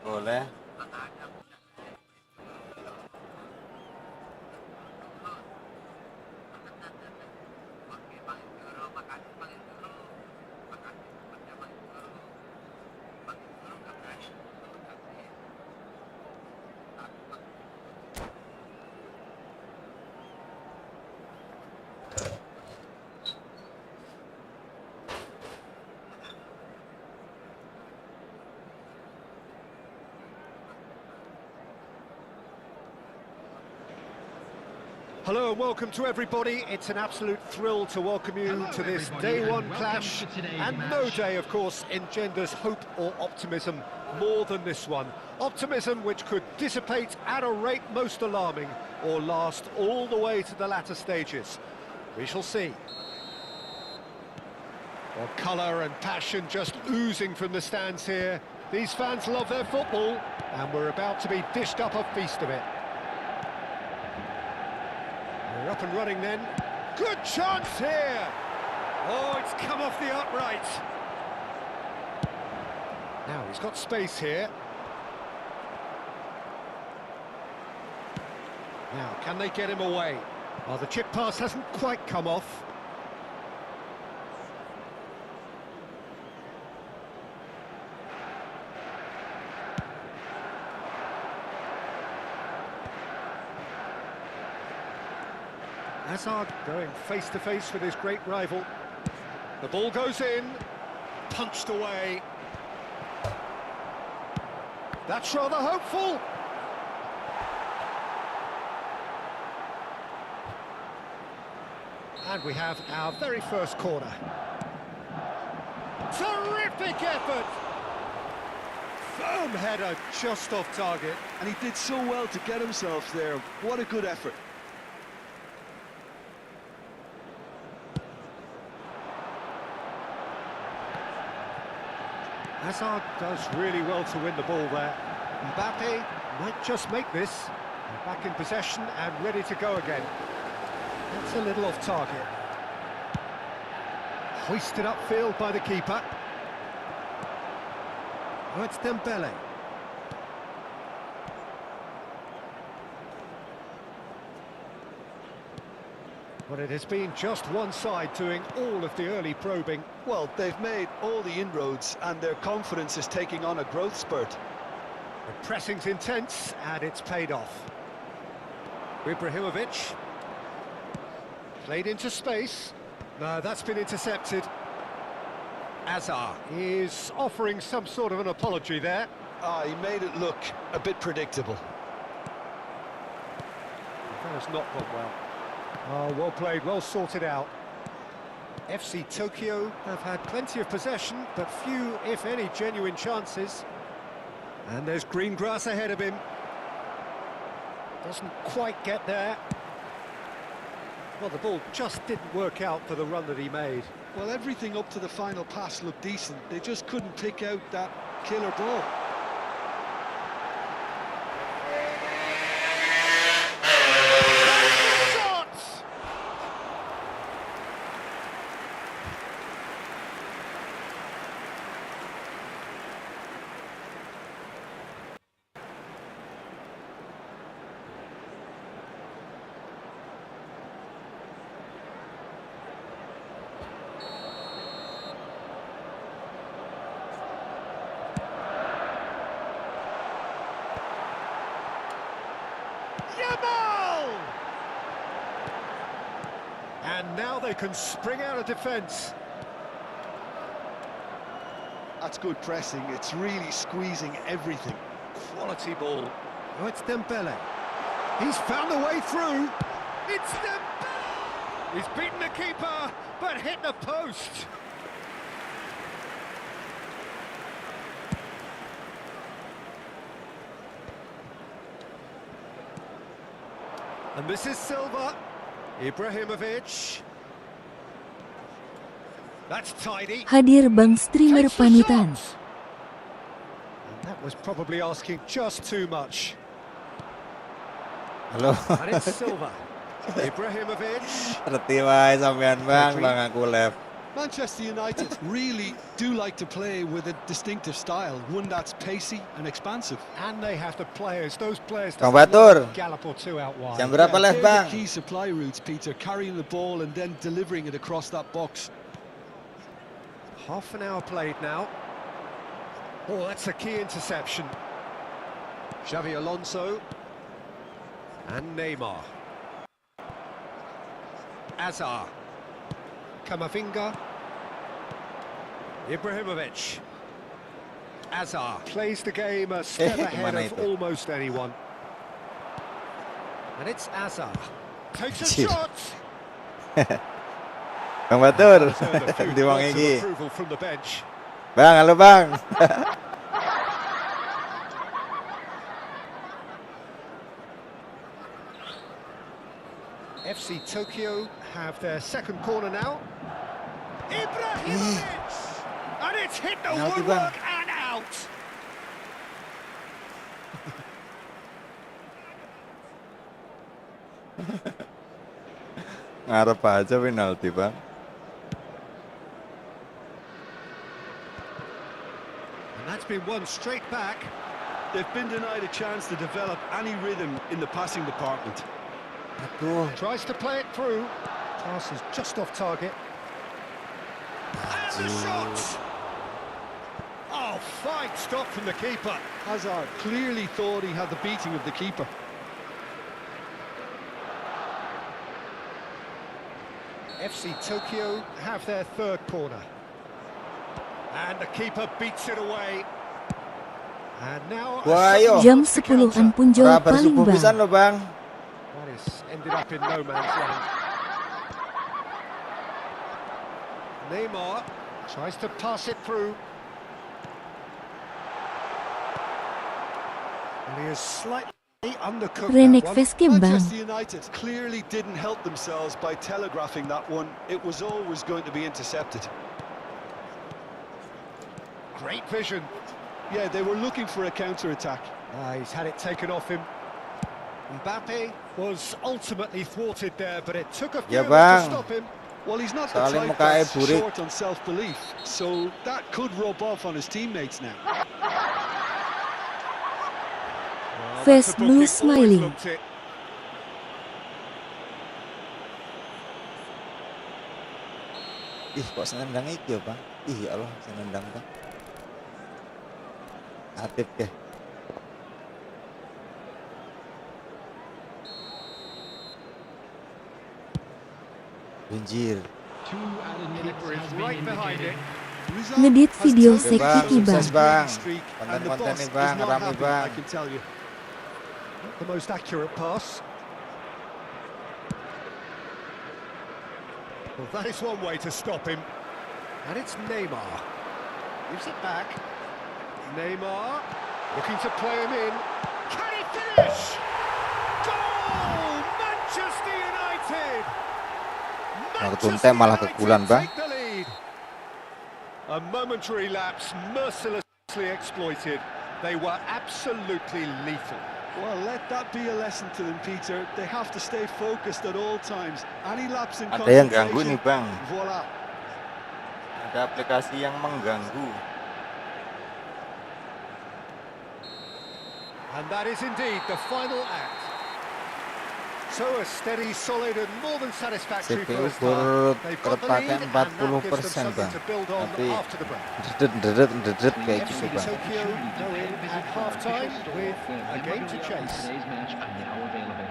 Boleh. Hello and welcome to everybody. It's an absolute thrill to welcome you to this day one clash, and no day, of course, engenders hope or optimism more than this one. Optimism which could dissipate at a rate most alarming or last all the way to the latter stages. We shall see. Well, colour and passion just oozing from the stands here. These fans love their football, and we're about to be dished up a feast of it. We're up and running then. Good chance here! Oh, it's come off the upright. Now he's got space here. Now, can they get him away? Well, the chip pass hasn't quite come off. Hazard going face-to-face with his great rival. The ball goes in, punched away. That's rather hopeful. And we have our very first corner. Terrific effort! Firm header just off target. And he did so well to get himself there. What a good effort. Hazard does really well to win the ball there. Mbappe might just make this. They're back in possession and ready to go again. That's a little off target. Hoisted upfield by the keeper. Oh, it's Dembele. But it has been just one side doing all of the early probing. Well, they've made all the inroads and their confidence is taking on a growth spurt. The pressing's intense and it's paid off. Ibrahimovic. Played into space. No, that's been intercepted. Hazard is offering some sort of an apology there. He made it look a bit predictable. That has not gone well. Oh, well played, well sorted out. FC Tokyo have had plenty of possession, but few, if any, genuine chances. And there's green grass ahead of him. Doesn't quite get there. Well, the ball just didn't work out for the run that he made. Well, everything up to the final pass looked decent. They just couldn't pick out that killer ball. And now they can spring out of defence. That's good pressing. It's really squeezing everything. Quality ball. Oh, it's Dembele. He's found a way through. It's Dembele! He's beaten the keeper, but hit the post. And this is Silva. Ibrahimovic. That's tidy. Hadir Bang Streamer Panutan. And that was probably asking just too much. Halo. And it's Silva. Ibrahimovic. Ngerti wae sampean Bang, Bang aku live. Manchester United really do like to play with a distinctive style, one that's pacey and expansive. And they have the players, those players Kang that Batur. gallop or two out wide. Jam berapa live, they're Bang? the key supply routes, Peter, carrying the ball and then delivering it across that box. Half an hour played now. Oh, that's a key interception. Xavi Alonso. And Neymar. Azar. Camavinga. Ibrahimovic. Azar plays the game a step ahead kemana of itu? almost anyone. And it's Azar. Takes a Anjir. shot. Kang Batur. Earned a few Di Bang points of Egi. approval from the bench. Bang, halo Bang. FC Tokyo have their second corner now. Ibrahimovic! And it's hit the Penalty, woodwork Bang. and out! Ngarep aja penalti, Bang. And that's been won straight back. They've been denied a chance to develop any rhythm in the passing department. Aduh. Tries to play it through. Pass is just off target. And the shot! Oh, fine stop from the keeper. Hazard clearly thought he had the beating of the keeper. FC Tokyo have their third corner. And the keeper beats it away. And now Wah, ayo. Jam 10-an punjol Kabar paling subuh pisan bang. lo, Bang. That is ended up in no man's land. Neymar tries to pass it through. And he is slightly undercooked Renek that one. Veske bang. Manchester United clearly didn't help themselves by telegraphing that one. It was always going to be intercepted. Great vision. Yeah, they were looking for a counter-attack. He's had it taken off him. Mbappe was ultimately thwarted there, but it took a few Ya, to Bang. stop him. Well, he's not the Saling type mukanya that's burik. short on self-belief, so that could rub off on his teammates now. Well, Face that's a blue booking, always smiling. looked it. Ih, kok senendang iki ya, Bang? Ih, ya Allah, senendang, Bang. Atip ke. Banjir. Keeper is right behind it. Ngedit video Oke, Bang, Kiki bang. sukses, Bang. And the Konten-konten boss nih, is Bang, not rame, happy, Bang. I can tell you. Not the most accurate pass. Well, that is one way to stop him. And it's Neymar. Gives it back. Neymar looking to play him in. Can he finish? Goal! Manchester United! Tuntai malah kegulan, Bang. take the lead. A momentary lapse mercilessly exploited. They were absolutely lethal. Well, let that be a lesson to them, Peter. They have to stay focused at all times. Any lapse in Ada yang ganggu concentration, nih, Bang. voila. Ada aplikasi yang mengganggu. And that is indeed the final act. So a steady, solid and more than satisfactory CPU first half. They've got the lead terpakai and that gives them 40%, something Bang. to build on Nanti after the break. dedet kayak FC gitu, Bang. Tokyo go in at half-time with a game to chase.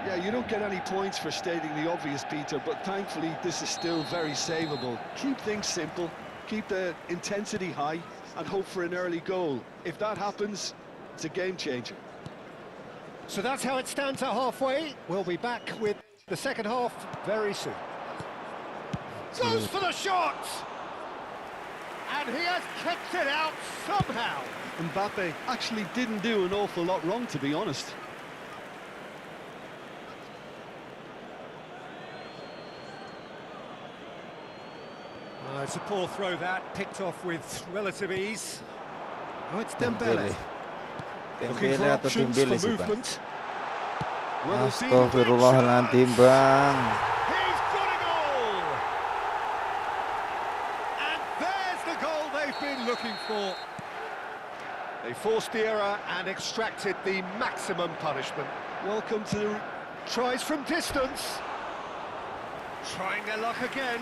Yeah, you don't get any points for stating the obvious, Peter, but thankfully this is still very savable. Keep things simple, keep the intensity high, and hope for an early goal. If that happens, it's a game changer. So that's how it stands at halfway. We'll be back with the second half very soon. Goes for the shot! And he has kicked it out somehow. Mbappe actually didn't do an awful lot wrong, to be honest. It's a poor throw that, picked off with relative ease. Oh, it's Dembele. Looking for Dembele atau options Dembele for sih, Bang? movement. Well, Astagfirullahaladzim, Bang. He's got a goal! They forced the error and extracted the maximum punishment. Welcome to the Tries from distance. Trying their luck again.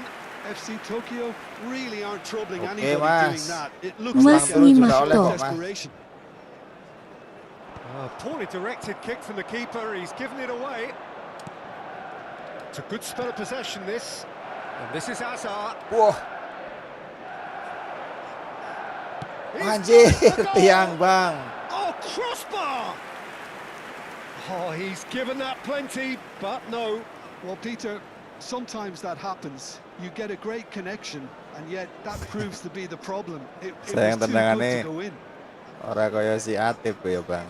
FC Tokyo really aren't troubling Okay, anybody Mas. doing that. It looks Mas like a ni show Mas of to. desperation. Poorly directed kick from the keeper. He's given it away. It's a good spell of possession, this. And this is Hazard. Wah, He's anjir, got the goal. tiang bang. Oh, crossbar! Oh, he's given that plenty, but no. Well, Peter, sometimes that happens. You get a great connection, and yet that proves to be the problem. It was Sayang too good tendangannya. to go in. Ora kaya si Atip ya bang.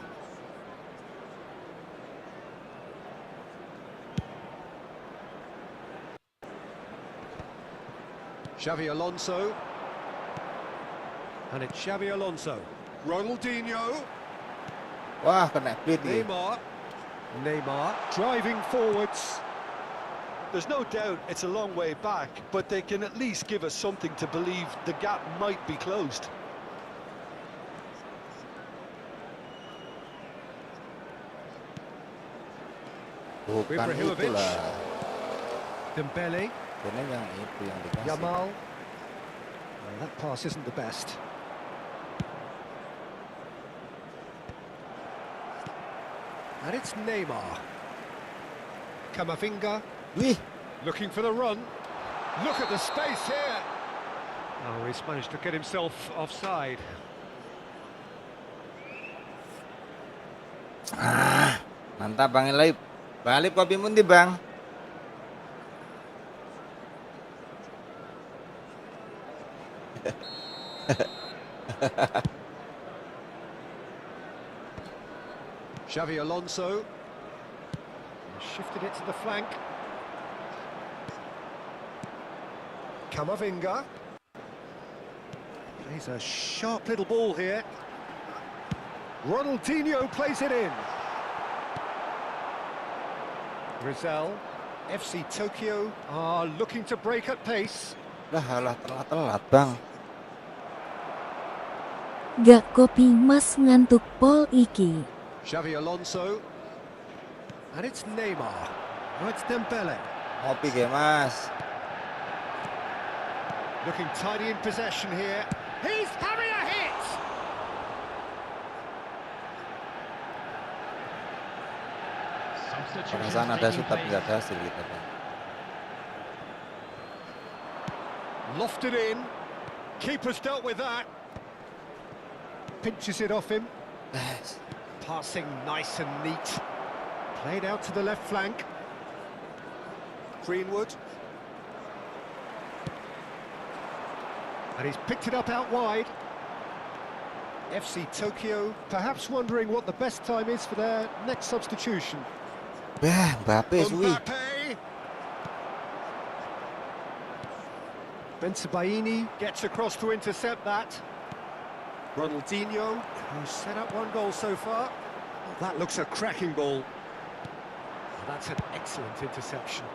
Xavi Alonso. And it's Xavi Alonso. Ronaldinho. Wah, kena split nih. Neymar driving forwards. There's no doubt it's a long way back, but they can at least give us something to believe the gap might be closed. Bukan Ibrahimovic. itulah. Dembele. Ini yang itu yang dikasih. Yamal. Well, that pass isn't the best. And it's Neymar. Camavinga Wih, looking for the run. Look at the space here. Oh, he's managed to get himself offside. mantap Bang Ilaip. Balik kopi mundi Bang. Xavi Alonso. Shifted it to the flank. Camavinga. Plays a sharp little ball here. Ronaldinho plays it in. Rizal. FC Tokyo are looking to break at pace. Lah telat Bang. Gak kopi Mas ngantuk pol iki. Xavi Alonso. And it's Neymar. Oh, it's Dembele. Ngopi ge Mas. Looking tidy in possession here. He's having a hit! Perasaan ada shoot tapi nggak ada hasil gitu Bang. Lofted in. Keeper's dealt with that. Pinches it off him. Passing nice and neat. Played out to the left flank. Greenwood. And he's picked it up out wide. FC Tokyo perhaps wondering what the best time is for their next substitution. Bah, Mbappe suwi. Bensebaini gets across to intercept that. Ronaldinho, who's set up one goal so far. Oh, that looks a cracking ball. Oh, that's an excellent interception.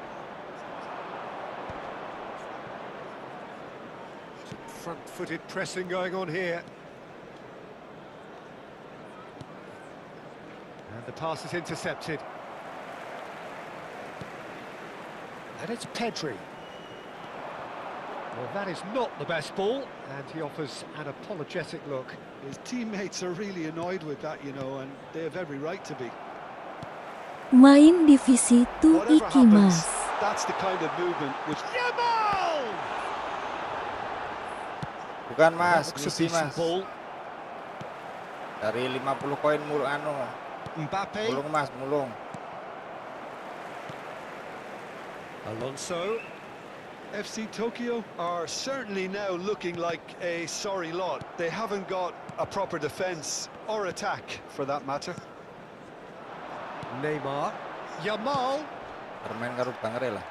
Some front-footed pressing going on here. And the pass is intercepted. And it's Pedri. Well, that is not the best ball, and he offers an apologetic look. His teammates are really annoyed with that, you know, and they have every right to be. Main divisi 2 Whatever iki happens, Mas. that's the kind of movement which... Yamal! Bukan Mas, Looks a misi decent Mas. ball. Dari 50 koin mulung Mbappe. mulung Mas, mulung. Alonso. FC Tokyo are certainly now looking like a sorry lot. They haven't got a proper defence or attack, for that matter. Neymar. Yamal. Bermain karo Bangre lah.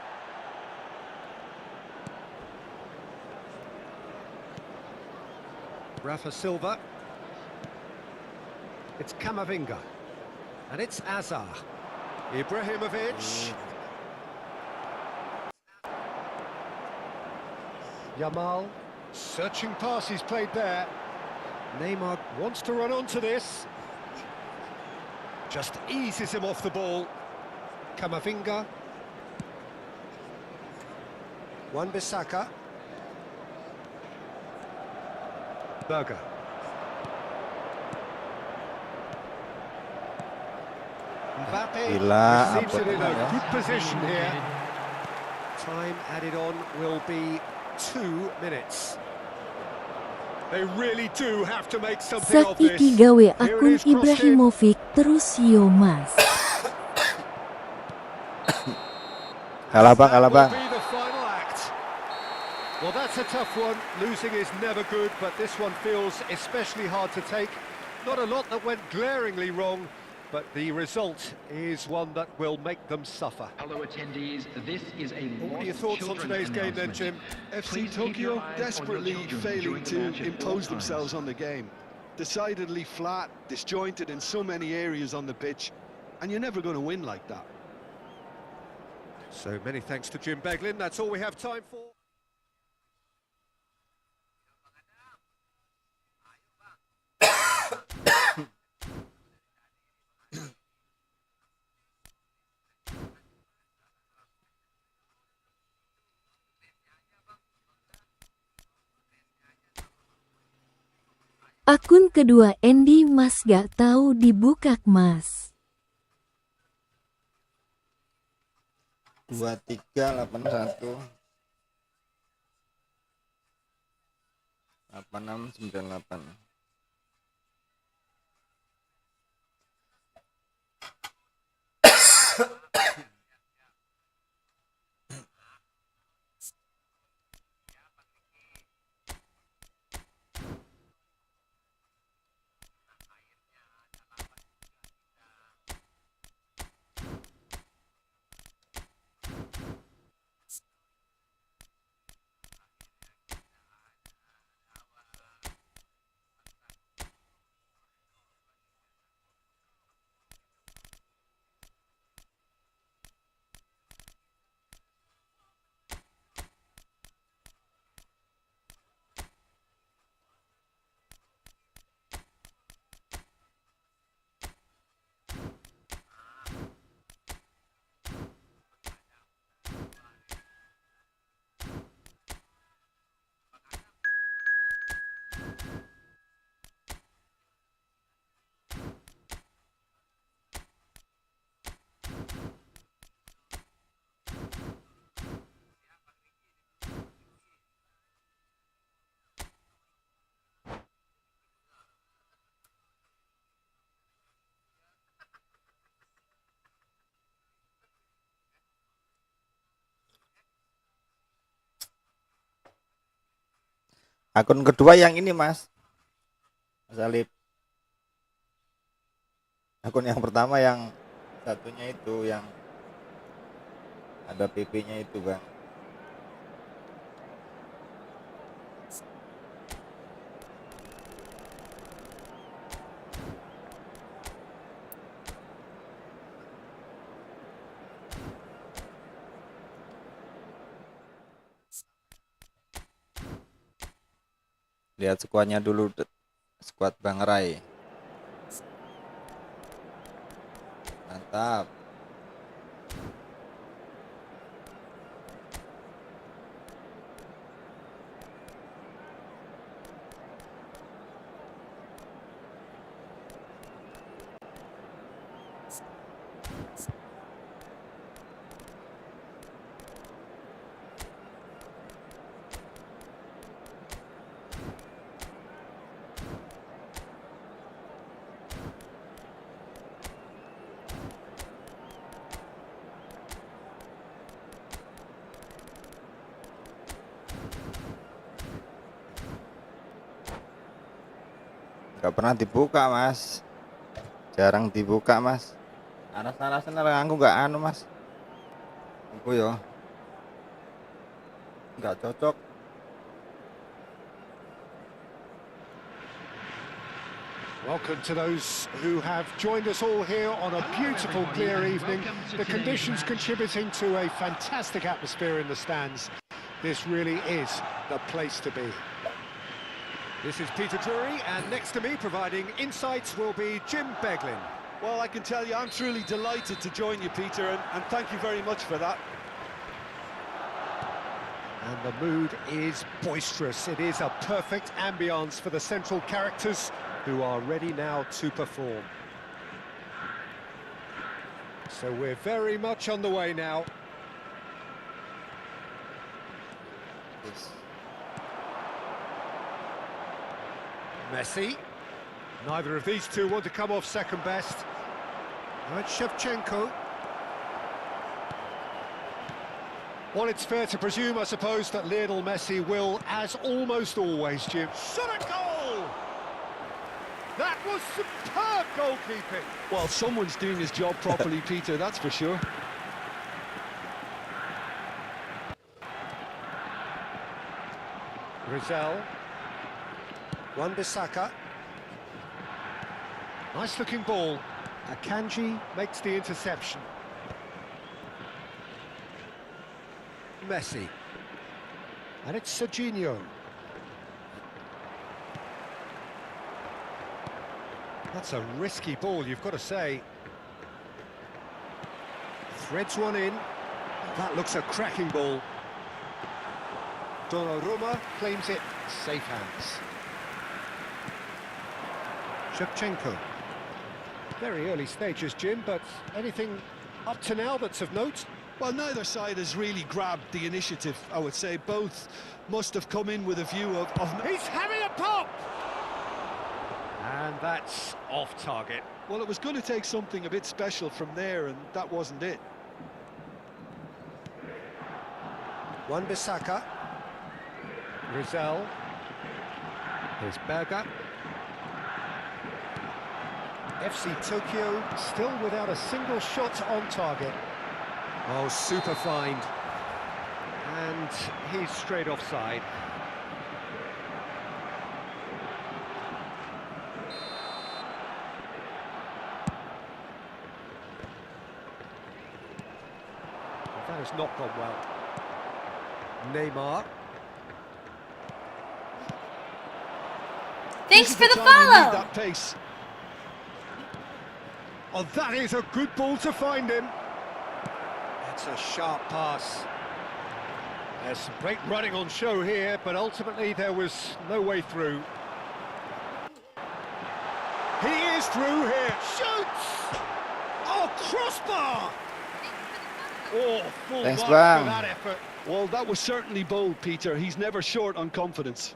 Rafa Silva. It's Camavinga. And it's Hazard. Ibrahimovic. Yamal. Searching pass he's played there. Neymar wants to run onto this. Just eases him off the ball. Camavinga. Wan-Bissaka. Berger. Mbappe Gila, receives it in apa a good position here. Time added on will be 2 minutes. They really do have to make something of this. Sakiki gawe Here it akun is, crossed in. Ibrahimovic terus yo mas. Kalah bang, kalah That will bang. be the final act. Well, that's a tough one. Losing is never good, but this one feels especially hard to take. Not a lot that went glaringly wrong, but the result is one that will make them suffer. Hello attendees, this is a What are your thoughts on today's game then, Jim? FC Tokyo desperately failing to impose themselves on the game. Decidedly flat, disjointed in so many areas on the pitch, and you're never going to win like that. So many thanks to Jim Beglin. That's all we have time for. Akun kedua Andy Mas gak tahu dibukak mas. 2381 8698. Akun kedua yang ini mas Alip. Akun yang pertama yang satunya itu yang ada PP-nya itu bang. Lihat skuadnya dulu, skuad Bang Rai. Mantap. Gak pernah dibuka mas, jarang dibuka mas. Anas-anasan aku gak anu mas, aku yo gak cocok. Welcome to those who have joined us all here on a beautiful, clear evening. The conditions contributing to a fantastic atmosphere in the stands. This really is the place to be. This is Peter Drury, and next to me providing insights will be Jim Beglin. Well, I can tell you, I'm truly delighted to join you, Peter, and thank you very much for that. And the mood is boisterous. It is a perfect ambience for the central characters who are ready now to perform. So we're very much on the way now. Yes. Messi. Neither of these two want to come off second best. Now it's Shevchenko. Well, it's fair to presume, I suppose, that Lionel Messi will, as almost always, Jim, shot a goal! That was superb goalkeeping! Well, someone's doing his job properly, Peter, that's for sure. Rizal. Wan-Bissaka. Nice-looking ball. Akanji makes the interception. Messi. And it's Serginho. That's a risky ball, you've got to say. Threads one in. That looks a cracking ball. Donnarumma claims it. Safe hands. Shevchenko. Very early stages, Jim, but anything up to now that's of note? Well, neither side has really grabbed the initiative, I would say. Both must have come in with a view of... He's having a pop! And that's off target. Well, it was going to take something a bit special from there, and that wasn't it. Wan-Bissaka. Rizal. Here's Berger. FC Tokyo still without a single shot on target. Oh, super find. And he's straight offside. That has not gone well. Neymar. Thanks for the time you need follow! that pace. Oh, that is a good ball to find him. It's a sharp pass. There's some great running on show here, but ultimately there was no way through. He is through here. Shoots! Oh, crossbar! Oh, full Thanks, marks Bang. for that effort. Well, that was certainly bold, Peter. He's never short on confidence.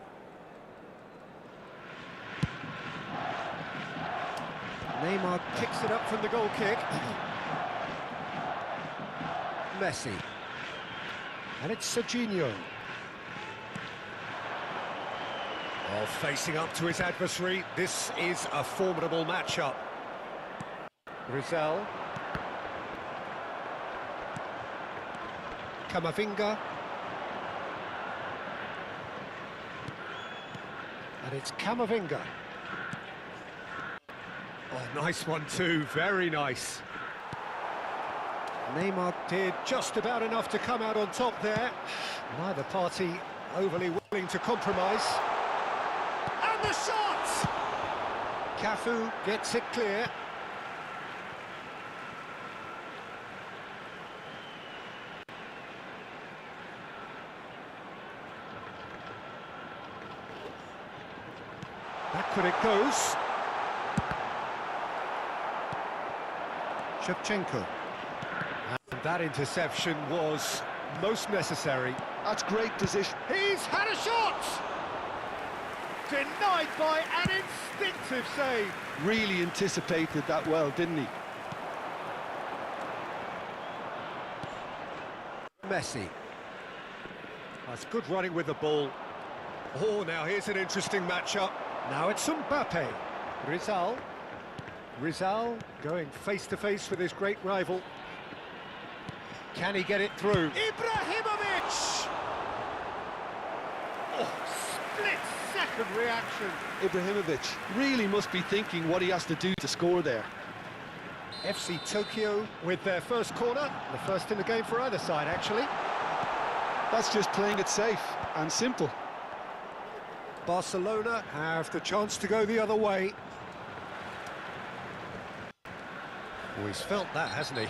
Neymar kicks it up from the goal kick. Messi. And it's Serginho. Oh, facing up to his adversary. This is a formidable matchup. Rizal. Camavinga. And it's Camavinga. Oh, nice one too, very nice. Neymar did just about enough to come out on top there. Neither party overly willing to compromise. And the shot! Cafu gets it clear. Backward it goes. Shevchenko. And that interception was most necessary. That's great position. He's had a shot! Denied by an instinctive save. Really anticipated that well, didn't he? Messi. That's good running with the ball. Oh, now here's an interesting matchup. Now it's Mbappe. Rizal. Rizal going face-to-face with his great rival. Can he get it through? Ibrahimovic! Oh, split-second reaction. Ibrahimovic really must be thinking what he has to do to score there. FC Tokyo with their first corner. The first in the game for either side, actually. That's just playing it safe and simple. Barcelona have the chance to go the other way. Oh, he's felt that, hasn't he?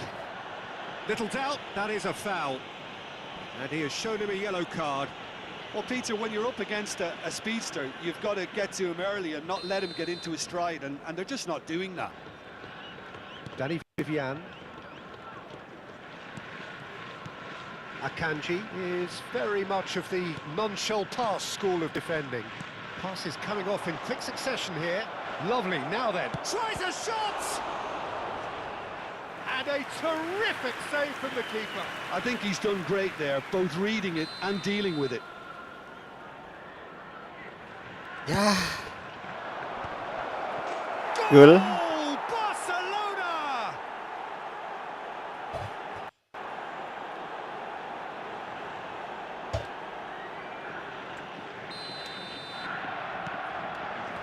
Little doubt, that is a foul. And he has shown him a yellow card. Well, Peter, when you're up against a speedster, you've got to get to him early and not let him get into his stride, and they're just not doing that. Danny Vivian. Akanji is very much of the non-shell pass school of defending. Pass is coming off in quick succession here. Lovely, now then. Tries a shot! And a terrific save from the keeper. I think he's done great there, both reading it and dealing with it. Ya. Gol. Goal, Barcelona!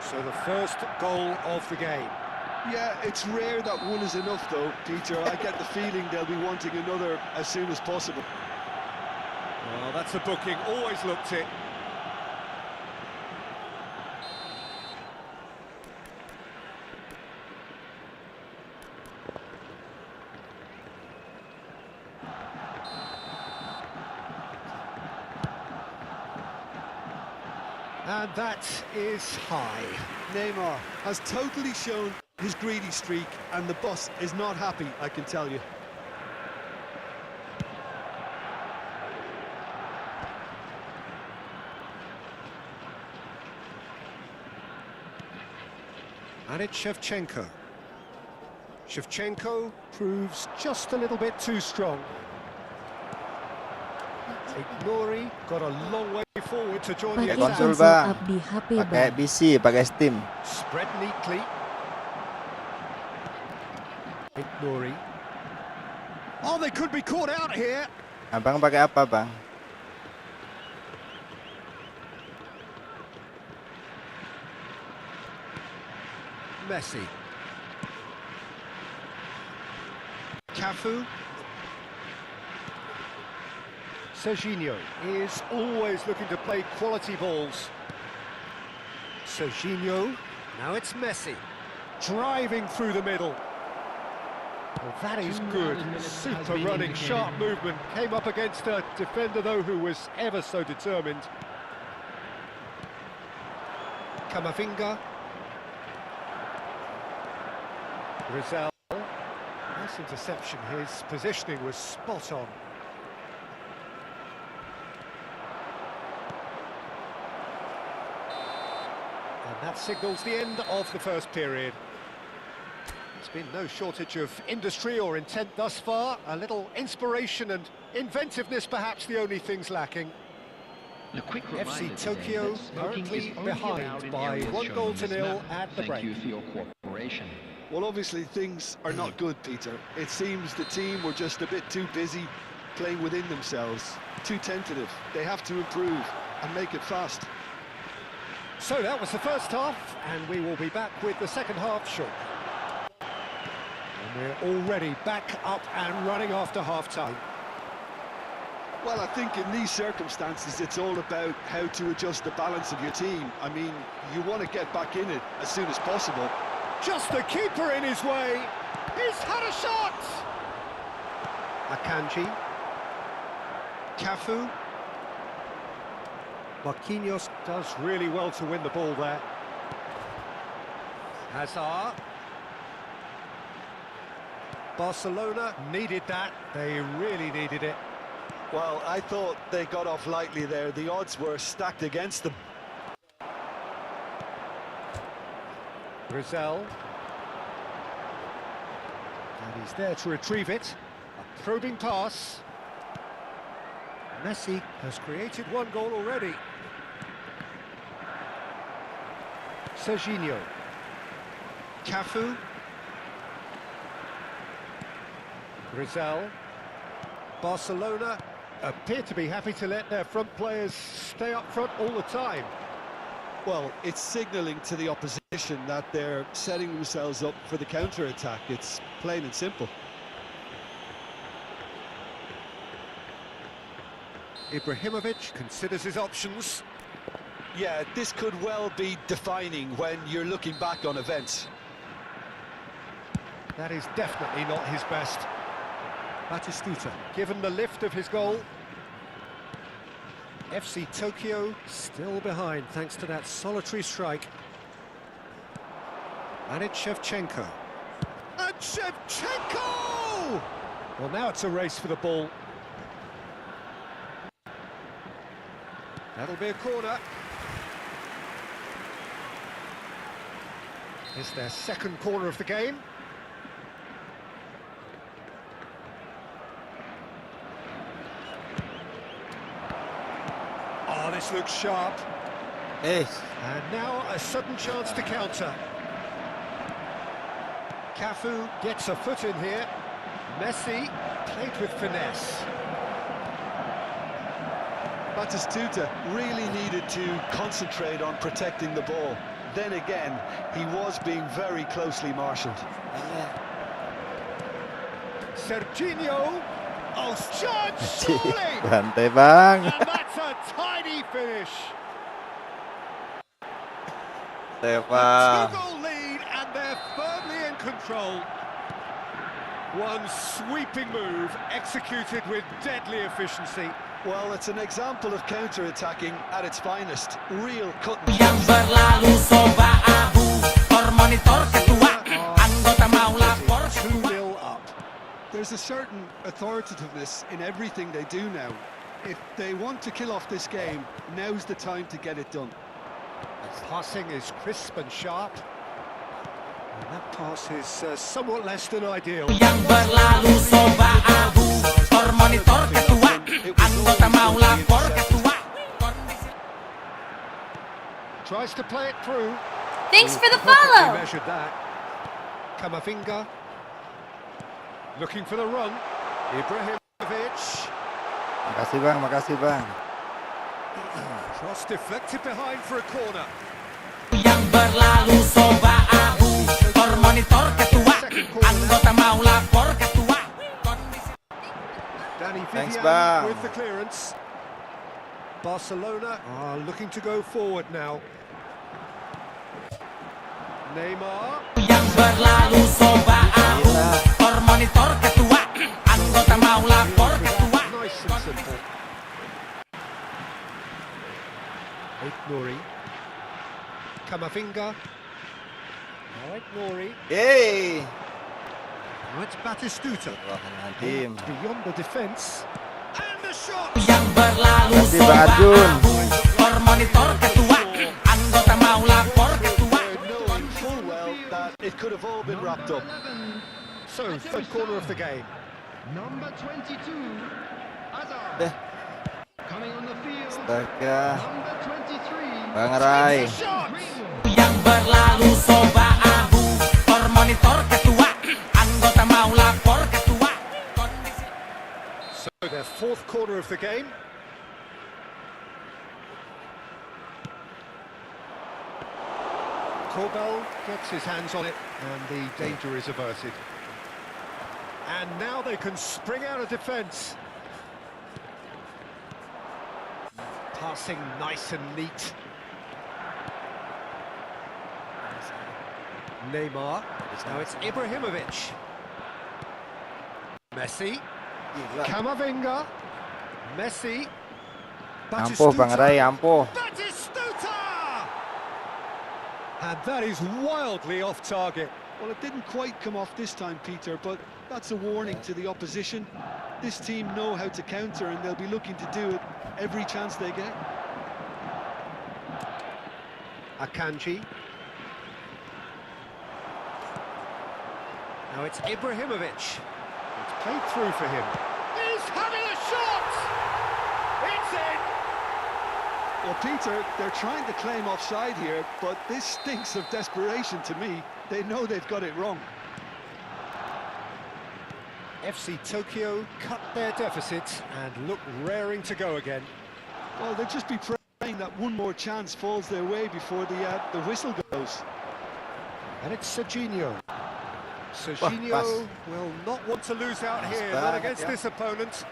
So the first goal of the game. Yeah, it's rare that one is enough, though, Peter. I get the feeling they'll be wanting another as soon as possible. Well, that's a booking, always looked it. And that is high. Neymar has totally shown his greedy streak, and the boss is not happy, I can tell you. And it's Shevchenko. Shevchenko proves just a little bit too strong. Ignori got a long way forward to join the Pakai attack. Konsol, konsol Bang. up di HP Pakai Bang. PC, pakai Steam. Spread neatly. Ignori. Oh, they could be caught out here. Abang pakai apa, Bang? Messi. Cafu. Serginho is always looking to play quality balls. Serginho. Now it's Messi. Driving through the middle. Well, that is good. Super running, sharp movement. Came up against a defender, though, who was ever so determined. Camavinga. Rizal. Nice interception. His positioning was spot on. And that signals the end of the first period. There's been no shortage of industry or intent thus far. A little inspiration and inventiveness, perhaps the only things lacking. A quick FC reminder Tokyo today that smoking currently is only allowed behind in by areas 1 shown goal on to this 0 map. at the break. Thank you for your cooperation. Well, obviously, things are not good, Peter. It seems the team were just a bit too busy playing within themselves, too tentative. They have to improve and make it fast. So that was the first half, and we will be back with the second half shortly. And we're already back up and running after half-time. Well, I think in these circumstances, it's all about how to adjust the balance of your team. I mean, you want to get back in it as soon as possible. Just the keeper in his way. He's had a shot. Akanji. Cafu. Marquinhos does really well to win the ball there. Hazard. Barcelona needed that. They really needed it. Well, I thought they got off lightly there. The odds were stacked against them. Rizal. And he's there to retrieve it. A probing pass. Messi has created 1 goal already. Serginho. Cafu. Rizal. Barcelona appear to be happy to let their front players stay up front all the time. Well, it's signalling to the opposition that they're setting themselves up for the counter-attack. It's plain and simple. Ibrahimovic considers his options. Yeah, this could well be defining when you're looking back on events. That is definitely not his best. Batistuta, given the lift of his goal. FC Tokyo still behind thanks to that solitary strike. And it's Shevchenko. And Shevchenko! Well, now it's a race for the ball. That'll be a corner. It's their second corner of the game. Oh, this looks sharp. Yes. And now a sudden chance to counter. Cafu gets a foot in here. Messi played with finesse. Batistuta really needed to concentrate on protecting the ball. Then again, he was being very closely marshalled. Serginho. Oh, shot! Surely! Bantai bang. And that's a tidy finish. Stefan. Two-goal lead, and they're firmly in control. One sweeping move, executed with deadly efficiency. Well, it's an example of counter-attacking at its finest. Real cut and Yang berlalu soba abu, monitor ketua, anggota mau lapor ketua. 2-0 up. There's a certain authoritativeness in everything they do now. If they want to kill off this game, now's the time to get it done. Passing is crisp and sharp. And that pass is somewhat less than ideal. Yang berlalu soba abu, monitor ketua, anggota mau lapor ketua. Tries to play it through. Thanks for the Perfectly follow. measured that. Kamavinga. Looking for the run. Ibrahimovic. Makasih bang, makasih bang. Cross deflected behind for a corner. Yang berlalu soba abu, monitor ketua, anggota mau lapor ketua. Danny Thanks, Vivian Bang. with the clearance. Barcelona are looking to go forward now. Neymar. Yang berlalu soba abu, monitor ketua, anggota mau lapor ketua. Nice and simple. Nouri. Kamavinga. All right, Nouri. Yeay. Now it's Batistuta. Tim. Beyond the defence. And the shot! Yang berlalu Kasih soba Bang Jun. abu, monitor ketua, anggota mau lapor ketua. Knowing full well that it could have all been wrapped up. So, third corner of the game. Number 22, Hazard. Coming on the field, Astaga. number 23. Bang Rai. Shot! Yang berlalu soba abu, monitor ketua, anggota mau lapor ketua. So, their fourth corner of the game. Korbel gets his hands on it, and the danger is averted. And now they can spring out of defence. Passing nice and neat. Neymar. Now it's Ibrahimovic. Messi. Kamavinga. Messi. Ampuh Bang Rai, ampuh. Batistuta! And that is wildly off target. Well, it didn't quite come off this time, Peter, but that's a warning to the opposition. This team know how to counter, and they'll be looking to do it every chance they get. Akanji. Now it's Ibrahimovic. It's played through for him. He's having a shot! It's in! Well, Peter, they're trying to claim offside here, but this stinks of desperation to me. They know they've got it wrong. FC Tokyo cut their deficit and look raring to go again. Well, they'll just be praying that one more chance falls their way before the whistle goes. And it's Serginho. Serginho will not want to lose out here, not against this opponent.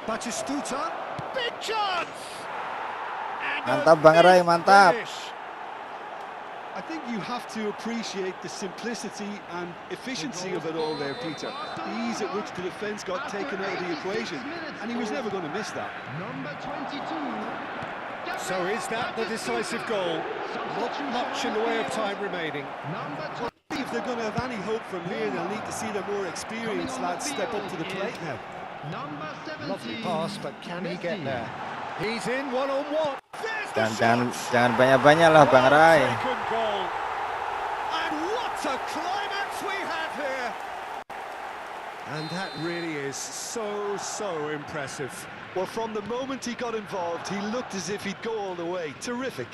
Batistuta, big chance! And Mantap Bang Rai, mantap. I think you have to appreciate the simplicity and efficiency of it all there, Peter. The ease at which the defence got taken out of the equation, and he was never going to miss that. Number 22. So is that the decisive goal? Not much in the way of time remaining. Number If they're going to have any hope from here, they'll need to see their more experienced lads step up to the plate now. Number 17. Lovely pass, but can he get there? He's in one-on-one. There's the Jangan banyak-banyak lah Bang Rai. second goal. And what a climax we have here! And that really is so impressive. Well, from the moment he got involved, he looked as if he'd go all the way. Terrific.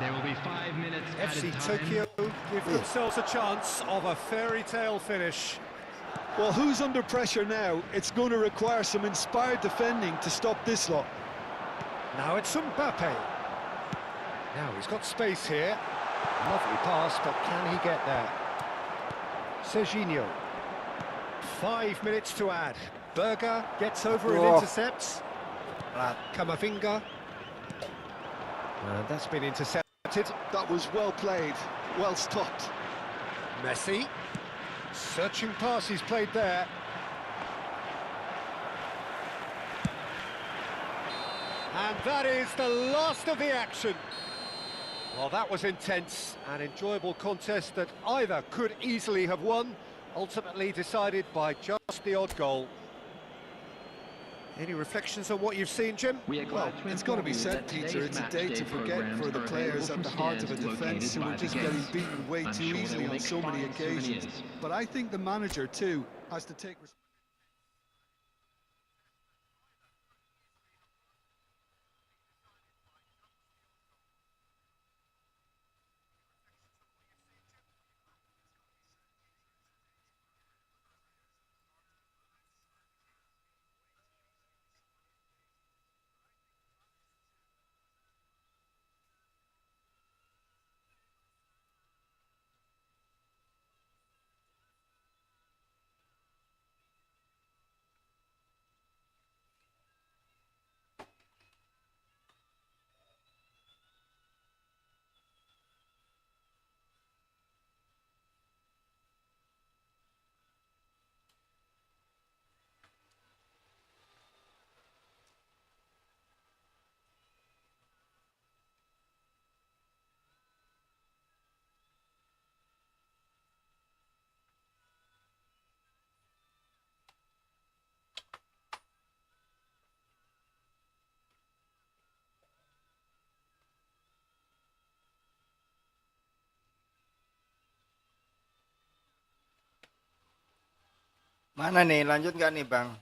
There will be 5 minutes FC added time. Tokyo give themselves a chance of a fairy tale finish. Well, who's under pressure now? It's going to require some inspired defending to stop this lot. Now it's Mbappe. Now he's got space here. Lovely pass, but can he get there? Serginho. 5 minutes to add. Berger gets over and intercepts. Kamavinga. That's been intercepted. That was well played, well stopped. Messi. Searching pass he's played there. And that is the last of the action. Well, that was intense, an enjoyable contest that either could easily have won, ultimately decided by just the odd goal. Any reflections on what you've seen, Jim? Well, it's got to be said, Peter, it's a day to forget for the players at the heart of a defence who are just getting beaten way too easily on so many occasions. But I think the manager, too, has to take responsibility. Mana nih, lanjut nggak nih Bang?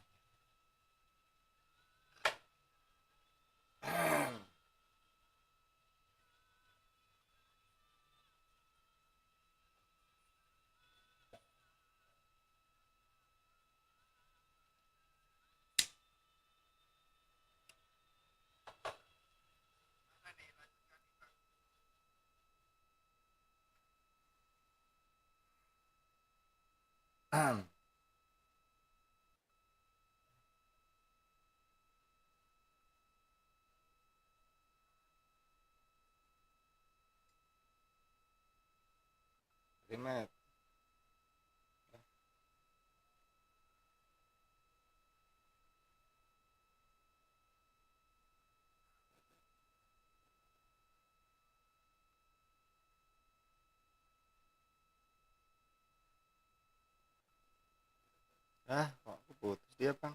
Climax. Kok putus dia Bang?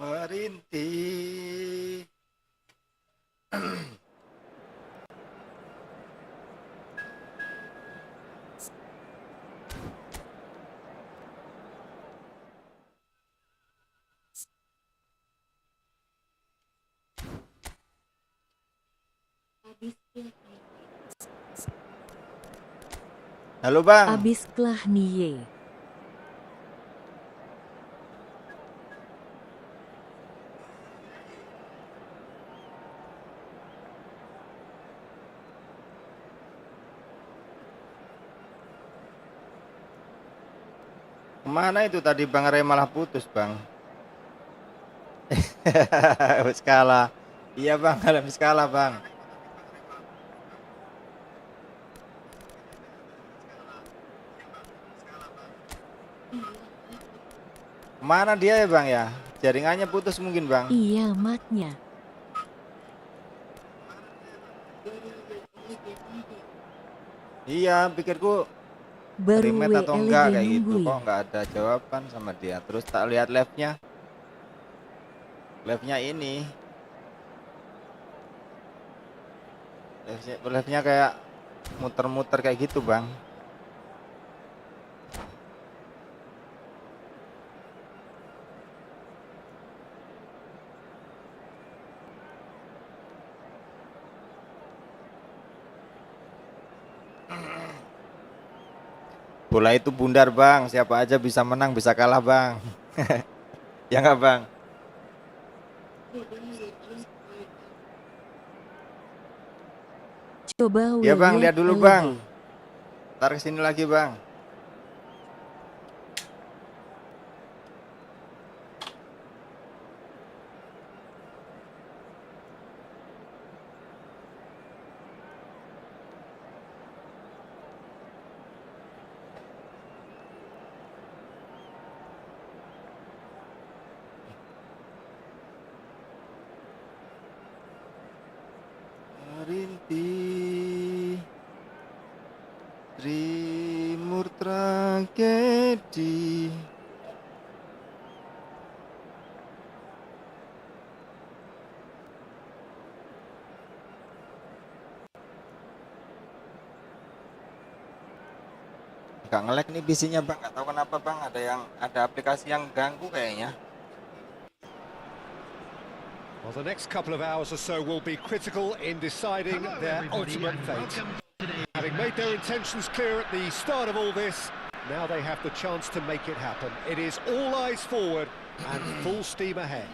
merintih. Halo Bang. Abis kelah niye. Kemana itu tadi Bang Ray malah putus Bang? Habis kalah. Iya Bang, habis kalah Bang. Kemana dia ya Bang ya? Jaringannya putus mungkin Bang. Iya matnya. Iya, pikirku Baru rematch atau enggak kayak gitu. nungguin. Kok enggak ada jawaban sama dia. Terus tak lihat live-nya. Live-nya ini. Live-nya kayak muter-muter kayak gitu, Bang. Bola itu bundar Bang, siapa aja bisa menang bisa kalah Bang. Ya nggak Bang? Coba Ya Bang, lihat dulu Bang. LG. Ntar kesini lagi Bang. Merintih Trimur tragedi. Gak nge-lag nih PC-nya Bang, gak tahu kenapa Bang, ada aplikasi yang ganggu kayaknya. Well, the next couple of hours or so will be critical in deciding Hello, their everybody, ultimate and fate. welcome today. Having made their intentions clear at the start of all this, now they have the chance to make it happen. It is all eyes forward and full steam ahead.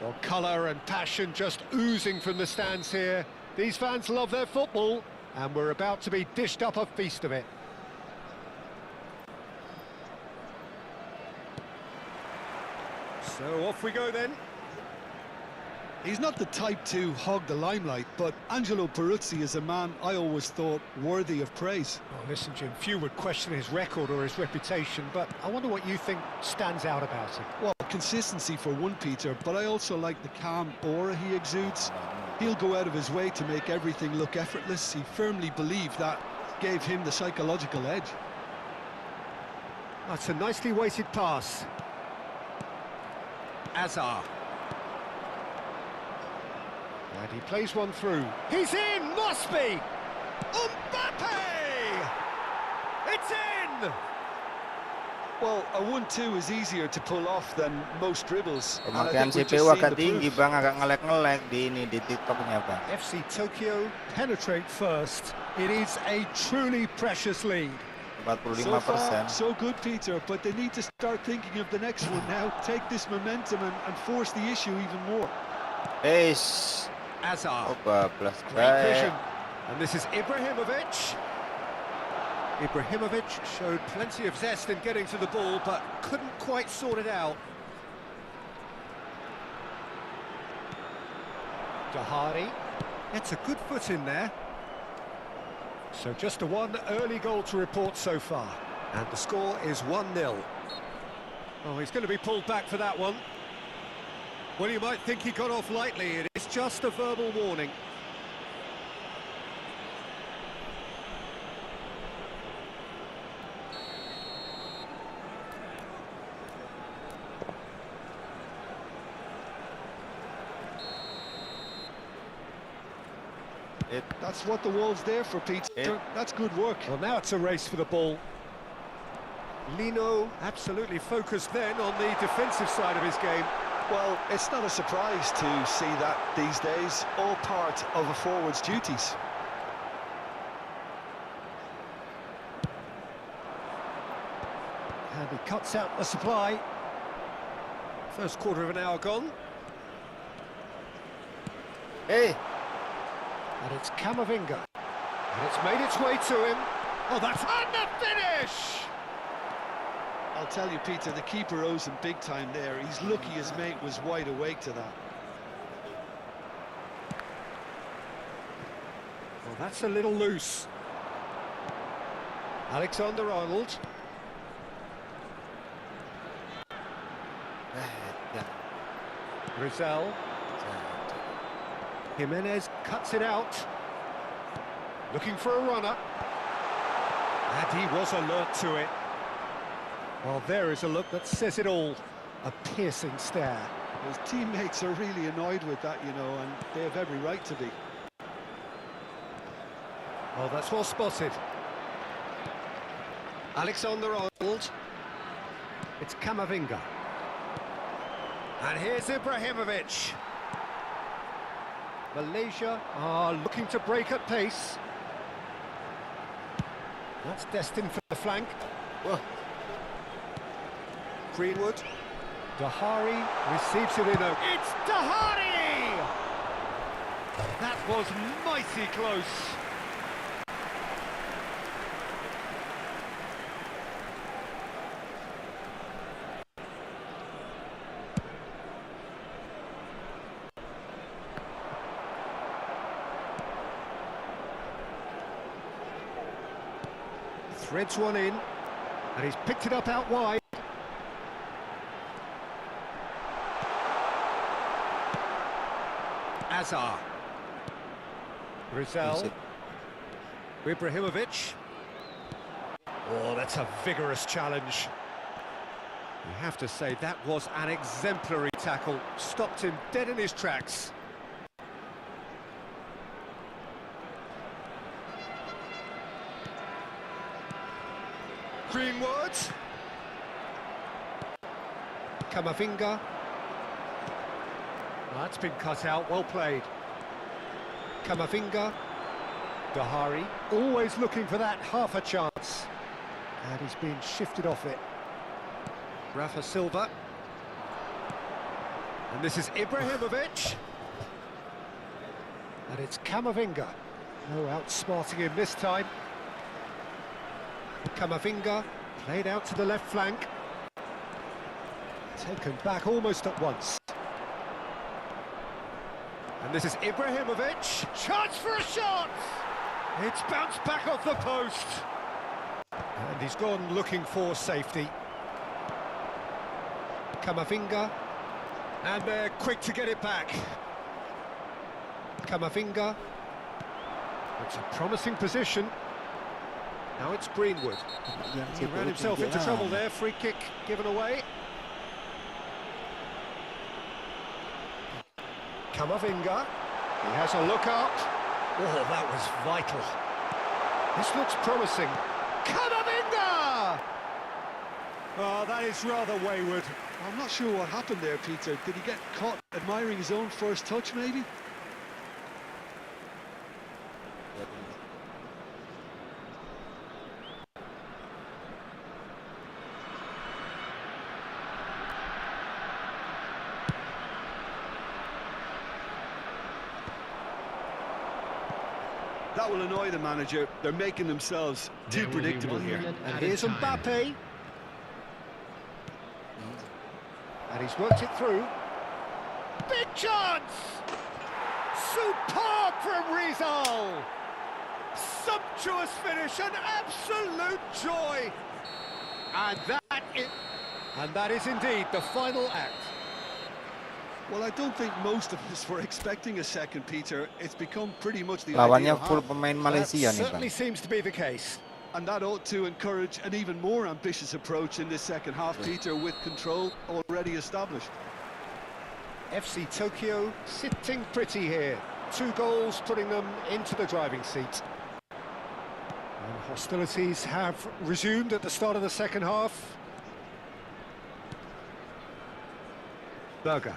Well, colour and passion just oozing from the stands here. These fans love their football, and we're about to be dished up a feast of it. So off we go then. He's not the type to hog the limelight, but Angelo Peruzzi is a man I always thought worthy of praise. Oh, listen, Jim, few would question his record or his reputation, but I wonder what you think stands out about him. Well, consistency for one, Peter, but I also like the calm aura he exudes. He'll go out of his way to make everything look effortless. He firmly believed that gave him the psychological edge. That's a nicely weighted pass. Azar. And he plays one through. He's in! Must be! Mbappe! It's in! Well, a 1-2 is easier to pull off than most dribbles. And I Pemakaian think we've CPU just seen agak the tinggi proof. Bang, agak nge-lag di TikToknya Bang. FC Tokyo penetrate first. It is a truly precious lead. 45%. So far, so good, Peter, but they need to start thinking of the next one now. Take this momentum and force the issue even more. Eish. Azar. Oh bablas Great vision. baik. And this is Ibrahimovic. Ibrahimovic showed plenty of zest in getting to the ball, but couldn't quite sort it out. Dahari gets a good foot in there. So just a one early goal to report so far. And the score is 1-0. Oh, he's going to be pulled back for that one. Well, you might think he got off lightly. It is just a verbal warning. That's what the wall's there for, Peter. That's good work. Well, now it's a race for the ball. Lino absolutely focused then on the defensive side of his game. Well, it's not a surprise to see that these days, all part of a forward's duties. And he cuts out the supply. First quarter of an hour gone. Hey, And it's Camavinga. And it's made its way to him. Oh, that's... And the finish! I'll tell you, Peter, the keeper owes him big time there. He's lucky his mate was wide awake to that. Well, that's a little loose. Alexander-Arnold. Rizal. Jimenez cuts it out. Looking for a runner. And he was alert to it. Well, there is a look that says it all. A piercing stare. His teammates are really annoyed with that, you know, and they have every right to be. Oh, that's well spotted. Alexander-Arnold. It's Camavinga. And here's Ibrahimovic. Malaysia are looking to break at pace. That's destined for the flank. whoa. Greenwood. Dahari receives it in a... It's Dahari! That was mighty close. Threads one in, and he's picked it up out wide. Azar. Rizal. Ibrahimovic. Oh, that's a vigorous challenge. You have to say that was an exemplary tackle. Stopped him dead in his tracks. Greenwood. Camavinga. That's been cut out, well played. Camavinga. Dahari, always looking for that half a chance. And he's been shifted off it. Rafa Silva. And this is Ibrahimovic. And it's Camavinga. No outsmarting him this time. Camavinga, played out to the left flank. Taken back almost at once. And this is Ibrahimovic. Chance for a shot! It's bounced back off the post. And he's gone looking for safety. Camavinga. And they're quick to get it back. Camavinga. It's a promising position. Now it's Greenwood. He ran himself into trouble there. Free kick given away. Camavinga. He has a look up. Oh, that was vital. This looks promising. Camavinga! Oh, that is rather wayward. I'm not sure what happened there, Peter. Did he get caught admiring his own first touch, maybe? That will annoy the manager. They're making themselves too There will be predictable 1 here. minute And at a here's time. Mbappe. And he's worked it through. Big chance! Superb from Rizal! Sumptuous finish, an absolute joy! And that is indeed the final act. Well, I don't think most of us were expecting a second, Peter. It's become pretty much the Lawannya ideal full half. pemain That Malaysia nih, certainly Bang. seems to be the case. And that ought to encourage an even more ambitious approach in this second half, Peter, with control already established. FC Tokyo sitting pretty here. 2 goals putting them into the driving seat. And hostilities have resumed at the start of the second half. Berger.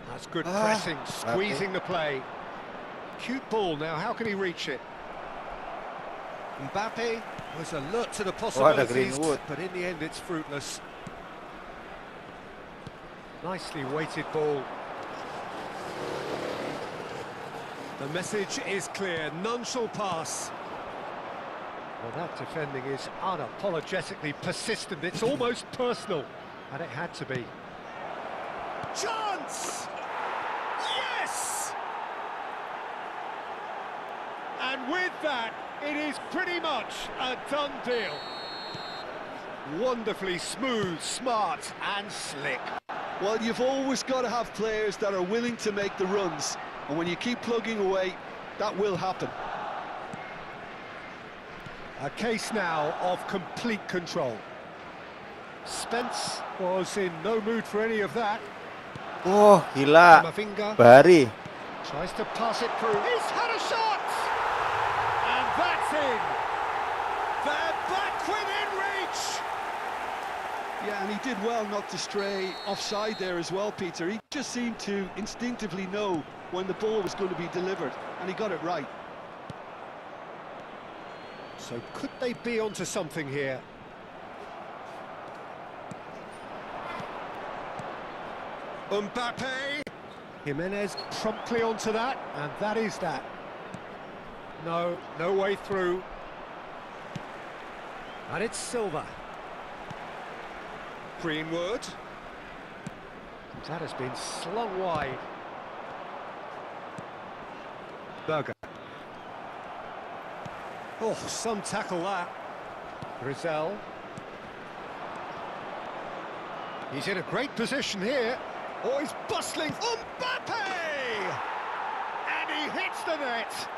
That's good pressing, squeezing the play. Cute ball now, how can he reach it? Mbappe was alert to the possibilities, Greenwood. but in the end it's fruitless. Nicely weighted ball. The message is clear, none shall pass. Well, that defending is unapologetically persistent, it's almost personal, and it had to be. Chance! Yes! And with that, it is pretty much a done deal. Wonderfully smooth, smart and slick. Well, you've always got to have players that are willing to make the runs, and when you keep plugging away, that will happen. A case now of complete control. Spence was in no mood for any of that. Oh, gila. Camavinga Bari. tries to pass it through. He's had a shot! And that's in! They're back within reach! Yeah, and he did well not to stray offside there as well, Peter. He just seemed to instinctively know when the ball was going to be delivered, and he got it right. So could they be onto something here? Mbappe! Jimenez promptly onto that, and that is that. No way through. And it's Silva. Greenwood. That has been slung wide. Berger. Oh, some tackle that. Rizal. He's in a great position here. Oh, he's bustling. Mbappe! And he hits the net.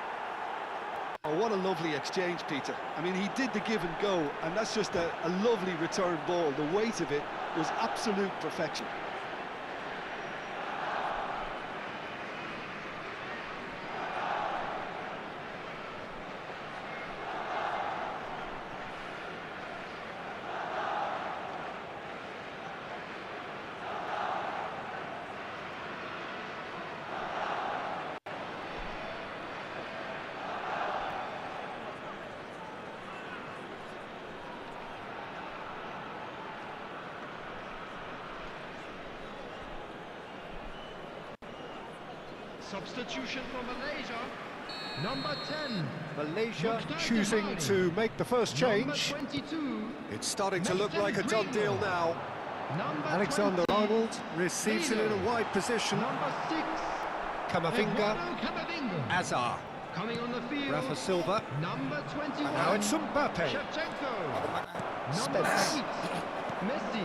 Oh, what a lovely exchange, Peter. I mean, he did the give and go, and that's just a lovely return ball. The weight of it was absolute perfection. Substitution from Malaysia. Number 10. Malaysia Looks like choosing Dubai. to make the first Number change. 22. It's starting to look like a done deal now. Number Alexander 20. Arnold receives it in a wide position. Number 6. Camavinga, Eduardo Camavinga. Azar, Coming on the field. Rafa Silva. Number 21. Now it's Mbappe. Shevchenko. Number Spence. 8. Messi.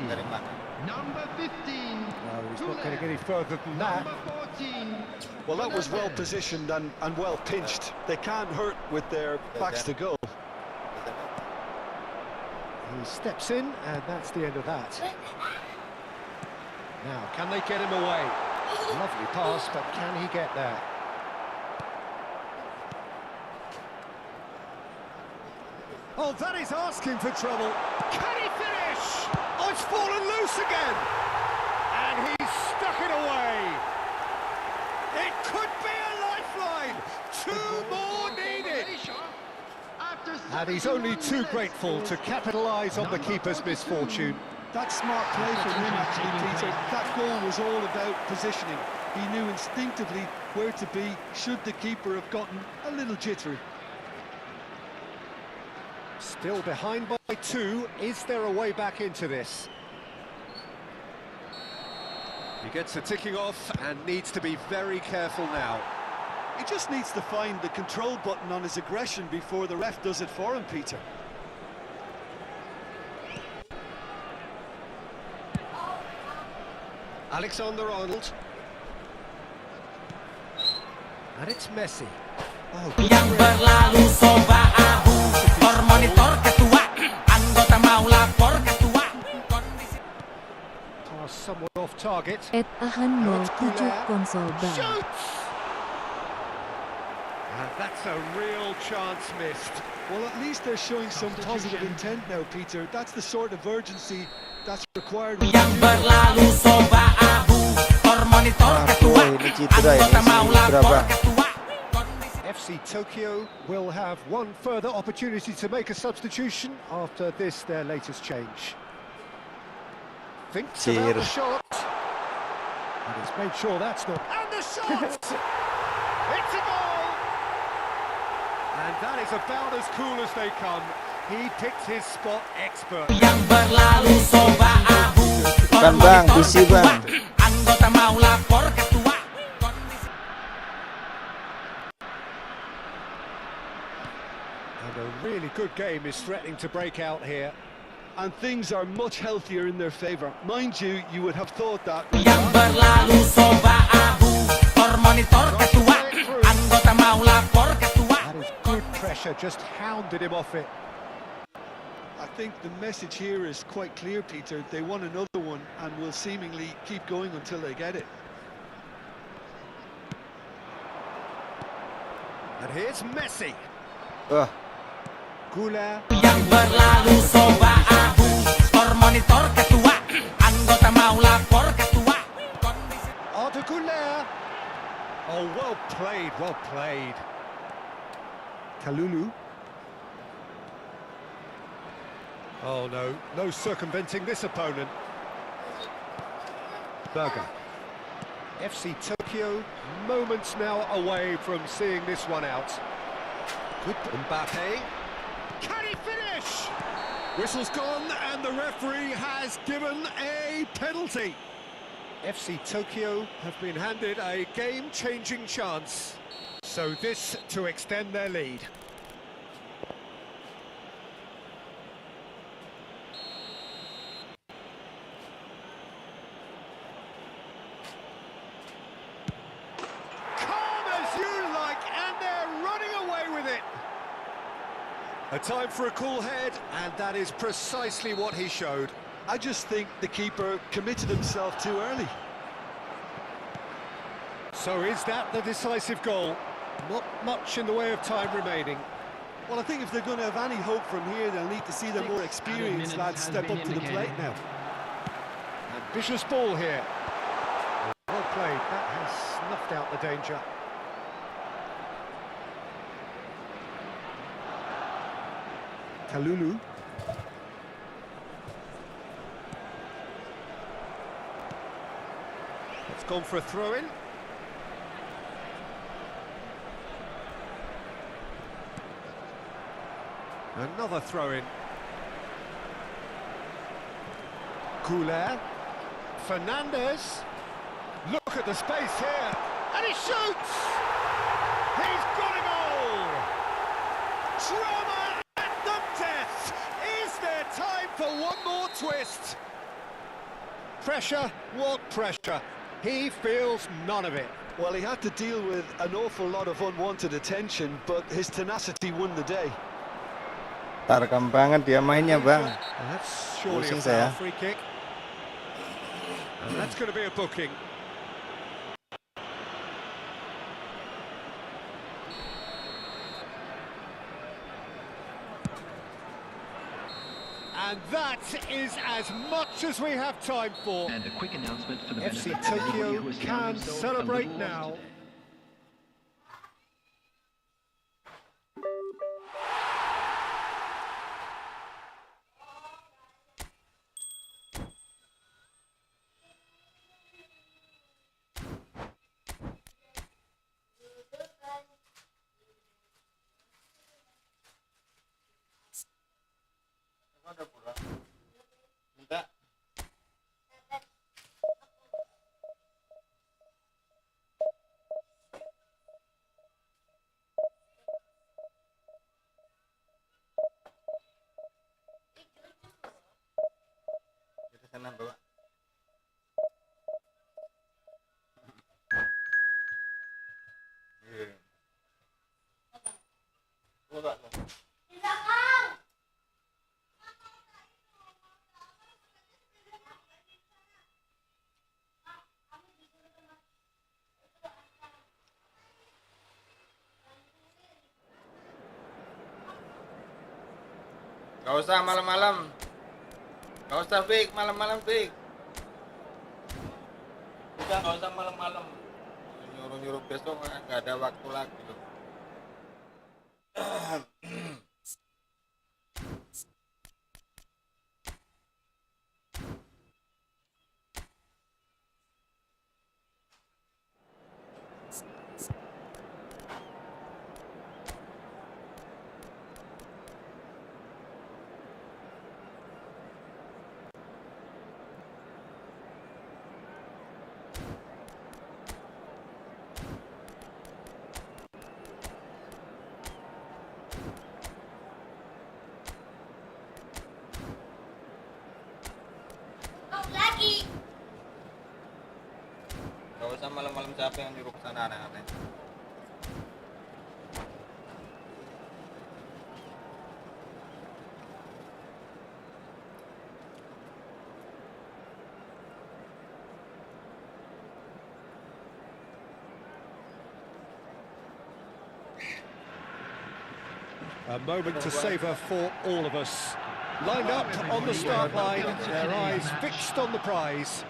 Number 15. No, he's not going to get any further than that. Number 14. Well, that was well positioned and well pinched. They can't hurt with their backs to goal. He steps in, and that's the end of that. Now, can they get him away? Lovely pass, but can he get there? Oh, that is asking for trouble. Can he finish? Oh, it's fallen loose again. And he's stuck it away. It could be a lifeline. 2 more needed. And he's only too grateful to capitalise on the keeper's misfortune. That's smart play from him, actually, Peter. That goal was all about positioning. He knew instinctively where to be should the keeper have gotten a little jittery. Still behind by 2. Is there a way back into this? He gets a ticking off and needs to be very careful now. He just needs to find the control button on his aggression before the ref does it for him, Peter. Alexander Arnold. And it's Messi. Oh, Yang berlalu soba abu Tor monitor ketua Anggota mau lapor ketua Kondisi pass somewhat off target. @ahan07 konsol bar. Shoots! That's a real chance missed. Well, at least they're showing some positive intent now, Peter. That's the sort of urgency that's required. Yang berlalu coba abu monitor ketua ini cedera ini anggota si mau lapor berapa? ketua. FC Tokyo will have one further opportunity to make a substitution after this, their latest change. Thinks about the shot. And he's made sure that's not... And the shot! It's a goal! And that is about as cool as they come. He picked his spot expert. Yang berlalu coba abu Bukan bang, bisi bang. anggota mau lapor ketua. And a really good game is threatening to break out here. And things are much healthier in their favour. Mind you, you would have thought that. Yang berlalu coba abu monitor ketua anggota mau lapor ketua. That is good pressure, just hounded him off it. I think the message here is quite clear, Peter. They want another one and will seemingly keep going until they get it. And here's Messi. Wah, Gula. Yang berlalu coba abu monitor ketua anggota mau lapor ketua. Arda Gula. Oh, well played, well played. Kalulu. Oh no, no circumventing this opponent. Berger. FC Tokyo, moments now away from seeing this one out. Good Mbappe. Can he finish? Whistle's gone and the referee has given a penalty. FC Tokyo have been handed a game-changing chance. So this to extend their lead. A time for a cool head, and that is precisely what he showed. I just think the keeper committed himself too early. So is that the decisive goal? Not much in the way of time remaining. Well, I think if they're going to have any hope from here, they'll need to see the more experienced lads step up to the plate now. Ambitious ball here. Well played, that has snuffed out the danger. Kalulu. It's gone for a throw-in. Another throw-in. Couler. Fernandez. Look at the space here. And he shoots! He's got a goal! Drama at the death! Is there time for one more twist? Pressure, what pressure? He feels none of it. Well, he had to deal with an awful lot of unwanted attention, but his tenacity won the day. Tarkam banget dia mainnya bang. And that's surely a Pusing foul saya. free kick. And that's going to be a booking. And that is as much as we have time for. And a quick announcement for the FC benefit of anybody Tokyo who has found can themselves a celebrate little lost now. today. Minta. Kita sana bawa. Bawa lo. Gak usah malam-malam. Gak usah Vic, malam-malam Vic. Udah gak usah malam-malam. Nyuruh-nyuruh besok nggak ada waktu lagi loh. Gak usah malam-malam, siapa yang nyuruh kesana aneh-aneh. A moment to savour for all of us. Lined up on the start line, their eyes fixed on the prize.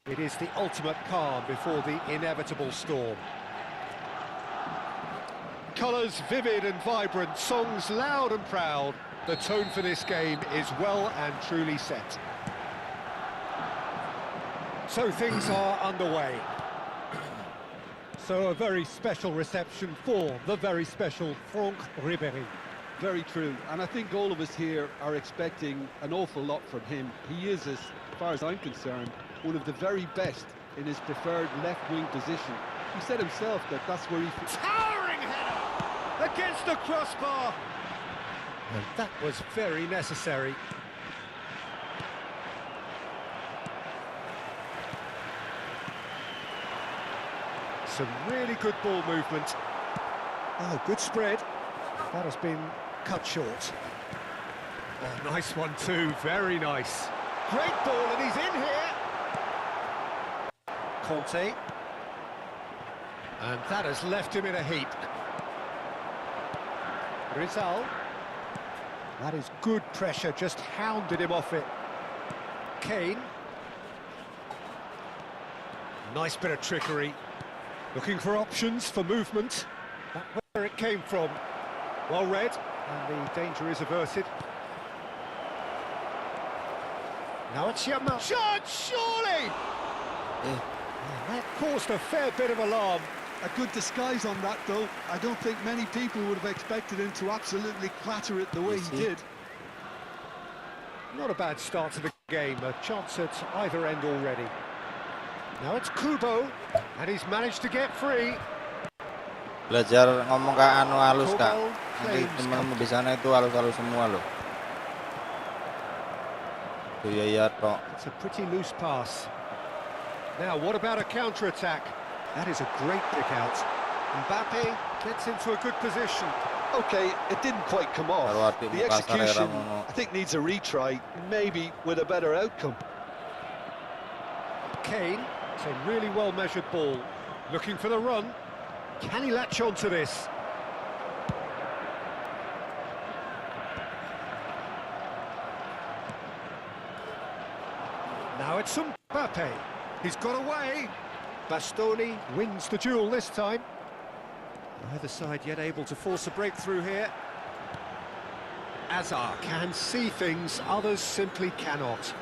It is the ultimate calm before the inevitable storm. Colours vivid and vibrant, songs loud and proud. The tone for this game is well and truly set. So things are underway. So a very special reception for the very special Franck Ribéry. Very true, and I think all of us here are expecting an awful lot from him. He is, as far as I'm concerned, one of the very best in his preferred left-wing position. He said himself that that's where he... Towering header against the crossbar. And that was very necessary. Some really good ball movement. Oh, good spread. That has been cut short. Oh, nice one too, very nice. Great ball, and he's in here. Conte. And that has left him in a heap. Rizal. That is good pressure, just hounded him off it. Kane. Nice bit of trickery. Looking for options for movement. That's where it came from. Well read, and the danger is averted. Now it's Yamal. Shot, surely! That caused a fair bit of alarm. A good disguise on that, though. I don't think many people would have expected him to absolutely clatter it the way he did. Not a bad start to the game, a chance at either end already. Now it's Kubo, and he's managed to get free. Belajar ngomong ke anu halus Kak. Nanti temen-temen di sana itu halus-halus semua loh. Tuh ya tok. It's a pretty loose pass. Now what about a counter-attack? That is a great pick out. Mbappe gets into a good position. Okay, it didn't quite come off. The execution, I think, needs a retry, maybe with a better outcome. Kane, it's a really well-measured ball. Looking for the run. Can he latch on to this? Now it's Mbappe. He's got away. Bastoni wins the duel this time. Neither side yet able to force a breakthrough here. Azar can see things others simply cannot.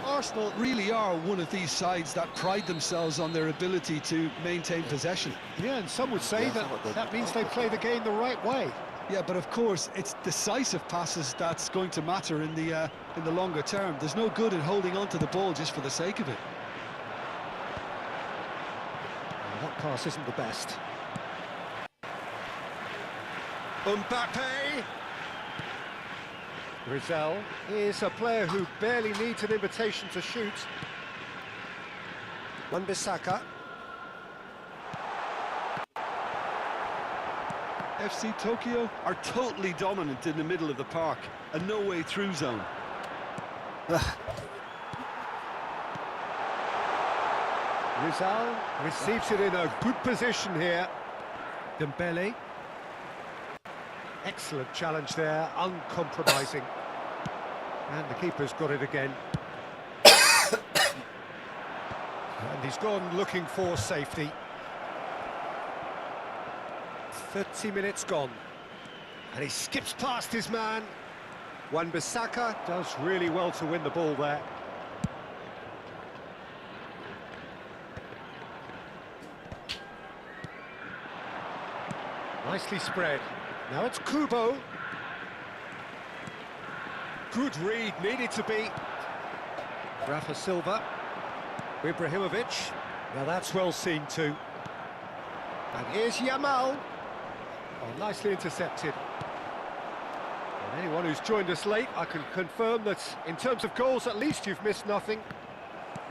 Arsenal really are one of these sides that pride themselves on their ability to maintain possession. Yeah, and some would say that means they play the game the right way. Yeah, but of course, it's decisive passes that's going to matter in the longer term. There's no good in holding on to the ball just for the sake of it. Well, that pass isn't the best. Mbappe! Rizal is a player who barely needs an invitation to shoot. Wan-Bissaka. FC Tokyo are totally dominant in the middle of the park, a no-way through zone. Rizal receives it in a good position here. Dembele. Excellent challenge there, uncompromising. And the keeper's got it again. And he's gone looking for safety. 30 minutes gone. And he skips past his man. Wan-Bissaka does really well to win the ball there. Nicely spread. Now it's Kubo. Good read, needed to be. Rafa Silva. Ibrahimovic. Now that's well seen too. And here's Yamal. Oh, nicely intercepted. And anyone who's joined us late, I can confirm that in terms of goals, at least you've missed nothing.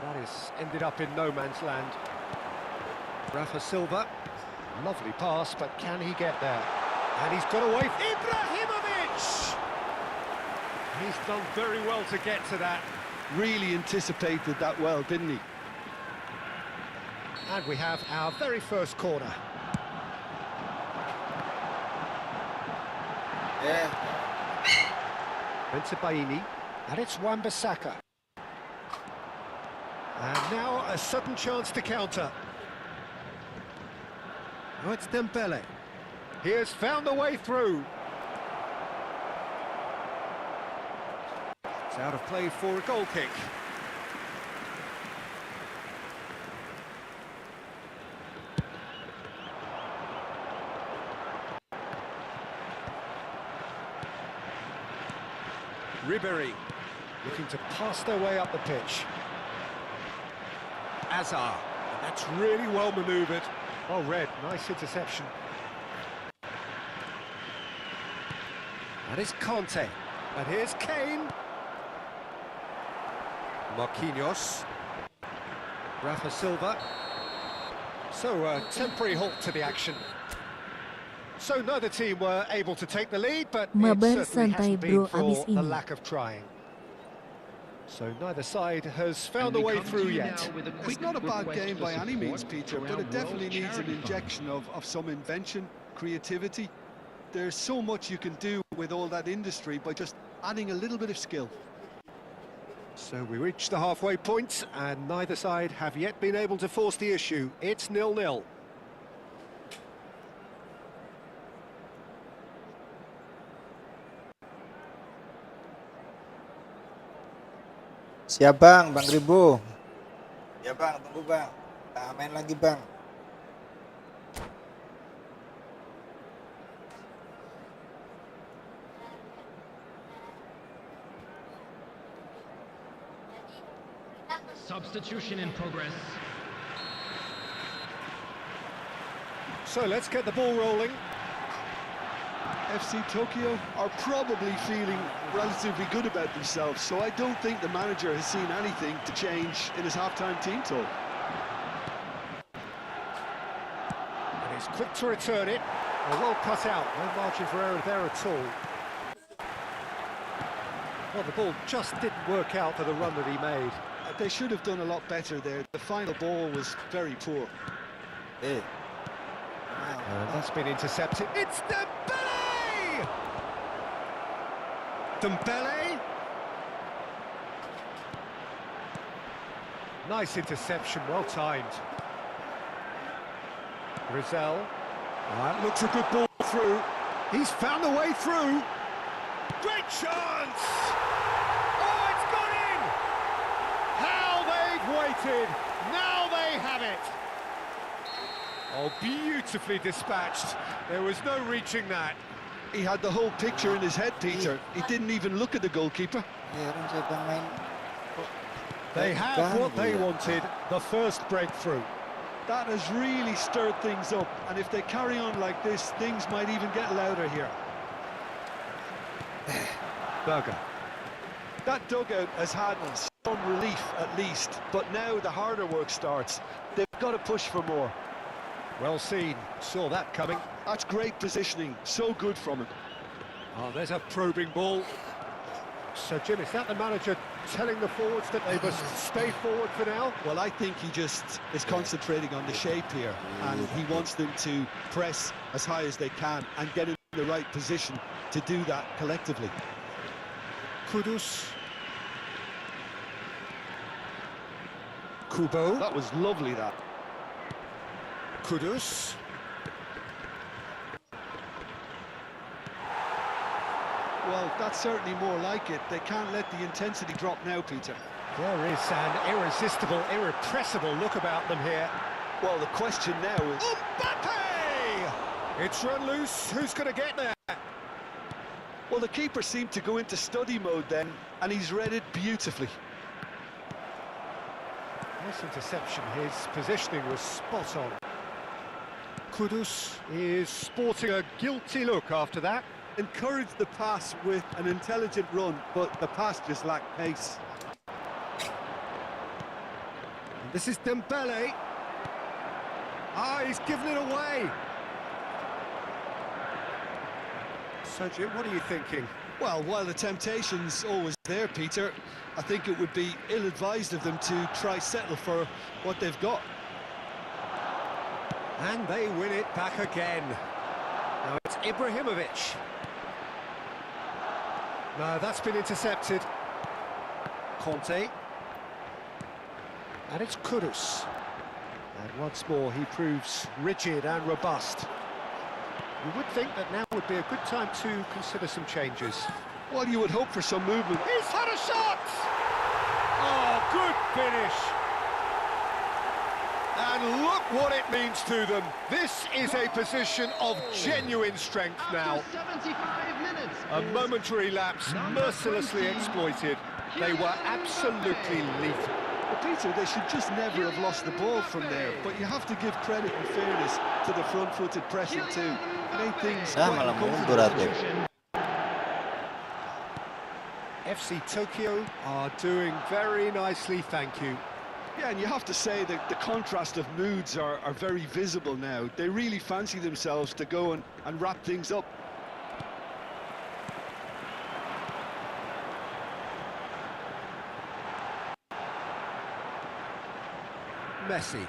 That has ended up in no man's land. Rafa Silva. Lovely pass, but can he get there? And he's got away. Ibrahimovic! He's done very well to get to that. Really anticipated that well, didn't he? And we have our very first corner. Yeah. Baini, and it's Wan-Bissaka. And now a sudden chance to counter. Oh, it's Dembele. He has found the way through. It's out of play for a goal kick. Ribéry looking to pass their way up the pitch. Azar, and that's really well manoeuvred. Oh, Red, nice interception. That is Conte, and here's Kane. Marquinhos. Rafa Silva. So, a temporary halt to the action. So neither team were able to take the lead, but it Mabar certainly santai hasn't been bro for abis the ini. lack of trying. So neither side has found a way through yet. It's not a bad game by any means, Peter, but it definitely needs an injection of some invention, creativity. There's so much you can do with all that industry by just adding a little bit of skill. So we reach the halfway point, and neither side have yet been able to force the issue. It's 0-0. Siap bang, Bang Ribu. Ya bang, tunggu bang. Kita main lagi bang. Substitution in progress. So let's get the ball rolling. FC Tokyo are probably feeling relatively good about themselves, so I don't think the manager has seen anything to change in his half-time team talk. And he's quick to return it. Well cut out, no margin for error there at all. Well, the ball just didn't work out for the run that he made. They should have done a lot better there. The final ball was very poor. Eh. That's been intercepted. It's Dembele! Dembele! Nice interception, well timed. Rizal. That looks a good ball through. He's found the way through. Great chance! Oh, it's gone in! How they've waited. Now they have it. Oh, beautifully dispatched. There was no reaching that. He had the whole picture in his head, Peter. He didn't even look at the goalkeeper. They have what they wanted, the first breakthrough. That has really stirred things up, and if they carry on like this, things might even get louder here. Berger. That dugout has had some relief at least, but now the harder work starts. They've got to push for more. Well seen, saw that coming. That's great positioning, so good from him. Oh, there's a probing ball. So, Jim, is that the manager telling the forwards that they must stay forward for now? Well, I think he just is concentrating on the shape here, and he wants them to press as high as they can and get in the right position to do that collectively. Kudus. Kubo. That was lovely, that. Kudus. Well, that's certainly more like it. They can't let the intensity drop now, Peter. There is an irresistible, irrepressible look about them here. Well, the question now is... Mbappe! It's run loose. Who's going to get there? Well, the keeper seemed to go into study mode then, and he's read it beautifully. Nice interception. His positioning was spot on. Kudus is sporting a guilty look after that. Encouraged the pass with an intelligent run, but the pass just lacked pace. And this is Dembele. Ah, he's given it away. So, Jim, what are you thinking? Well, while the temptation's always there, Peter, I think it would be ill-advised of them to try settle for what they've got. And they win it back again. Now it's Ibrahimovic. No, that's been intercepted. Conte. And it's Kudus. And once more he proves rigid and robust. You would think that now would be a good time to consider some changes. Well, you would hope for some movement. He's had a shot! Oh, good finish! And look what it means to them. This is a position of genuine strength now. After 75 minutes. A momentary lapse, mercilessly exploited. They were absolutely lethal. Well, Peter, they should just never have lost the ball from there. But you have to give credit and fairness to the front-footed pressing too. Made things quite malah mundur uncomfortable. FC Tokyo are doing very nicely, thank you. Yeah, and you have to say that the contrast of moods are very visible now. They really fancy themselves to go and wrap things up. Messi.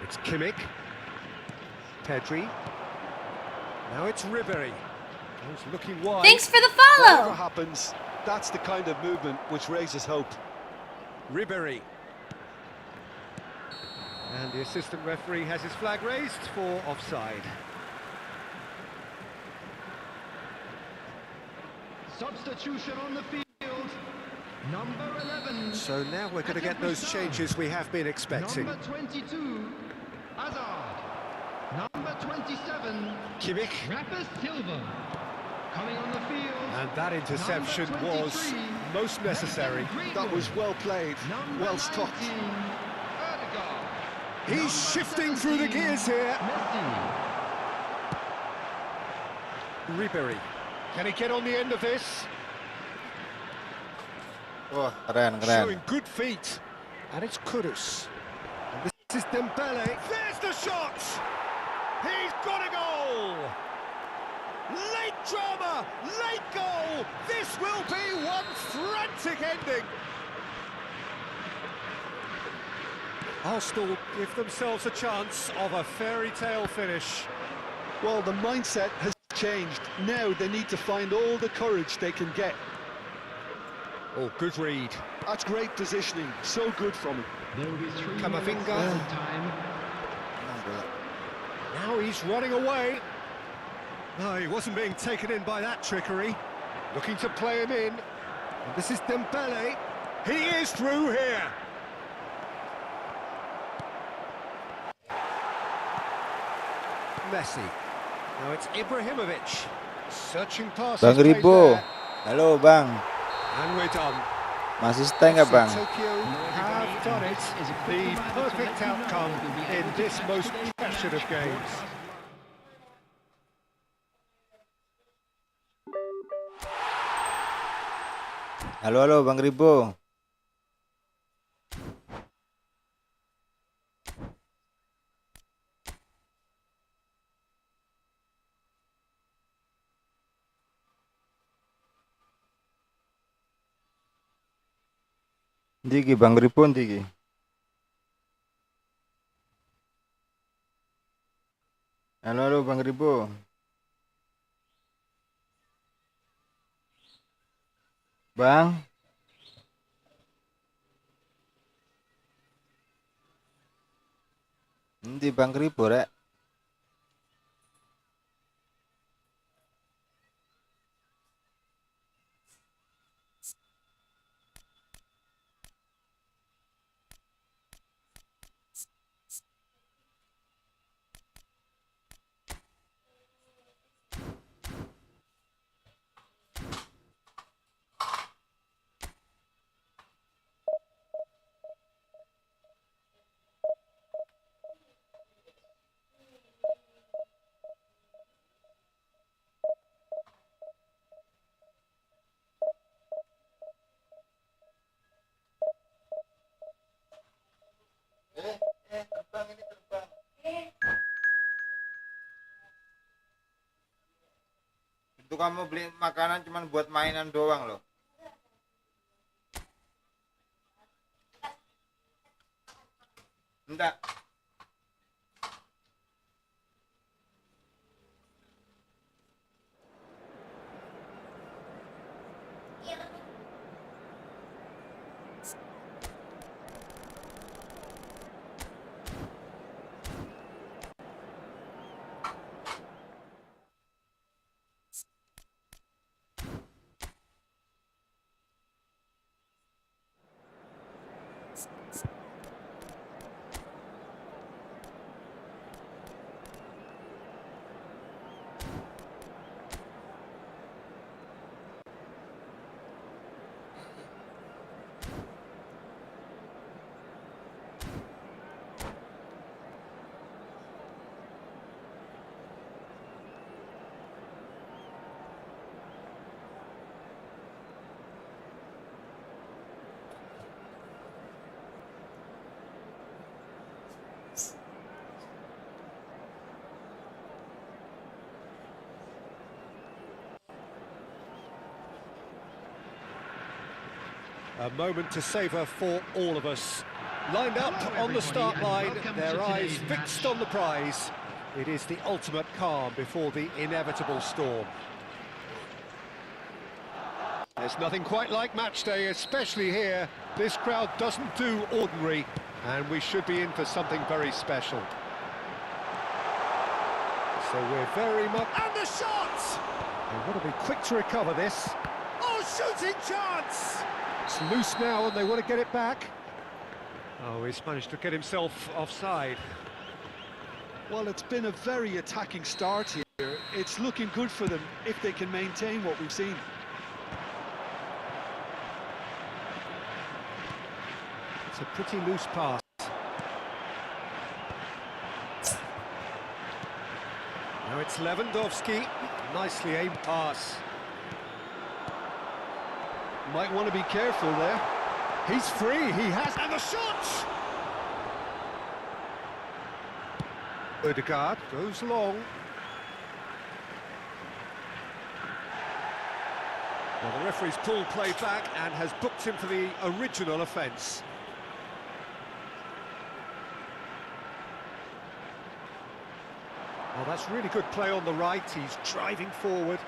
It's Kimmich. Pedri. Now it's Ribery. He's looking wide. Thanks for the Whatever follow! happens, that's the kind of movement which raises hope. Ribery. And the assistant referee has his flag raised for offside. Substitution on the field. Number 11. So now we're going to get those changes we have been expecting. Number 22, Hazard. Number 27, Kimmich. Rafa Silva. Coming on the field. And that interception Number was 23, most necessary. That was well played, Number well stopped. 19, Ødegaard. He's Number shifting through the 17, gears here. Messi. Ribery. Can he get on the end of this? Wah, keren. Showing good feet. And it's Kudus. And this is Dembele. There's the shot! He's got a goal! Late drama, late goal! This will be one frantic ending! Arsenal give themselves a chance of a fairy tale finish. Well, the mindset has changed. Now they need to find all the courage they can get. Oh, good read. That's great positioning. So good from him. There will be 3 Camavinga. minutes of time. Now he's running away. No, he wasn't being taken in by that trickery. Looking to play him in. And this is Dembele. He is through here. Messi. Now it's Ibrahimovic. Searching past Bang his pace Ribo. there. Halo Bang. And we're done. Masih stay nggak Bang? Tokyo have done it. The perfect outcome in this most treasured of games. Halo Bang Ribo. Digi Bang Ripon Digi. Halo Bang Ribo. Bang. Endi Bang Kribo rek? Terbang ini terbang. Itu kamu beli makanan cuman buat mainan doang loh. Enggak. A moment to savour for all of us. Lined up on the start line, their eyes fixed on the prize. It is the ultimate calm before the inevitable storm. There's nothing quite like match day, especially here. This crowd doesn't do ordinary, and we should be in for something very special. So we're very much... And the shot! They want to be quick to recover this. Oh, shooting chance! It's loose now and they want to get it back. Oh, he's managed to get himself offside. Well, it's been a very attacking start here. It's looking good for them if they can maintain what we've seen. It's a pretty loose pass. Now it's Lewandowski. Nicely aimed pass. Might want to be careful there. He's free, he has... And the shot! Odegaard goes long. Well, the referee's pulled play back and has booked him for the original offence. Well, that's really good play on the right. He's driving forward.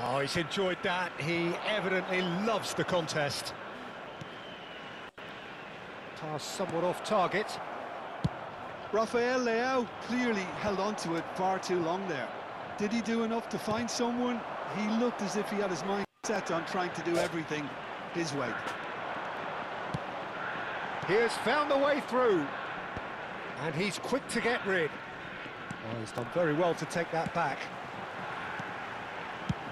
Oh, he's enjoyed that. He evidently loves the contest. Pass somewhat off target. Rafael Leao clearly held on to it far too long there. Did he do enough to find someone? He looked as if he had his mind set on trying to do everything his way. He has found the way through. And he's quick to get rid. Oh, he's done very well to take that back.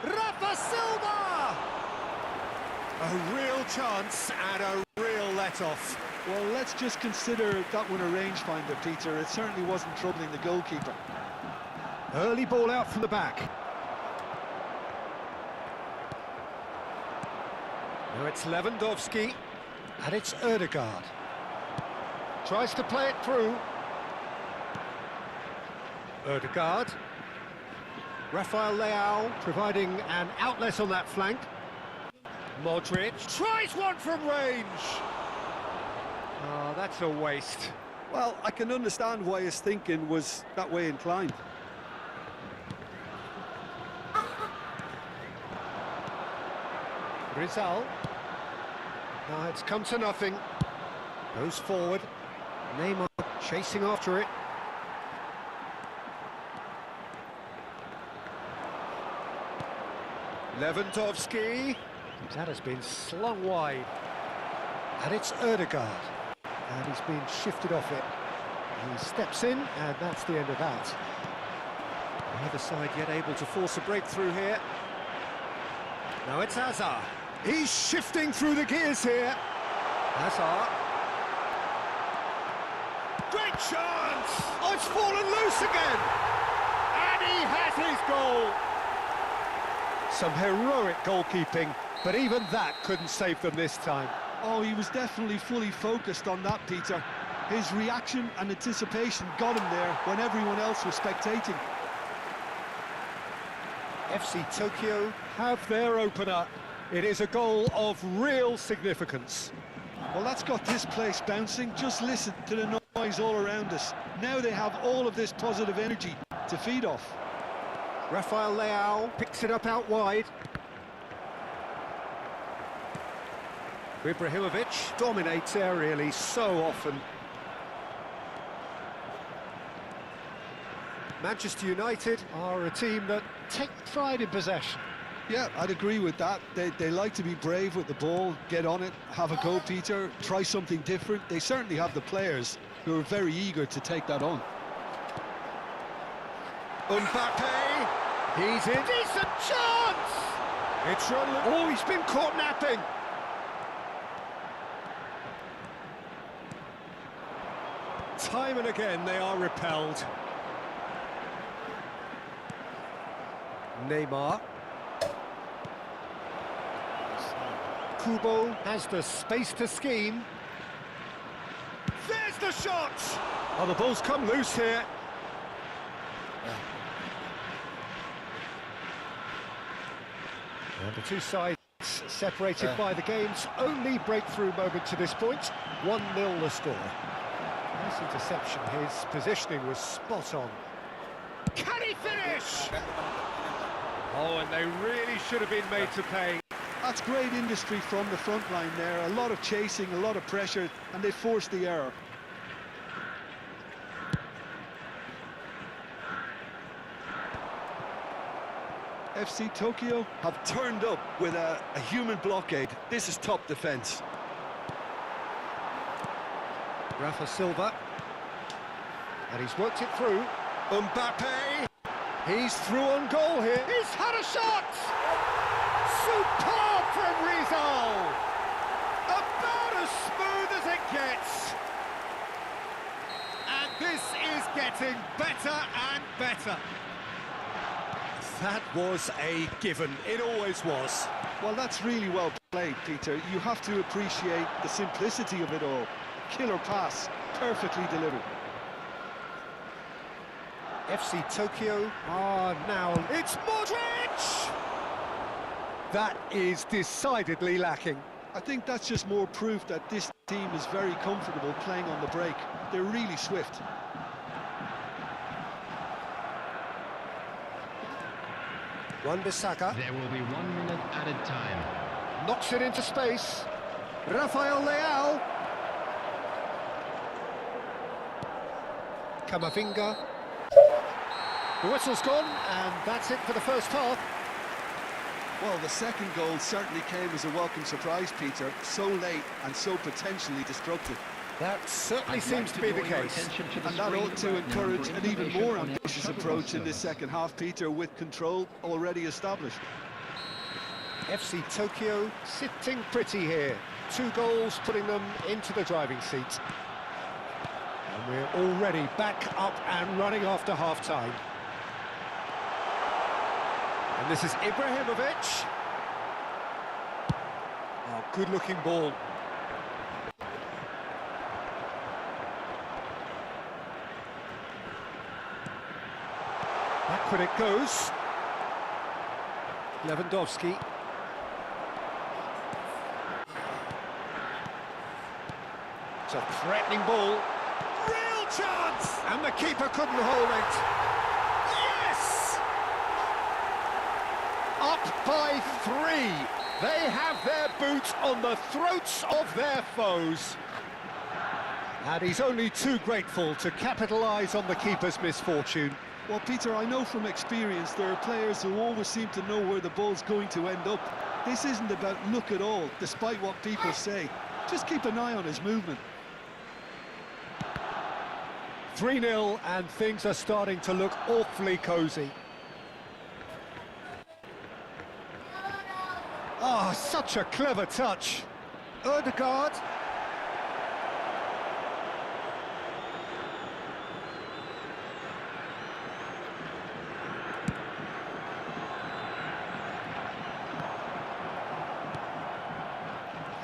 Rafa Silva! A real chance and a real let-off. Well, let's just consider that one a rangefinder, Peter. It certainly wasn't troubling the goalkeeper. Early ball out from the back. Now it's Lewandowski, and it's Odegaard. Tries to play it through. Odegaard. Rafael Leao providing an outlet on that flank. Modric tries one from range. Oh, that's a waste. Well, I can understand why his thinking was that way inclined. Rizal. Now it's come to nothing. Goes forward. Neymar chasing after it. Lewandowski. That has been slung wide. And it's Ødegaard. And he's been shifted off it. He steps in, and that's the end of that. Neither side yet able to force a breakthrough here. Now it's Hazard. He's shifting through the gears here. Hazard. Great chance! Oh, it's fallen loose again! And he has his goal! Some heroic goalkeeping, but even that couldn't save them this time. Oh, he was definitely fully focused on that, Peter. His reaction and anticipation got him there when everyone else was spectating. FC Tokyo have their opener. It is a goal of real significance. Well, that's got this place bouncing. Just listen to the noise all around us. Now they have all of this positive energy to feed off. Rafael Leao picks it up out wide. Ibrahimovic dominates aerially so often. Manchester United are a team that take pride in possession. Yeah, I'd agree with that. They like to be brave with the ball, get on it, have a go, Peter, try something different. They certainly have the players who are very eager to take that on. Mbappe, he's in. Decent chance! It's run. Oh, he's been caught napping. Time and again they are repelled. Neymar. Kubo has the space to scheme. There's the shot! Oh, the ball's come loose here. And the two sides separated by the game's only breakthrough moment to this point. 1-0 the score. Nice interception. His positioning was spot on. Can he finish? Oh, and they really should have been made to pay. That's great industry from the front line there. A lot of chasing, a lot of pressure, and they forced the error. FC Tokyo have turned up with a human blockade. This is top defence. Rafa Silva. And he's worked it through. Mbappe. He's through on goal here. He's had a shot! Superb from Rizal! About as smooth as it gets. And this is getting better and better. That was a given. It always was. Well, that's really well played, Peter. You have to appreciate the simplicity of it all. Killer pass, perfectly delivered. FC Tokyo are now... It's Modric! That is decidedly lacking. I think that's just more proof that this team is very comfortable playing on the break. They're really swift. Wan-Bissaka There will be 1 minute added time. knocks it into space. Rafael Leao. Camavinga. The whistle's gone, and that's it for the first half. Well, the second goal certainly came as a welcome surprise, Peter. So late and so potentially destructive. That certainly seems to be the case. And that ought to encourage an even more ambitious approach in this second half, Peter, with control already established. FC Tokyo sitting pretty here. 2 goals putting them into the driving seat. And we're already back up and running after half-time. And this is Ibrahimovic. Oh, good-looking ball. Backward it goes. Lewandowski. It's a threatening ball. Real chance! And the keeper couldn't hold it. Yes! Up by 3. They have their boots on the throats of their foes. And he's only too grateful to capitalise on the keeper's misfortune. Well, Peter, I know from experience there are players who always seem to know where the ball's going to end up. This isn't about luck at all, despite what people say. Just keep an eye on his movement. 3-0 and things are starting to look awfully cosy. Oh, such a clever touch. Ødegaard.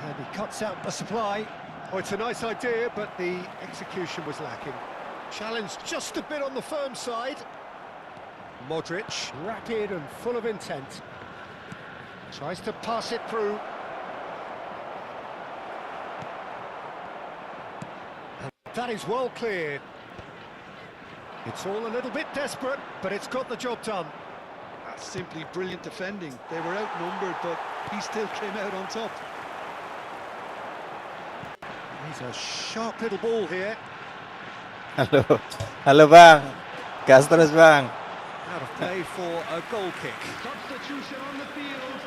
And he cuts out the supply. Oh, it's a nice idea, but the execution was lacking. Challenge just a bit on the firm side. Modric, rapid and full of intent. Tries to pass it through. And that is well cleared. It's all a little bit desperate, but it's got the job done. That's simply brilliant defending. They were outnumbered, but he still came out on top. He's a sharp little ball here. Halo bang, gas terus bang. Out of play for a goal kick. Substitution on the field.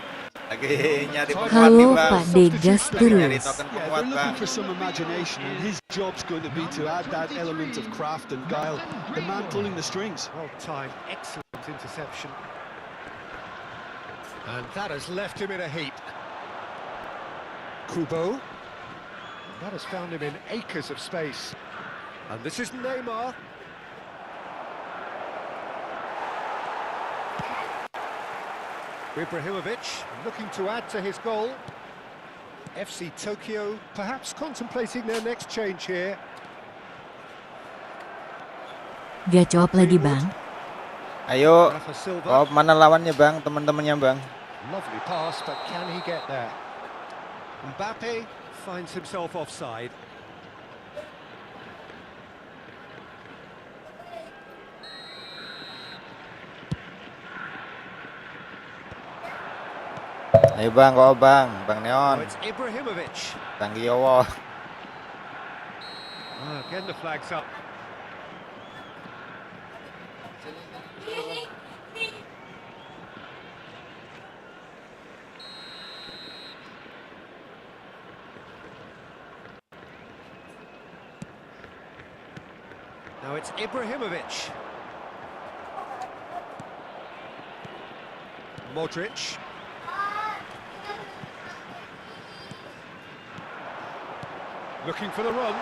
Lagi nyari penguat Halo nih bang. Pak De, gas Nyari terus. token Yeah, penguat they're bang. looking for some imagination, and his job's going to be to add that element of craft and guile. The man pulling the strings. Well timed, excellent interception. And that has left him in a heap. Kubo. That has found him in acres of space. And this is Neymar. Ibrahimovic looking to add to his goal. FC Tokyo perhaps contemplating their next change here. Gacor lagi bang. Ayo, Rafa Silva. oh mana lawannya bang, teman-temannya bang. Lovely pass, but can he get there? Mbappe finds himself offside. Ayo bang, kok bang, bang Oh, Neon, it's Ibrahimovic. bang Giowo. Again the flag's up. Now it's Ibrahimovic. Modric. Looking for the run.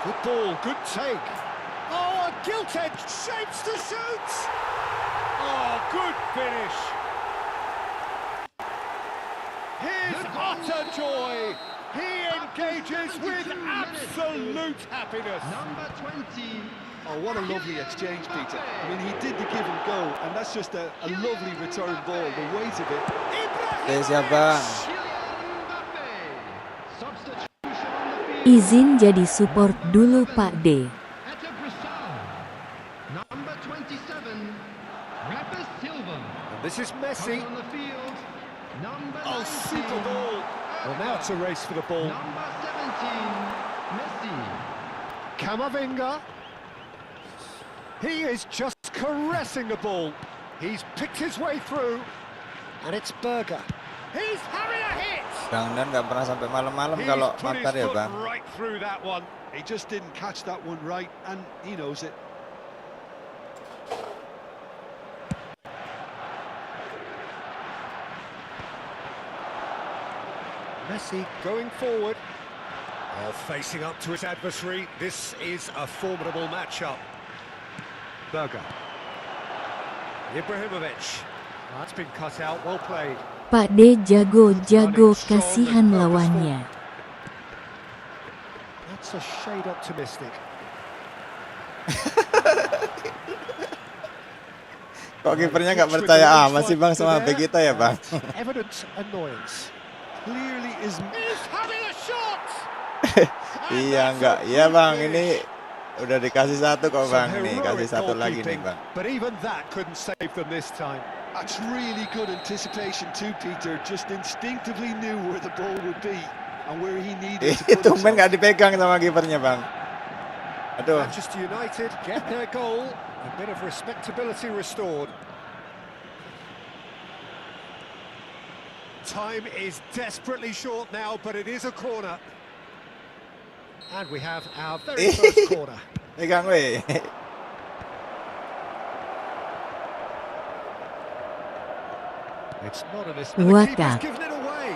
Good ball, good take. Oh, a gilt-edged shapes to shoot! Oh, good finish. His utter joy. He engages with absolute happiness. Number 20. Oh, what a lovely exchange, Peter. I mean, he did the give and go, and that's just a lovely return ball. The weight of it. Oke siap bang. Kylian Mbappe. Substitution on the field. Izin jadi support dulu Pak D. Etta Brisson. Number 27. Rafa Silva. And this is Messi. On the field. Number Oh, 19. super ball. Well, now it's a race for the ball. Number 17. Messi. Camavinga. He is just caressing the ball. He's picked his way through. And it's Berger. He's having a hit! Bang Dan nggak pernah sampai malam-malam He's kalau put his makan ya foot bang. right through that one. He just didn't catch that one right, and he knows it. Messi going forward. Oh, facing up to his adversary. This is a formidable matchup. Berger. Ibrahimovic. That's been cut out, well played. Pak D jago-jago, kasihan lawannya. That's a shade optimistic. Kok kipernya nggak percaya amat sih bang sama bek kita ya bang? Evident annoyance. Clearly is. He's having a shot! Iya nggak, iya bang ini udah dikasih satu kok Some bang nih, heroic kasih satu lagi nih goalkeeping, bang. But even that couldn't save them this time. That's really good anticipation too, Peter. Just instinctively knew where the ball would be and where he needed to put Tumben himself. nggak dipegang sama kipernya, Bang. Aduh. Manchester United get their goal. A bit of respectability restored. Time is desperately short now, but it is a corner. And we have our very first corner. Pegang weh. It's not an assist. The keeper's Wakaf. given it away.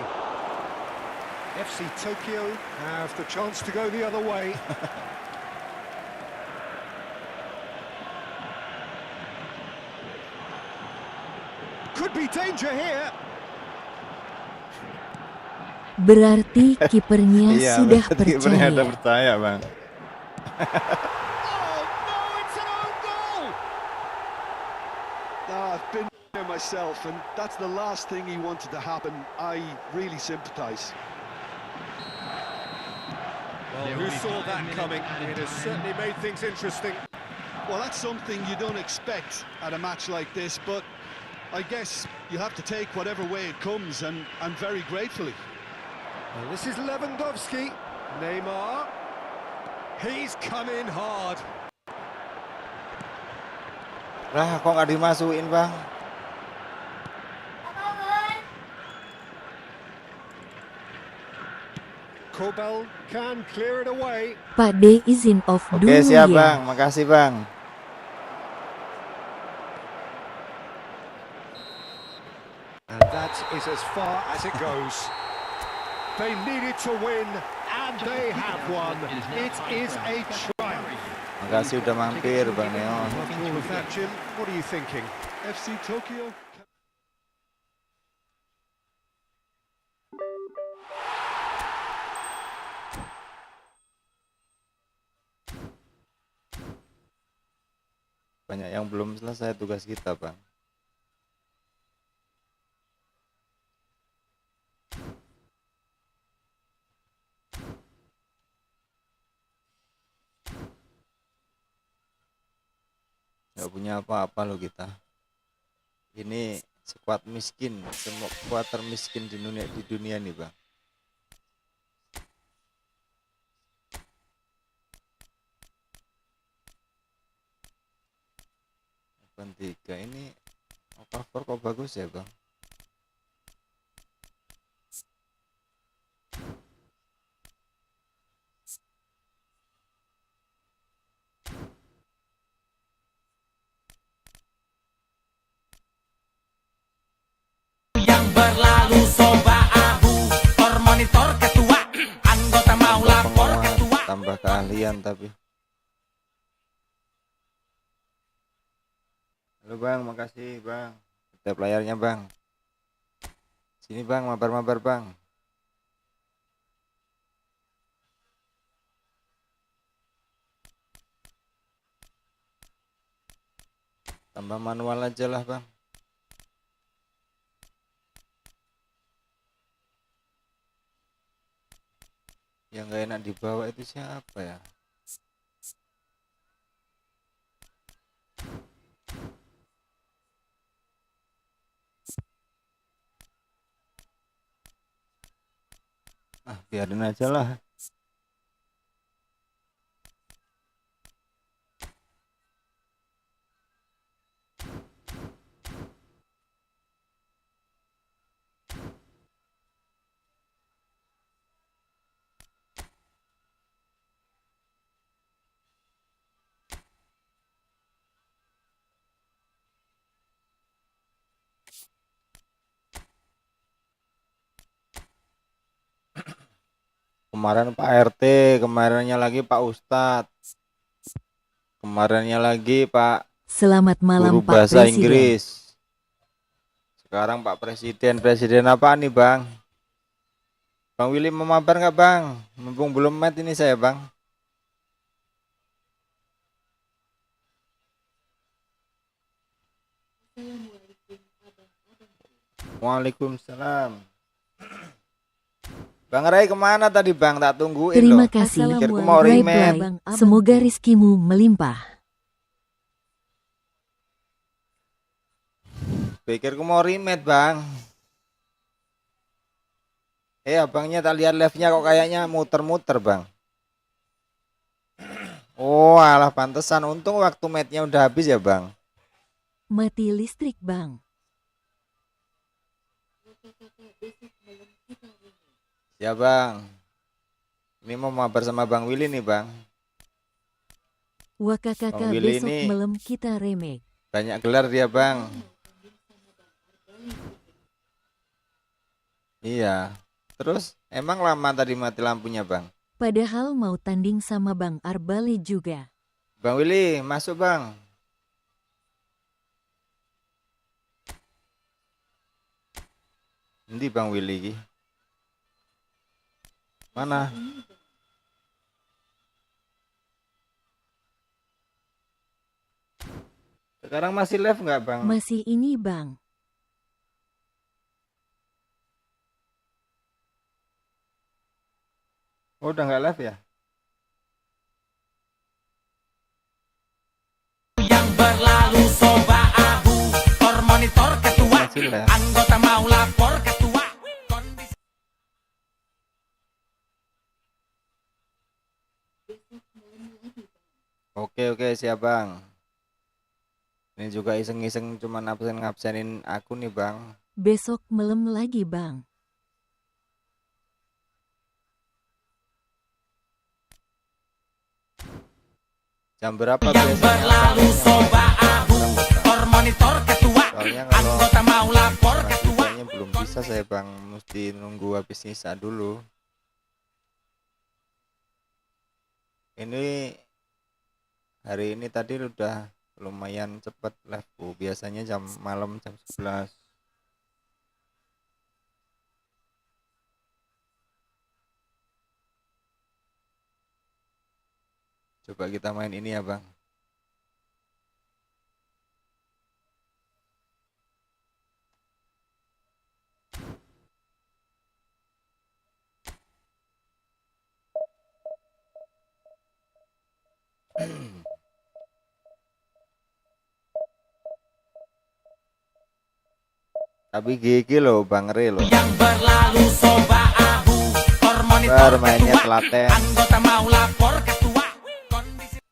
FC Tokyo have the chance to go the other way. Could be danger here. Berarti kipernya Iya, sudah berarti kipernya ada percaya. percaya, Bang. Oh no, it's an own goal. I've been there myself, and that's the last thing he wanted to happen. I really sympathise. Well, who saw that coming? It has certainly made things interesting. Well, that's something you don't expect at a match like this, but I guess you have to take whatever way it comes, and very gratefully. Well, this is Lewandowski. Neymar. He's come in hard. Lah, kok nggak dimasukin, Bang? Kobel can clear it away. Pak D izin off Oke, dulu siap, ya. Bang. Makasih, Bang. And that is as far as it goes. They needed to win, and they have won. It is a triumph. Makasih udah mampir, Bang Neo. After all of that, Jim, what are you thinking? FC Tokyo. Banyak yang belum selesai tugas kita, Bang. Gak punya apa-apa loh kita. Ini skuad miskin, semua skuad termiskin di dunia nih, Bang. Tiga ini cover kok bagus ya, Bang. Yang berlalu soba abu, monitor ketua, anggota mau lapor ketua. Tambah keahlian tapi. Halo, Bang, makasih, Bang. Tap layarnya, Bang. Sini, Bang, mabar-mabar, Bang. Tambah manual aja lah, Bang. Yang gak enak dibawa itu siapa ya? Biarin aja lah. Kemarin Pak RT, kemarinnya lagi Pak Ustadz, kemarinnya lagi Pak Selamat malam Guru Pak Bahasa Presiden. Inggris. Sekarang Pak Presiden, Presiden apa nih, Bang? Bang Willy mau mabar nggak, Bang? Mumpung belum match ini saya, Bang. Waalaikumsalam. Bang Ray kemana tadi, Bang? Tak tungguin Terima loh. kasih. Pikirku mau Ray rematch. Bang, semoga rizkimu melimpah. Pikirku mau rematch bang. Abangnya tak lihat live-nya kok kayaknya muter-muter bang. Oh alah pantesan, untung waktu match-nya udah habis ya bang. Mati listrik bang. Ya bang. Ini mau mabar sama Bang Willy nih bang. Wah Bang kakak Willy besok ini malam kita remake. banyak gelar dia bang. Iya. Terus emang lama tadi mati lampunya bang. Padahal mau tanding sama Bang Arbali juga. Bang Willy masuk bang. Nanti Bang Willy ki. Mana? Sekarang masih live nggak bang? Masih ini bang. Oh, udah nggak live ya? Yang berlalu soba abu, tor monitor ketua, Masih live. anggota mau lapor ketua. Kondisi Oke siap bang. Ini juga iseng-iseng cuma ngabsenin aku nih bang. Besok malam lagi bang. Jam berapa yang biasanya berlalu abangnya soba main? abu, tor monitor ketua, Soalnya kalau anggota mau lapor ketua. mahasiswanya belum bisa saya bang, mesti nunggu habis sisa dulu. Ini hari ini tadi udah lumayan cepet live, biasanya jam malam jam 11. Coba kita main ini ya bang. Tapi gigi loh bang Re loh. Yang berlalu soba abu, tor monitor Mainnya ketua, telaten. anggota mau lapor ketua. Kondisi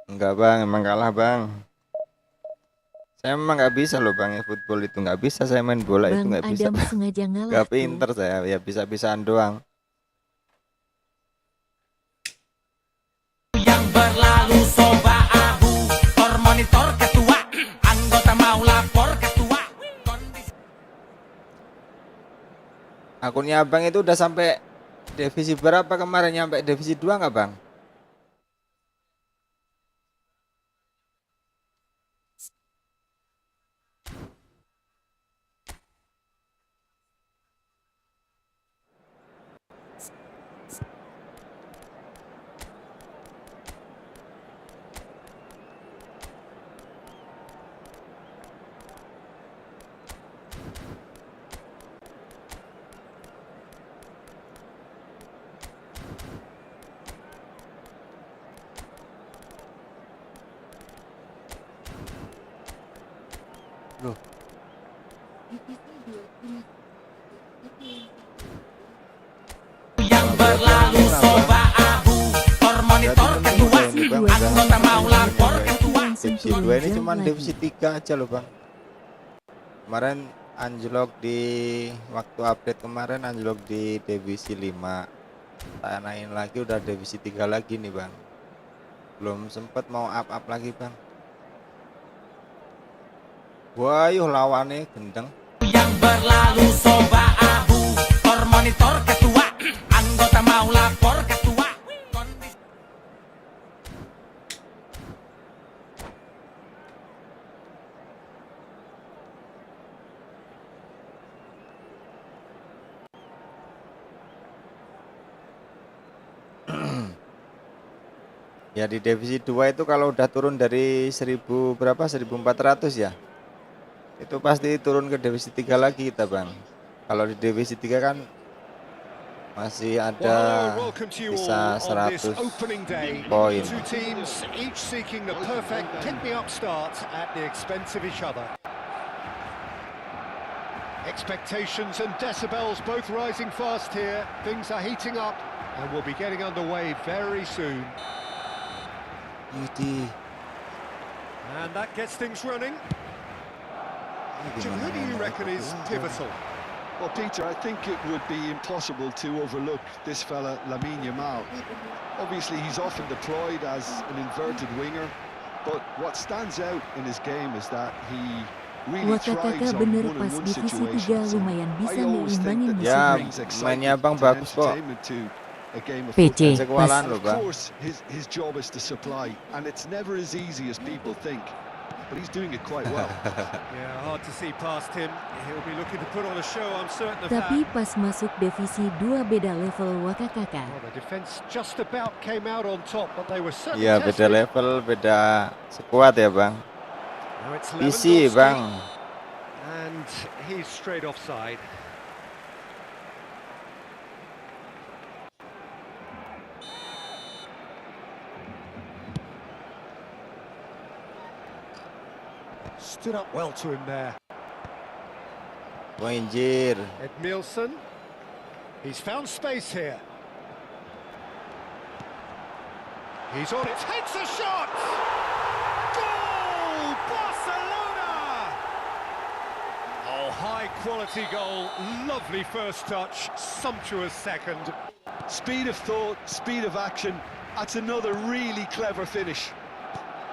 Enggak bang, emang kalah bang. Saya memang nggak bisa loh bang, ya football itu nggak bisa, saya main bola itu Bang nggak bisa. Adam sengaja ngalah Nggak tuh. pinter saya, ya bisa-bisaan doang. yang berlalu soba abu, tor monitor ketua, anggota mau lapor ketua. Kondisi Akunnya abang itu udah sampai divisi berapa kemarin, nyampe divisi 2 nggak bang? Loh, yang berlalu soba abu, tor monitor ketua, anggota mau lapor ketua. divisi 2 ini cuma divisi 3 aja loh bang. Kemarin anjlok di waktu update kemarin, anjlok di divisi 5. Saya naikin lagi udah divisi 3 lagi nih bang. Belum sempet mau up lagi bang. Wah, yuh lawannya gendeng. Yang berlalu soba abu, tor monitor ketua, anggota mau lapor ketua. Kondisi Ya di divisi 2 itu kalau udah turun dari 1000 berapa 1400 ya. Itu pasti turun ke divisi 3 lagi kita, Bang. Kalau di divisi 3 kan masih Well, ada hello and welcome to you sisa all on this 100 opening day. poin. Two teams each seeking the perfect pick-me-up start at the expense of each other. Expectations and decibels both rising fast here. Things are heating up and we'll be getting underway very soon. Widih. And that gets things running. Ini Jim, who do you gimana reckon is pivotal? Well, Peter, I think it would be impossible to overlook this fella, Lamine Yamal. Obviously, he's often deployed as an inverted winger, but what stands out in his game is that he really Wah kakak thrives on bener pas one-on-one divisi 3 situations. lumayan bisa I always think nyimbangin that Ya, he musuhnya. brings mainnya excitement Bang and bagus kok. entertainment to a game of PC. football. Sekeualan And loh, of Bang. course, his job is to supply, and it's never as easy as people think, but he's doing it quite well. Yeah, hard to see past him. He'll be looking to put on a show, I'm certain of Tapi that. pas masuk divisi 2 beda level wah kakak. Well, the defence just about came out on top, but they were certainly Ya beda tested. level, beda sekuat ya, Bang. Now it's PC, Lewandowski, Bang. and he's straight offside. Stood up well to him there. Wanjir. Edmilson. He's found space here. He's on it. Takes a shot! Goal! Barcelona! Oh, high quality goal. Lovely first touch. Sumptuous second. Speed of thought, speed of action. That's another really clever finish.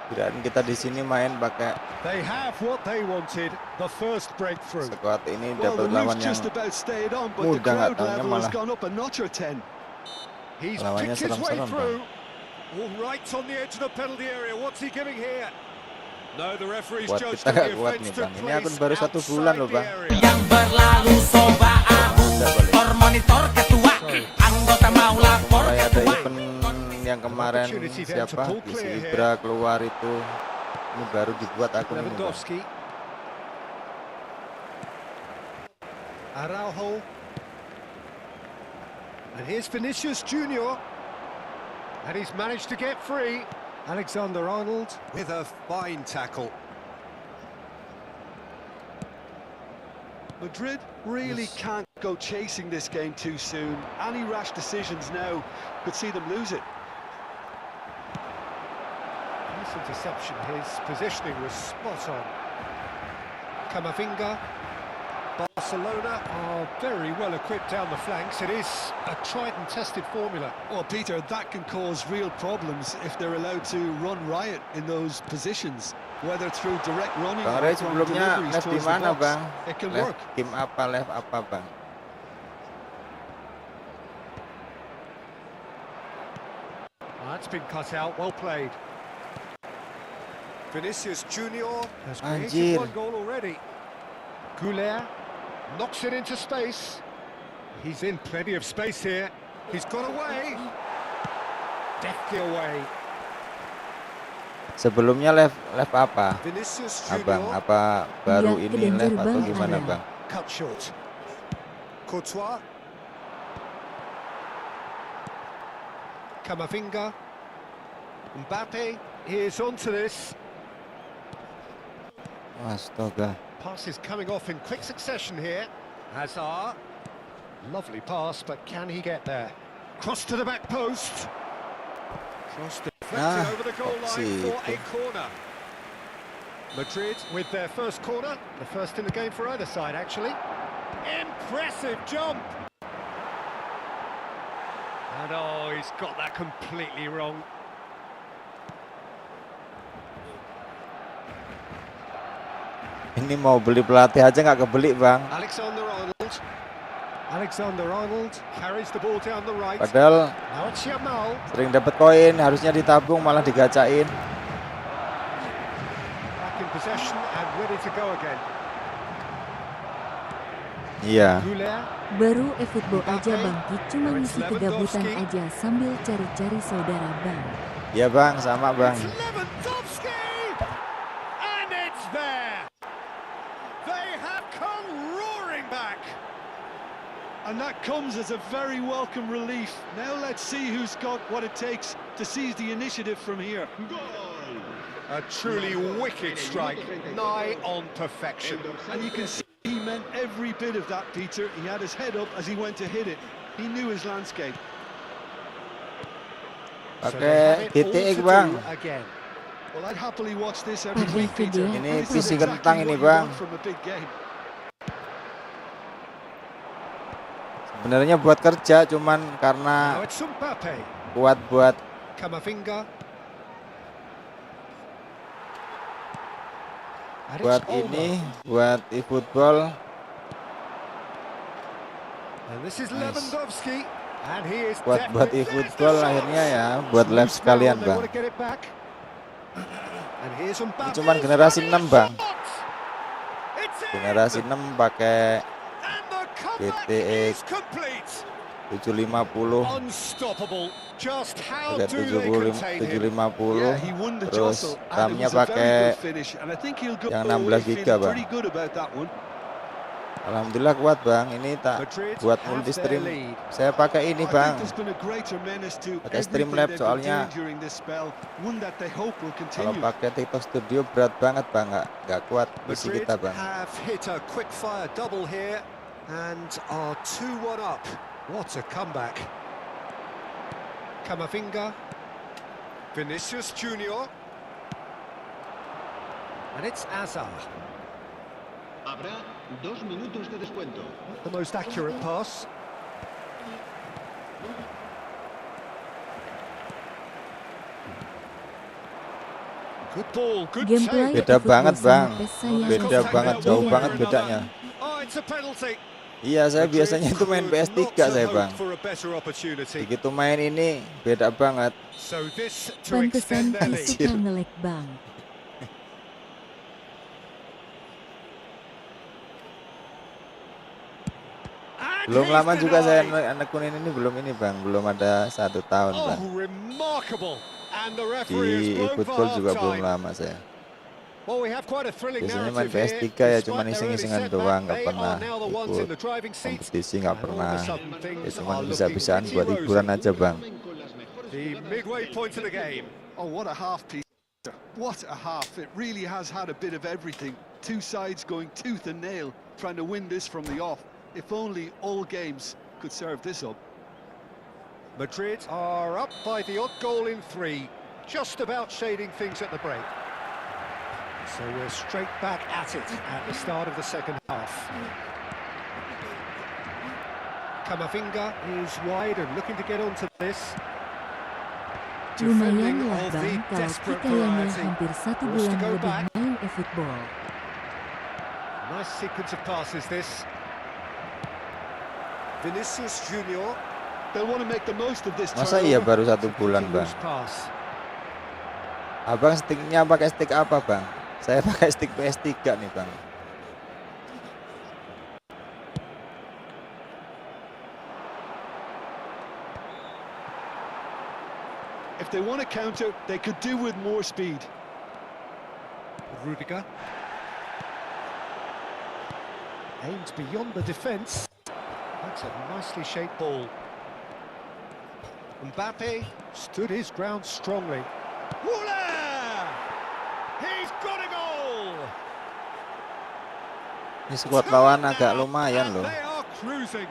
Kirain kita di sini main pakai They have what they wanted. The first breakthrough. sekuat ini Well, the dapat lawan roof's yang just about stayed on, but the mudah, nggak crowd taunya level has malah gone up a notch or 10. He's lawannya picked his way serem-serem, Bang. through. All right on the edge of the penalty area. What's he giving here? No, the referee's Kuat judged kita that nggak the kuat offence nih, took Bang. Ini akun place baru 1 bulan outside loh, the Bang. area. Yang berlalu soba abu monitor ketua anggota mau lapor Kayak ada ketua event yang kemarin Opportunity then to siapa pull di clear here. Ibra keluar itu. Ini baru dibuat akun ini, Bang. Lewandowski. Araujo. And here's Vinicius Junior. And he's managed to get free. Alexander-Arnold with a fine tackle. Madrid really can't go chasing this game too soon. Any rash decisions now could see them lose it. Nice interception. His positioning was spot on. Camavinga. Barcelona are very well equipped down the flanks. It is a tried and tested formula. Well, Peter, that can cause real problems if they're allowed to run riot in those positions, whether through direct running Bang or Ray from sebelumnya deliveries live di towards the mana, box. Bang? It can Live work. game apa, live apa, Bang? That's been cut out. Well played. Vinicius Junior has created Anjir. one goal already. Goulet knocks it into space. He's in plenty of space here. He's got away. Deftly away. Sebelumnya live apa? Vinicius Abang, Junior apa baru Ya, ini kedengar, live atau Bang, gimana, ada. Bang? cut short. Courtois. Camavinga. Mbappe is onto this. Astaga. Pass is coming off in quick succession here. Hazard. Lovely pass, but can he get there? Cross to the back post. Cross deflected over the goal line for a corner. Madrid with their first corner. The first in the game for either side, actually. Impressive jump. And oh, he's got that completely wrong. Ini mau beli pelatih aja nggak kebeli, Bang. Alexander-Arnold. Alexander-Arnold carries the ball down the right. Padahal Now it's Yamal. sering dapat koin, harusnya ditabung malah digacain. Back in possession and ready to go again. Iya. Goulet. Baru eFootball aja Bang Kik, cuma ngisi kegabutan aja sambil cari-cari saudara Bang. Ya bang, sama bang. It's Lewandowski! And it's there! They have come roaring back! And that comes as a very welcome relief. Now let's see who's got what it takes to seize the initiative from here. A truly wicked strike, nigh on perfection. And you can see he meant every bit of that, Peter. He had his head up as he went to hit it. He knew his landscape. Pakai titik bang. Again. Well, I'd happily watch this every week, Pakai Peter. video. Ini This PC is kentang exactly ini what you bang. want from a big game. Sebenarnya buat kerja, cuman Now karena it's Mbappe. kuat buat Camavinga. And buat it's Olmo. ini, buat eFootball. And this is Nice. Lewandowski. And he is Buat definitely- eFootball There's the akhirnya shot. ya, buat live sekalian They bang. want to get it back. And here's Mbappe. Cuman generasi 6 bang. It's in. Generasi 6 pakai And the comeback GTX is complete. 750, Unstoppable. Just how pakai do they contain him? 750, Yeah, he won the terus jostle, and it RAM-nya was a very pakai good finish. And I think he'll go yang away 16 feeling giga, Bang. pretty good about that one. Alhamdulillah kuat bang. Ini tak Madrid buat have multi their stream. lead. Saya pakai ini I bang. think there's been a greater menace to Pakai everything Streamlabs they've been soalnya doing during this spell. One that they hope will Kalau continue. pakai TikTok Studio berat banget bang, nggak kuat PC Madrid kita bang. have hit a quick fire double here and are 2-1 up. What a comeback. Camavinga. Vinicius Junior. And it's Azar. Habrá 2 minutos de descuento. Not the most accurate pass. Good ball, good Gameplay save. Beda eFootball banget sama bang. PES saya Beda yang banget, sama. jauh One banget way or bedanya. another. Oh, it's a penalty. Iya saya biasanya itu main Could PS3 not to saya hope bang. for a better opportunity. Begitu main ini beda banget. So this to Pantesan extend their Ki lead. suka nge-lag bang. And Belum he's lama juga saya denied. nekunin ini belum ini bang, belum ada 1 tahun bang. Oh, remarkable. And the Di referee has blown for eFootball juga belum half-time. lama saya. Well, we have quite a thrilling Biasanya main narrative PS3 here. ya, Despite cuman their iseng-isengan early doang, setback, nggak they pernah are now the ones ikut in the driving seat. kompetisi, nggak And all of pernah. a sudden Ya things cuman are bisa-bisaan looking buat pretty hiburan rosy. aja bang. The midway point of the game. Oh, what a half, Peter. What a half. It really has had a bit of everything. Two sides going tooth and nail, trying to win this from the off. If only all games could serve this up. Madrid are up by the odd goal in 3, just about shading things at the break. So we're straight back at it at the start of the second half. Camavinga is wide and looking to get onto this. Lumayan Defending lah of the bang kalau desperate kita yang variety. hampir 1 Wants to bulan go lebih back. main eFootball. Nice sequence of passes this. Vinicius Junior. They'll want to make the most of this Masa iya turnover. baru 1 bulan bang? Loose pass. Abang sticknya pakai stick apa bang? Saya pakai stick PS3 nih bang. If they want to counter, they could do with more speed. Rudiger. Aimed beyond the defence. That's a nicely shaped ball. Mbappe stood his ground strongly. Woola! He's got a goal! Ini squad lawan agak lumayan And loh. they are cruising.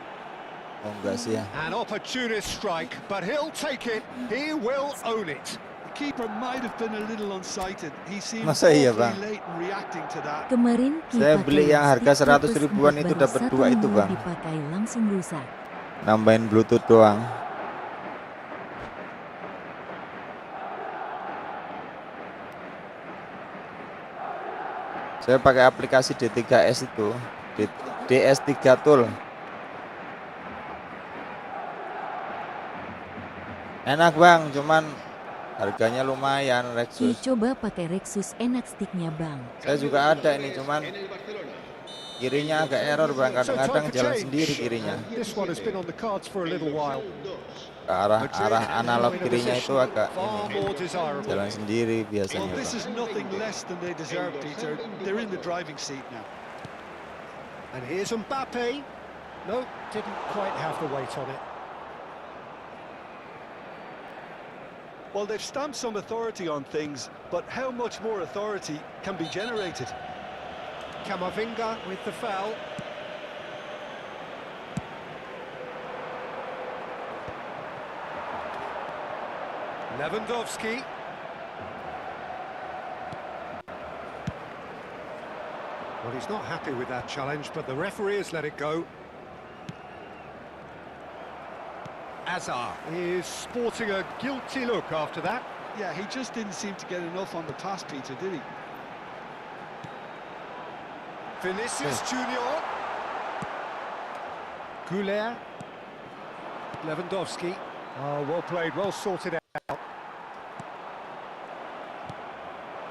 Oh enggak sih ya. An opportunist strike, but he'll take it. He will own it. The keeper might have been a little unsighted. He seemed Masa iya, awfully Bang? late in reacting to that. Kemarin Ki Saya pakai beli yang harga stick 100 Plus ribuan 4 itu baru dapat 1 2 itu, minggu Bang. dipakai langsung rusak. Nambahin Bluetooth doang. Saya pakai aplikasi D3S itu, DS3 Tool. Enak bang, cuman harganya lumayan Ki Lexus. coba pakai Rexus enak sticknya bang. Saya juga ada ini, cuman kirinya agak error bang, kadang-kadang jalan sendiri kirinya. This one has been on the cards for a little while. ke arah Madrid analog in a kirinya itu position agak far ini more desirable. jalan sendiri Well, biasanya this Bang. is nothing less than they deserve, Peter. They're in the driving seat now. And here's Mbappe. No, didn't quite have the weight on it. Well, they've stamped some authority on things, but how much more authority can be generated? Camavinga with the foul. Lewandowski. Well, he's not happy with that challenge, but the referee has let it go. Hazard is sporting a guilty look after that. Yeah, he just didn't seem to get enough on the pass, Peter, did he? Vinicius Junior. Goulet. Lewandowski. Oh, well played, well sorted out.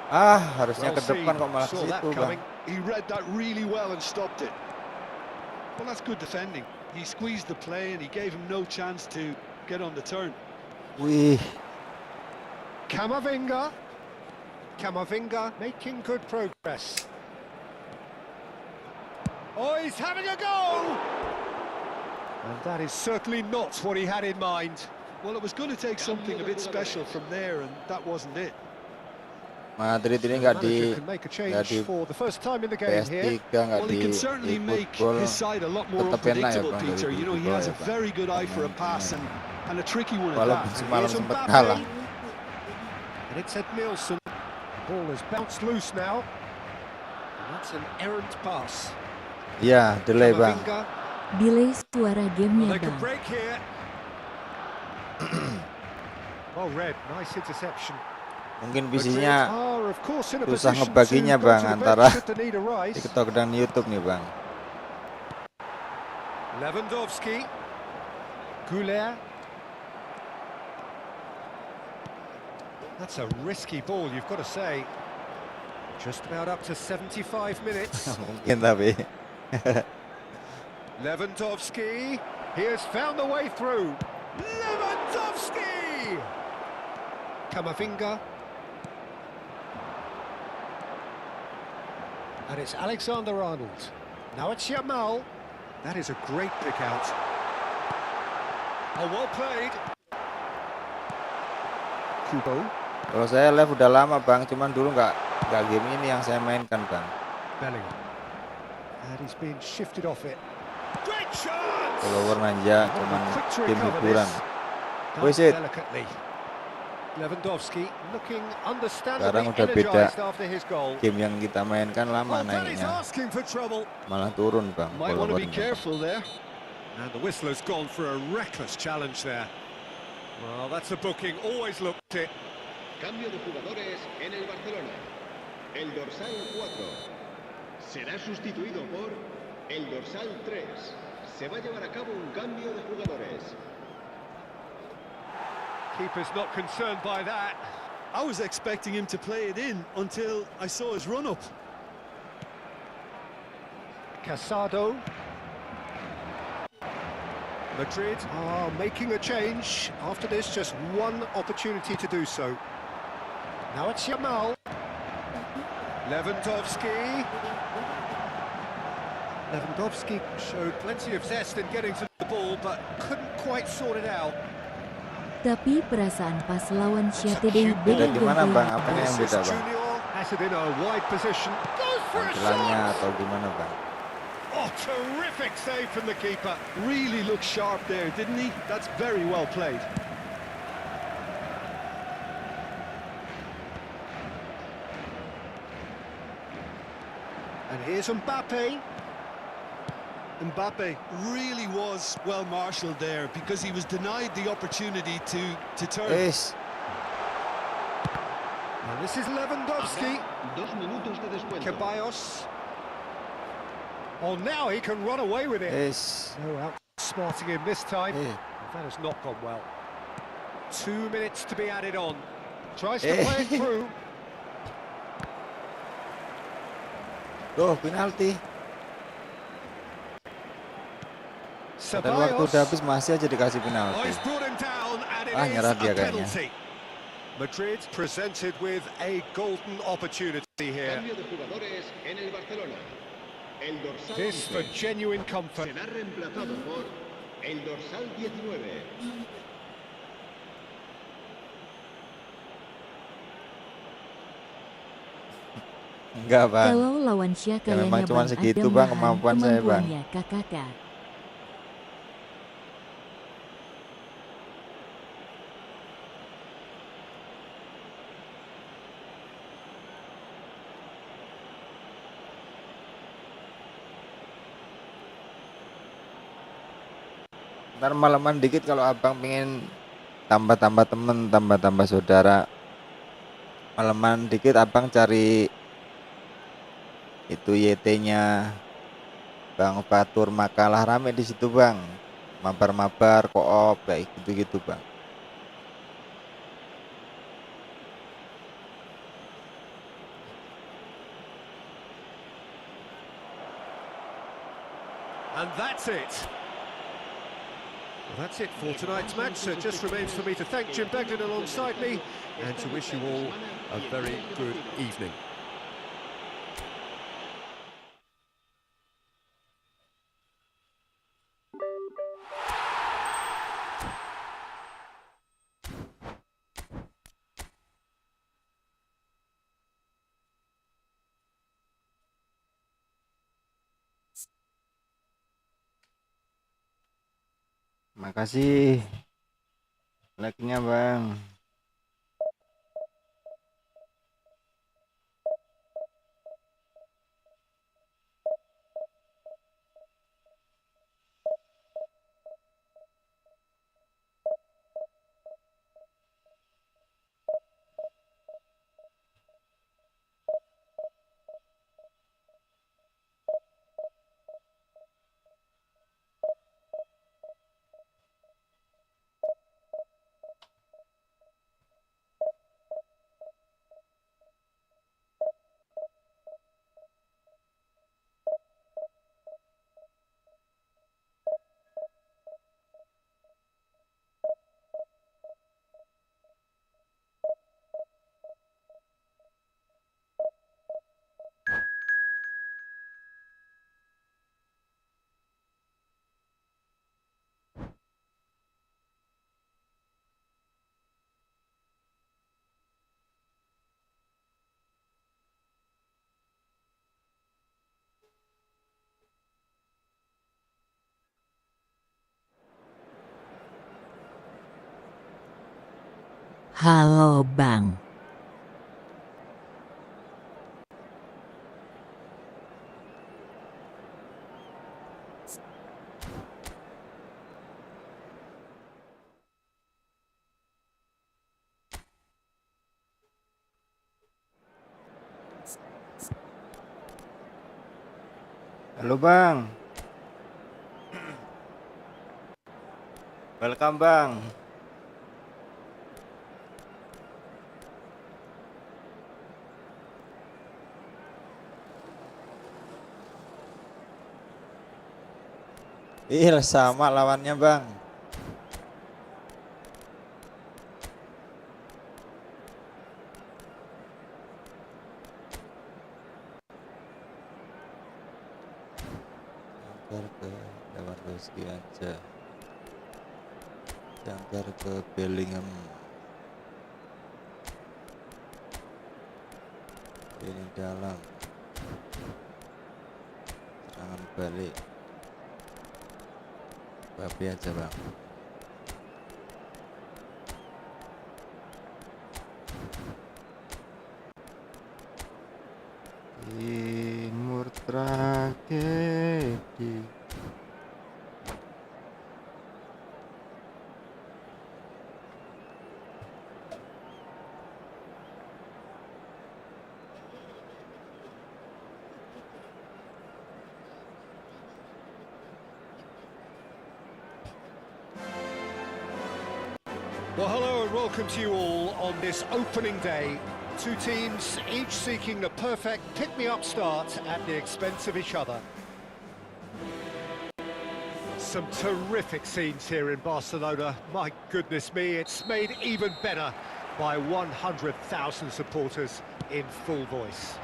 Harusnya ke depan kok malah ke Saw that situ Bang. coming. He read that really well and stopped it. Well, that's good defending. He squeezed the play and he gave him no chance to get on the turn. Wih, Camavinga. Camavinga making good progress. Oh, he's having a go! And that is certainly not what he had in mind. Well, it was going to take something a bit special from there, and that wasn't it. Madrid ini The nggak manager di can make a nggak change di for the first time in the game here. PS3 nggak Well, he di can certainly make eFootball his side a lot more tetap enak ya unpredictable, Bang Peter. dari You know, he eFootball has ya a Bang. very good eye for a pass and a tricky one at Walaupun that. semalam Here's sempat Mbappe. kalah. And it's Edmilson. Ball has bounced loose now. And that's an errant pass. Iya, delay Bang. Camavinga. Delay suara Well, gamenya they could Bang. break here. Well read, nice interception. Mungkin Madrid visinya are, of course, in a susah position ngebaginya to go Bang to the antara bench should the need arise. TikTok dan YouTube nih Bang. Lewandowski. Goulet. That's a risky ball, you've got to say. Just about up to 75 minutes. Mungkin tapi Lewandowski. He has found the way through. Lewandowski! Camavinga. And it's Alexander-Arnold. Now it's Yamal. That is a great pick out. Oh, well played. Kubo. kalau saya live udah lama Bang, cuman dulu nggak game ini yang saya mainkan Bang. Bellingham. And he's been shifted off it. Great chance! Follower Ninja cuman Quick to game recover hiburan. this. Wis Done it. delicately. Lewandowski looking Sekarang understandably udah beda. energized after his goal. Game yang kita mainkan lama Well, that is naiknya, asking for trouble. malah turun Bang Might want to be followernya. careful there. And the whistler's gone for a reckless challenge there. Well, that's a booking, always looked it. Cambio de jugadores en el Barcelona. El dorsal 4 será sustituido por el dorsal 3. Se va a llevar a cabo un cambio de jugadores. Keeper's not concerned by that. I was expecting him to play it in until I saw his run-up. Casado. Madrid are making a change. After this, just one opportunity to do so. Now it's Yamal. Lewandowski. Lewandowski showed plenty of zest in getting to the ball, but couldn't quite sort it out. Tapi perasaan pas lawan Siate Cute Beda beda di mana Bang? gempy. Apanya yang beda Bang? Junior has it in a wide position. Goes for a Tampilannya shot! atau gimana Bang? Oh, terrific save from the keeper. Really looked sharp there, didn't he? That's very well played. And here's Mbappe. Mbappe really was well marshalled there because he was denied the opportunity to turn. Wis, And this is Lewandowski. 2 minutos de descuento. Ceballos. Oh, now he can run away with it. wis. No outsmarting him this time. Eh, That has not gone well. 2 minutes to be added on. Tries to Eh. play it through. Duh, penalti. Padahal waktu udah habis masih aja dikasih Oh, penalti. he's brought him down, and it is Nyerah a dia kayaknya. penalty. Madrid presented with a golden opportunity here. Cambio de jugadores en el Barcelona. El dorsal This for 11 genuine comfort. será reemplazado por el dorsal 19. Enggak bang. Kalau lawan Syakayanya memang cuma Bang segitu, Adam Bang, Mahan, kemampuan saya, Bang. kemampuannya KKK. Ntar malaman dikit kalau abang pengen tambah-tambah temen, tambah-tambah saudara. Malaman dikit abang cari itu YT-nya Bang Fatur, makalah rame di situ bang. Mabar-mabar, koop kayak gitu-gitu bang. And that's it. Well, that's it for tonight's match. So it just remains for me to thank Jim Begden alongside me and to wish you all a very good evening. Makasih like-nya bang. Halo Bang. Halo bang. Welcome bang. Iya sama lawannya bang. Jangkar ke Lewandowski aja. Jangkar ke Bellingham. Ini dalam. Serangan balik. Babi aja bang. Timur tragedi. Well, hello and welcome to you all on this opening day. Two teams, each seeking the perfect pick-me-up start at the expense of each other. Some terrific scenes here in Barcelona. My goodness me, it's made even better by 100,000 supporters in full voice.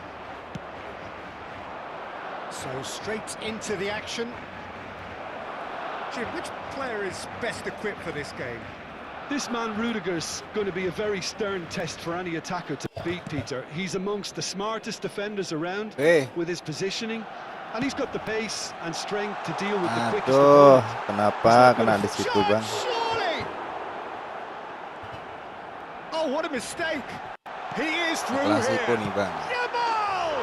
So straight into the action. Jim, which player is best equipped for this game? This man Rudiger's going to be a very stern test for any attacker to beat, Peter. He's amongst the smartest defenders around with his positioning, and he's got the pace and strength to deal with the quickest Aduh, opponent. kenapa kena di situ, Bang? Surely! Oh, what a mistake! He is through Klasiko here. nih, Bang. Yamal!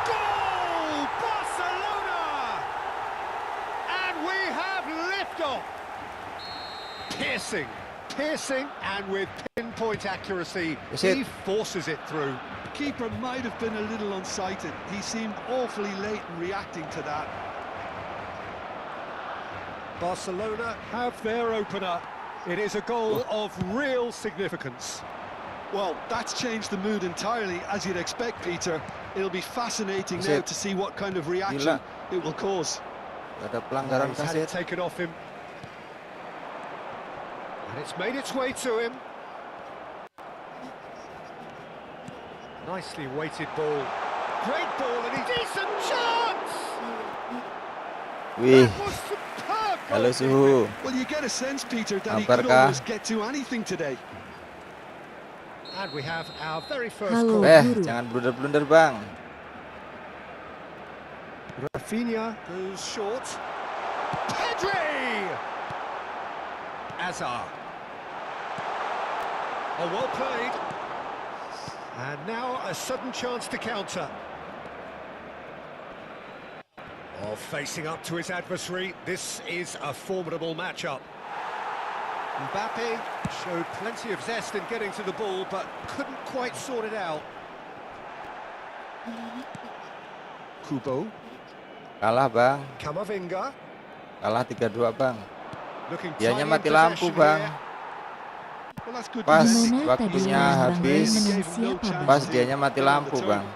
Goal! Barcelona! And we have liftoff. Piercing, and with pinpoint accuracy, he forces it through. Keeper might have been a little unsighted. He seemed awfully late in reacting to that. Barcelona have their opener. It is a goal of real significance. Well, that's changed the mood entirely, as you'd expect, Peter. It'll be fascinating now to see what kind of reaction it will cause. Ada pelanggaran He's had it kaset. taken off him. And it's made its way to him. Nicely weighted ball. Great ball, and a decent chance! Wih, That was superb halo goalkeeping. suhu. Well, you get a sense, Peter, that he Hampir could kah? almost get to anything today. And we have our very first Halo. goal. Jangan blunder-blunder, Bang. Rafinha goes short. Pedri! Azar. Oh, well played. And now a sudden chance to counter. Oh, facing up to his adversary. This is a formidable matchup. Mbappe showed plenty of zest in getting to the ball, but couldn't quite sort it out. Kubo. Kalah, Bang. Camavinga. Kalah 3-2, Bang. Looking Dianya tight in mati lampu, possession Bang. here. Well, that's good Pas defending. Gimana tadi waktunya Bang habis, menang siapa Bang? pas dianya mati lampu, Bang.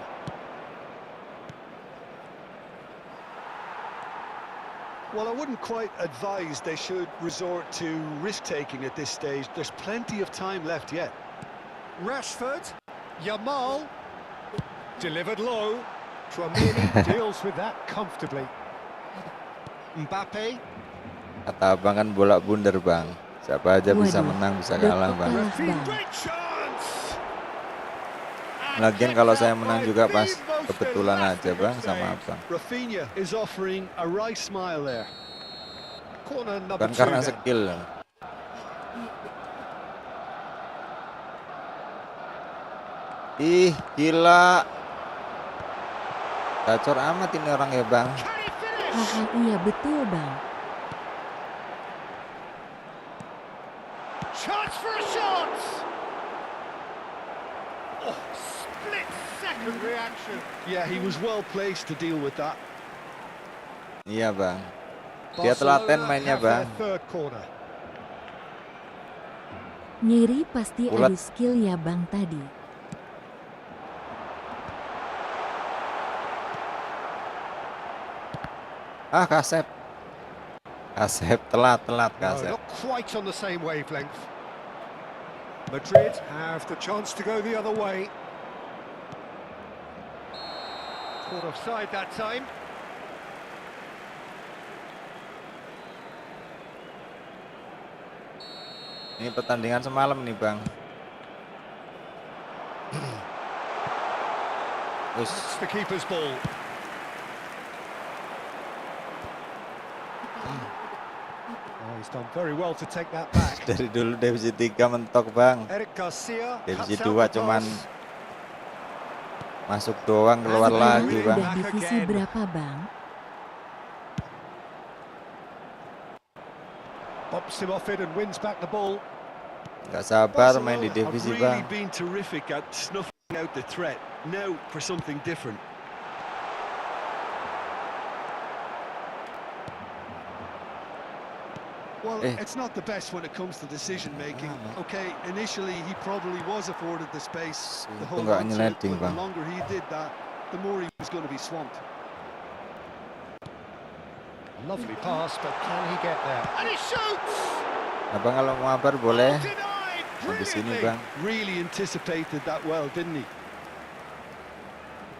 Well, I wouldn't quite advise they should resort to risk-taking at this stage. There's plenty of time left yet. Rashford, Yamal, delivered low. Tchouameni deals with that comfortably. Mbappe, Kata Abang kan bola bundar, Bang. Siapa aja bisa Waduh, menang, bisa kalah, Dr. Bang. Bang. great chance. And Lagian kept kalau out saya by menang juga the pas most kebetulan aja, elastic Bang, of sama saves. Abang. Rafinha is offering a wry smile there. Corner number Bukan 2 karena then. skill. Ih, gila. Gacor amat ini orang ya, Bang. Can he finish? Haha, iya betul Bang. Chance for a shot. Oh, split-second reaction. Yeah, he was well placed to deal with that. Iya, Bang. Dia telaten mainnya, have their Bang. third corner. Nyeri pasti Ulat. adu skill ya Bang tadi. Ah, Kasep. Kasep telat No, Kasep. not quite on the same wavelength. Madrid have the chance to go the other way. Caught offside that time. Ini pertandingan semalam nih, Bang. It's the keeper's ball. Oh, he's done very well to take that back. Dari dulu divisi 3 mentok, Bang. Eric Garcia Divisi cuts out 2 the cuman pass. masuk doang, keluar Sekarang lagi, ini Bang. Udah divisi berapa Bang? Pops him off it and wins back the ball. Gak sabar main di Barcelona divisi, have really Bang. been terrific at snuffing out the threat. Now for something different. Well, it's not the best when it comes to decision making. Okay, initially he probably was afforded the space to Itu hold nggak on to it, nyeleding, but Bang. the longer he did that, the more he was going to be swamped. Lovely pass, but can he get there? And he shoots! Abang kalau mau mabar boleh Denied di sini, brilliantly. Bang. Really anticipated that well, didn't he?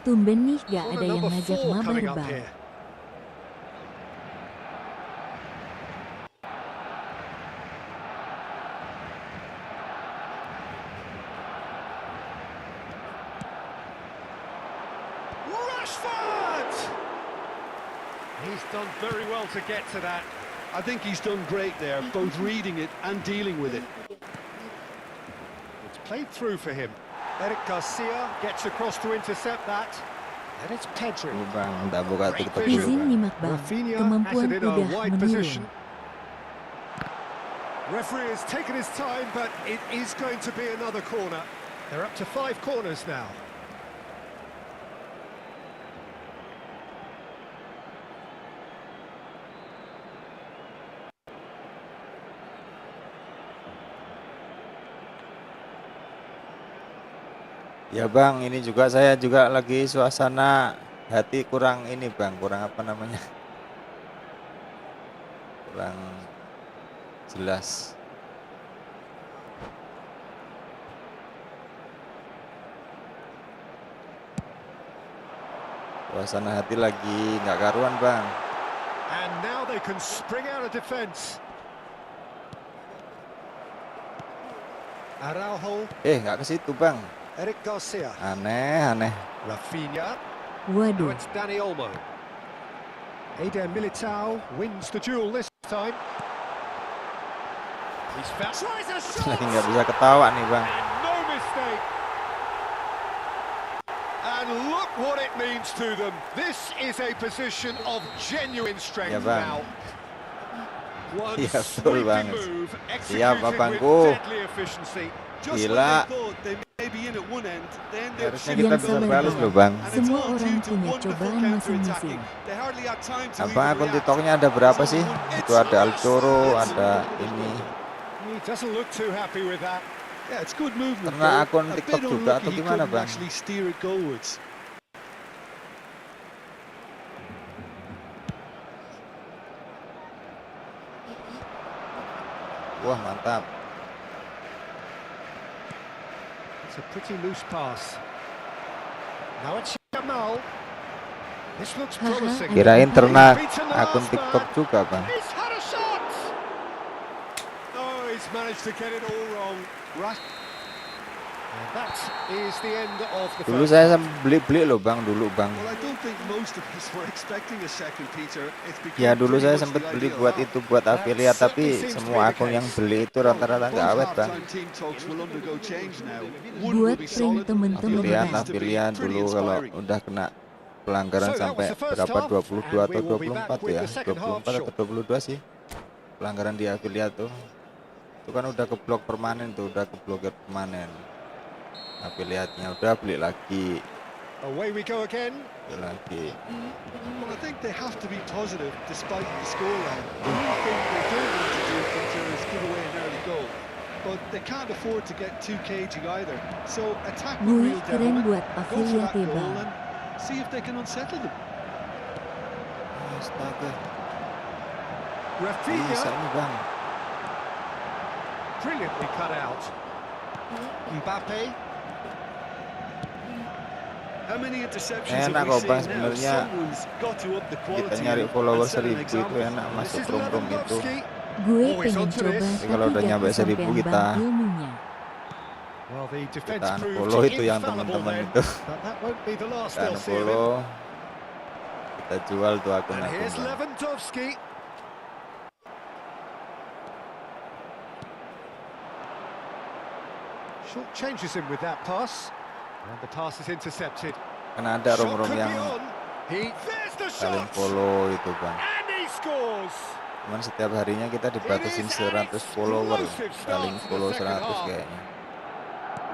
Tumben nih gak Corner ada yang number ngajak 4 mabar coming up bang. here. Rashford! He's done very well to get to that. I think he's done great there, both reading it and dealing with it. It's played through for him. Eric Garcia gets across to intercept that. And it's Pedri. Bang, tak buka Great TikTok vision. dulu, Izin Bang. nyimak bang, Rafinha has kemampuan it in a udah wide menurun. position. Referee has taken his time, but it is going to be another corner. They're up to 5 corners now. Ya Bang, ini juga saya juga lagi suasana hati kurang ini Bang, kurang apa namanya? Kurang jelas. Suasana hati lagi nggak karuan Bang. And now they can spring out of defence. Araujo, Nggak ke situ Bang. Eric Garcia, Aneh. Rafinha. Now Waduh, it's Dani Olmo. Eder Militao wins the duel this time. He's found. Tries a shot! Lagi nggak bisa ketawa nih Bang. And no mistake. And look what it means to them. This is a position of genuine strength Ya, Bang. now. One Iya, betul sweeping banget. move Siap, executed abangku. with deadly efficiency. Just Gila. when they thought they may be in at one end, they end up Harusnya shooting kita Yang bisa sabar, balas Bang. loh Bang. and it's Semua all orang due to punya wonderful cobaan counter-attacking. masing-masing. They hardly had time to Abang even akun react. TikToknya ada berapa sih? Itu ada Alcoro, ada ini. He doesn't look too happy with that. Yeah, it's good movement. Karena though. akun A TikTok bit juga atau unlucky he gimana, couldn't Bang? actually steer it goalwards. Wah, mantap. It's a pretty loose pass. Now it's Jamal. This looks Haha, promising. Kirain ternak Beaten the akun last TikTok man. juga Bang. He's had a shot. Oh, he's managed to get it all wrong. Right. And that is the end of the Dulu first. saya beli loh Bang, dulu Bang. Well, I don't think most of us were expecting a second, Peter. It's become Ya dulu pretty saya much sempat the beli ideal buat half. itu, buat afiliat, tapi certainly seems to semua be the akun yang case. beli itu rata-rata nggak Both awet Bang. halftime team talks will undergo change now. One Buat will be prank solid, temen-temen, the other Afiliat, Bang. needs to be afiliat pretty dulu kalau inspiring. udah kena pelanggaran So that sampai was the first berapa, half, 22 and atau we will be back 24 with ya, the second half 24 atau shortly. 22 sih pelanggaran di afiliat tuh. Itu kan udah keblok permanen tuh, udah keblokir permanen afiliatnya, udah beli lagi. Away we go again. Beli lagi. Well, I think they have to be positive despite the scoreline. The one thing they don't want to do, Peter, is give away an early goal. But they can't afford to get too cagey either. So attack with Wih, real keren devilment, buat go for afiliat that ya goal bang. and see if they can unsettle them. Astaga, bisa Rafinha, ini Bang. brilliantly cut out. Mbappe. How many interceptions Enak have we kok, seen Bang, now? sebenarnya Someone's got to up the Kita quality nyari and follower set an 1000 itu example. enak, This masuk is rom-rom itu. Lewandowski. Gue Oh, he's pengen onto coba, this. Tapi kalau udah tapi nyampe gak 1000 kesampean kita bang ilmunya. Well, the defense kita proved unfollow itu yang infallible teman-teman then, itu. but that won't be the last Kita they'll see of him. unfollow, kita jual tuh And akun-akun here's Bang. Lewandowski. Short changes him with that pass. And the pass is intercepted. Kan ada Shot rom-rom could be yang on. There's the saling shot. follow itu Bang. And he scores. Cuman setiap harinya kita dibatasin 100 follower, saling follow 100 kayaknya.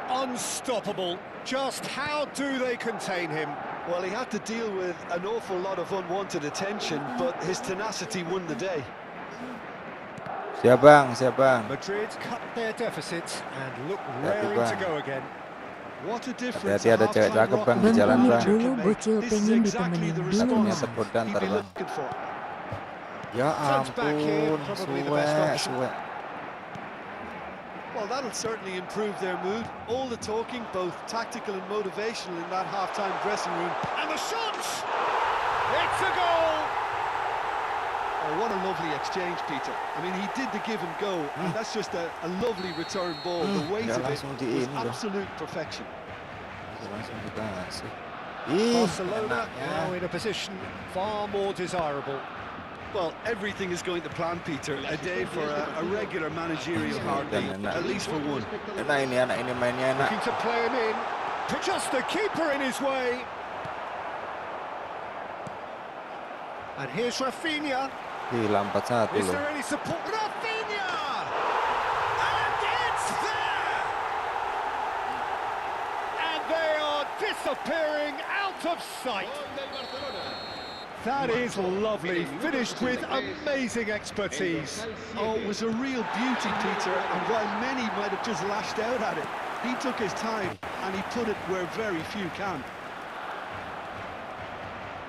Unstoppable. Just how do they contain him? Well, he had to deal with an awful lot of unwanted attention, but his tenacity won the day. Siap Bang, siap Bang. Madrid cut their deficit and look Hati-hati, raring to Bang. go again. What a difference Hati-hati, ada a cewek halftime cakep, Bang, di rocket jalan, manager Bang. can Dulu make. bocil This is pengen exactly ditemenin the dulu, response Takutnya Bang. tergoda he'd ntar be Bang. looking for. Ya Turns back here, ampun, probably the best option. suwe. Well, that'll certainly improve their mood. All the talking, both tactical and motivational, in that half-time dressing room. And the shot! It's a goal! Oh, what a lovely exchange, Peter. I mean, he did the give and go, and that's just a lovely return ball. The weight Ya of it langsung was di ini loh. absolute perfection. Langsung dikasih. Ih, Barcelona now enaknya. in a position far more desirable. Well, everything is going to plan, Peter. A day for a regular managerial heartbeat, at least for one. Anak ini mainnya enak. Looking to play him in. Put just the keeper in his way. And here's Rafinha. Hilang 4-1 Is loh. there any support? Rafinha! And it's there! And they are disappearing out of sight. That is lovely, finished with amazing expertise. Oh, it was a real beauty, Peter, and while many might have just lashed out at it, he took his time and he put it where very few can.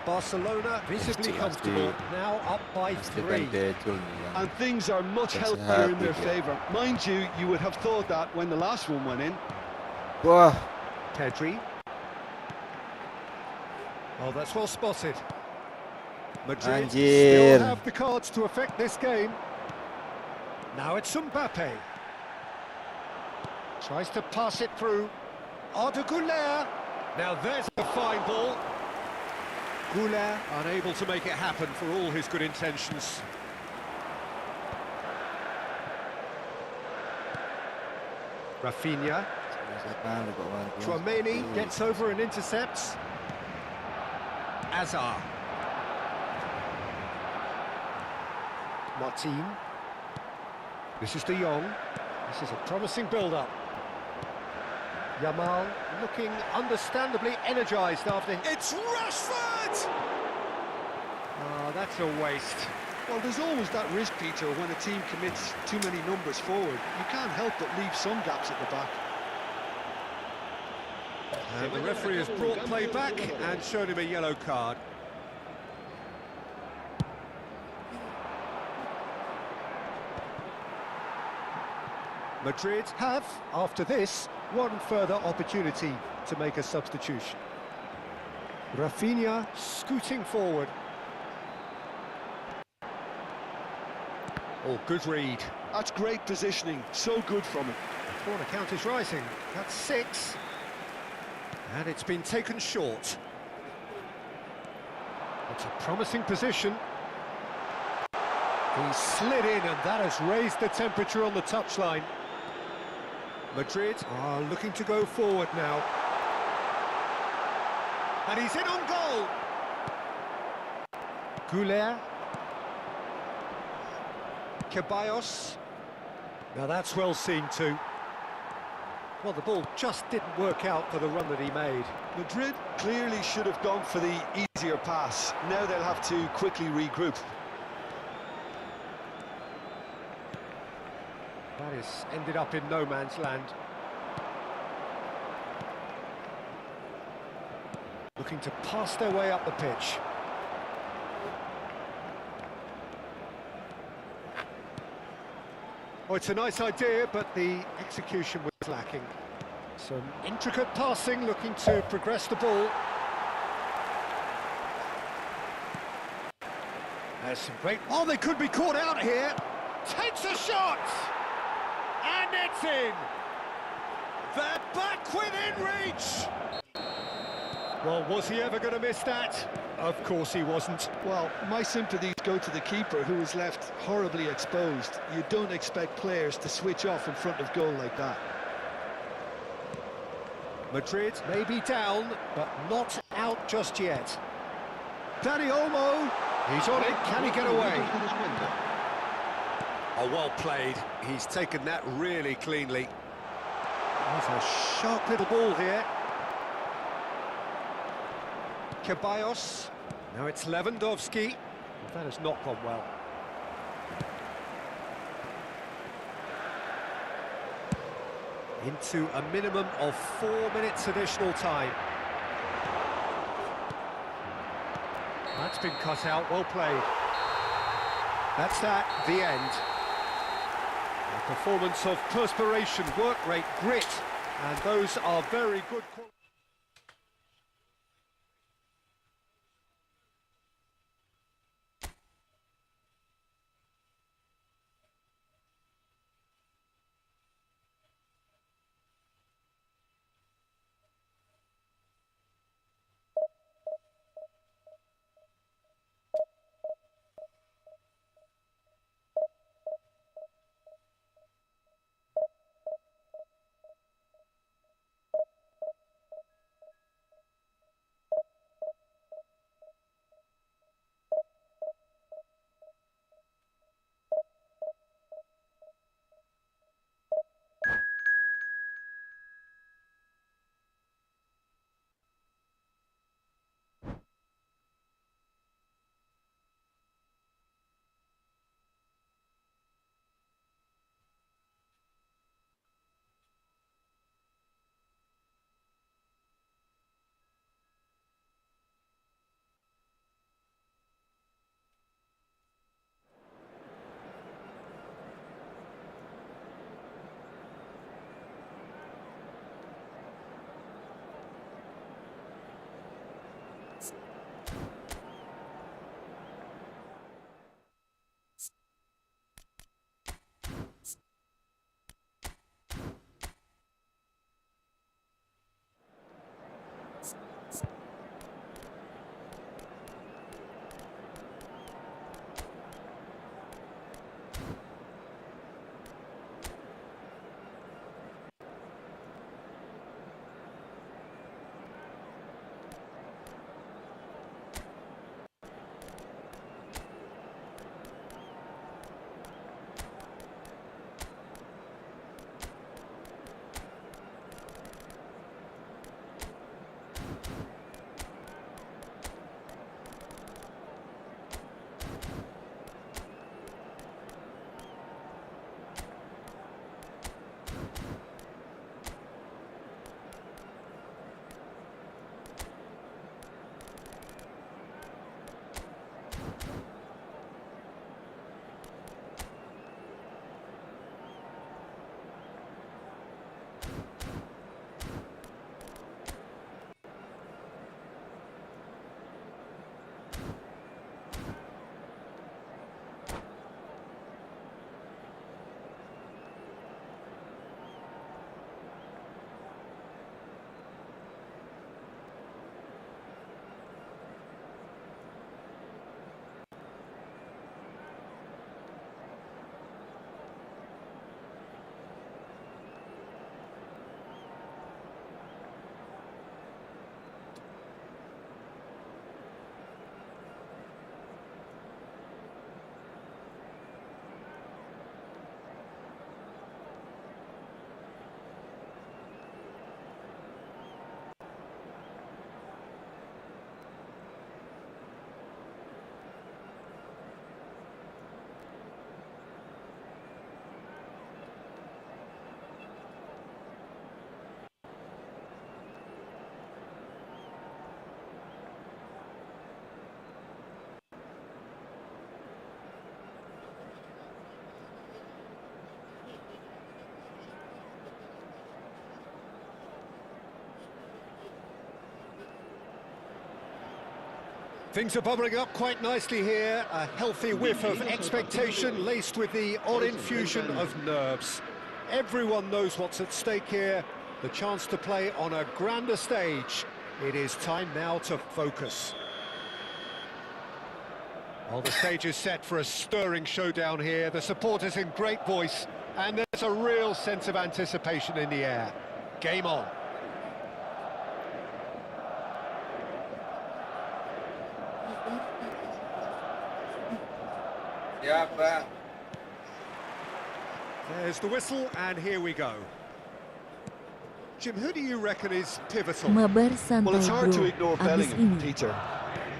Barcelona visibly comfortable, now up by 3. And things are much healthier in their favour. Mind you, you would have thought that when the last one went in. Wah, Pedri. Oh, that's well spotted. Madrid Anjir. still have the cards to affect this game. Now it's Mbappe. Tries to pass it through. Arda Güler. Now there's a fine ball. Güler unable to make it happen for all his good intentions. Rafinha. Chouameni gets over and intercepts. Azar. Martin. This is De Jong. This is a promising build-up. Yamal looking understandably energised after... It's Rashford! Oh, that's a waste. Well, there's always that risk, Peter, when a team commits too many numbers forward. You can't help but leave some gaps at the back. And the referee has brought play back and shown him a yellow card. Madrid have, after this, one further opportunity to make a substitution. Rafinha scooting forward. Oh, good read. That's great positioning, so good from him. Corner count is rising. That's 6. And it's been taken short. It's a promising position. He slid in, and that has raised the temperature on the touchline. Madrid are looking to go forward now. And he's in on goal. Güler. Ceballos. Now that's well seen too. Well, the ball just didn't work out for the run that he made. Madrid clearly should have gone for the easier pass. Now they'll have to quickly regroup. That has ended up in no man's land. Looking to pass their way up the pitch. Oh, it's a nice idea, but the execution was lacking. Some intricate passing, looking to progress the ball. There's some great... Oh, they could be caught out here. Takes a shot! And it's in! They're back within reach! Well, was he ever going to miss that? Of course he wasn't. Well, my sympathies go to the keeper, who was left horribly exposed. You don't expect players to switch off in front of goal like that. Madrid may be down, but not out just yet. Dani Olmo, he's on it, can he get away? Oh, well played. He's taken that really cleanly. There's a sharp little ball here. Ceballos. Now it's Lewandowski. That has not gone well. Into a minimum of 4 minutes additional time. That's been cut out, well played. That's that, the end. A performance of perspiration, work rate, grit, and those are very good qualities. Things are bubbling up quite nicely here. A healthy whiff of expectation laced with the odd infusion of nerves. Everyone knows what's at stake here. The chance to play on a grander stage. It is time now to focus. Well, the stage is set for a stirring showdown here. The supporters in great voice, and there's a real sense of anticipation in the air. Game on. Ya, Bang. There's the whistle, and here we go. Jim, who do you reckon is pivotal? Mabar santai Well, it's hard to bro, ignore abis Bellingham, ini. Peter,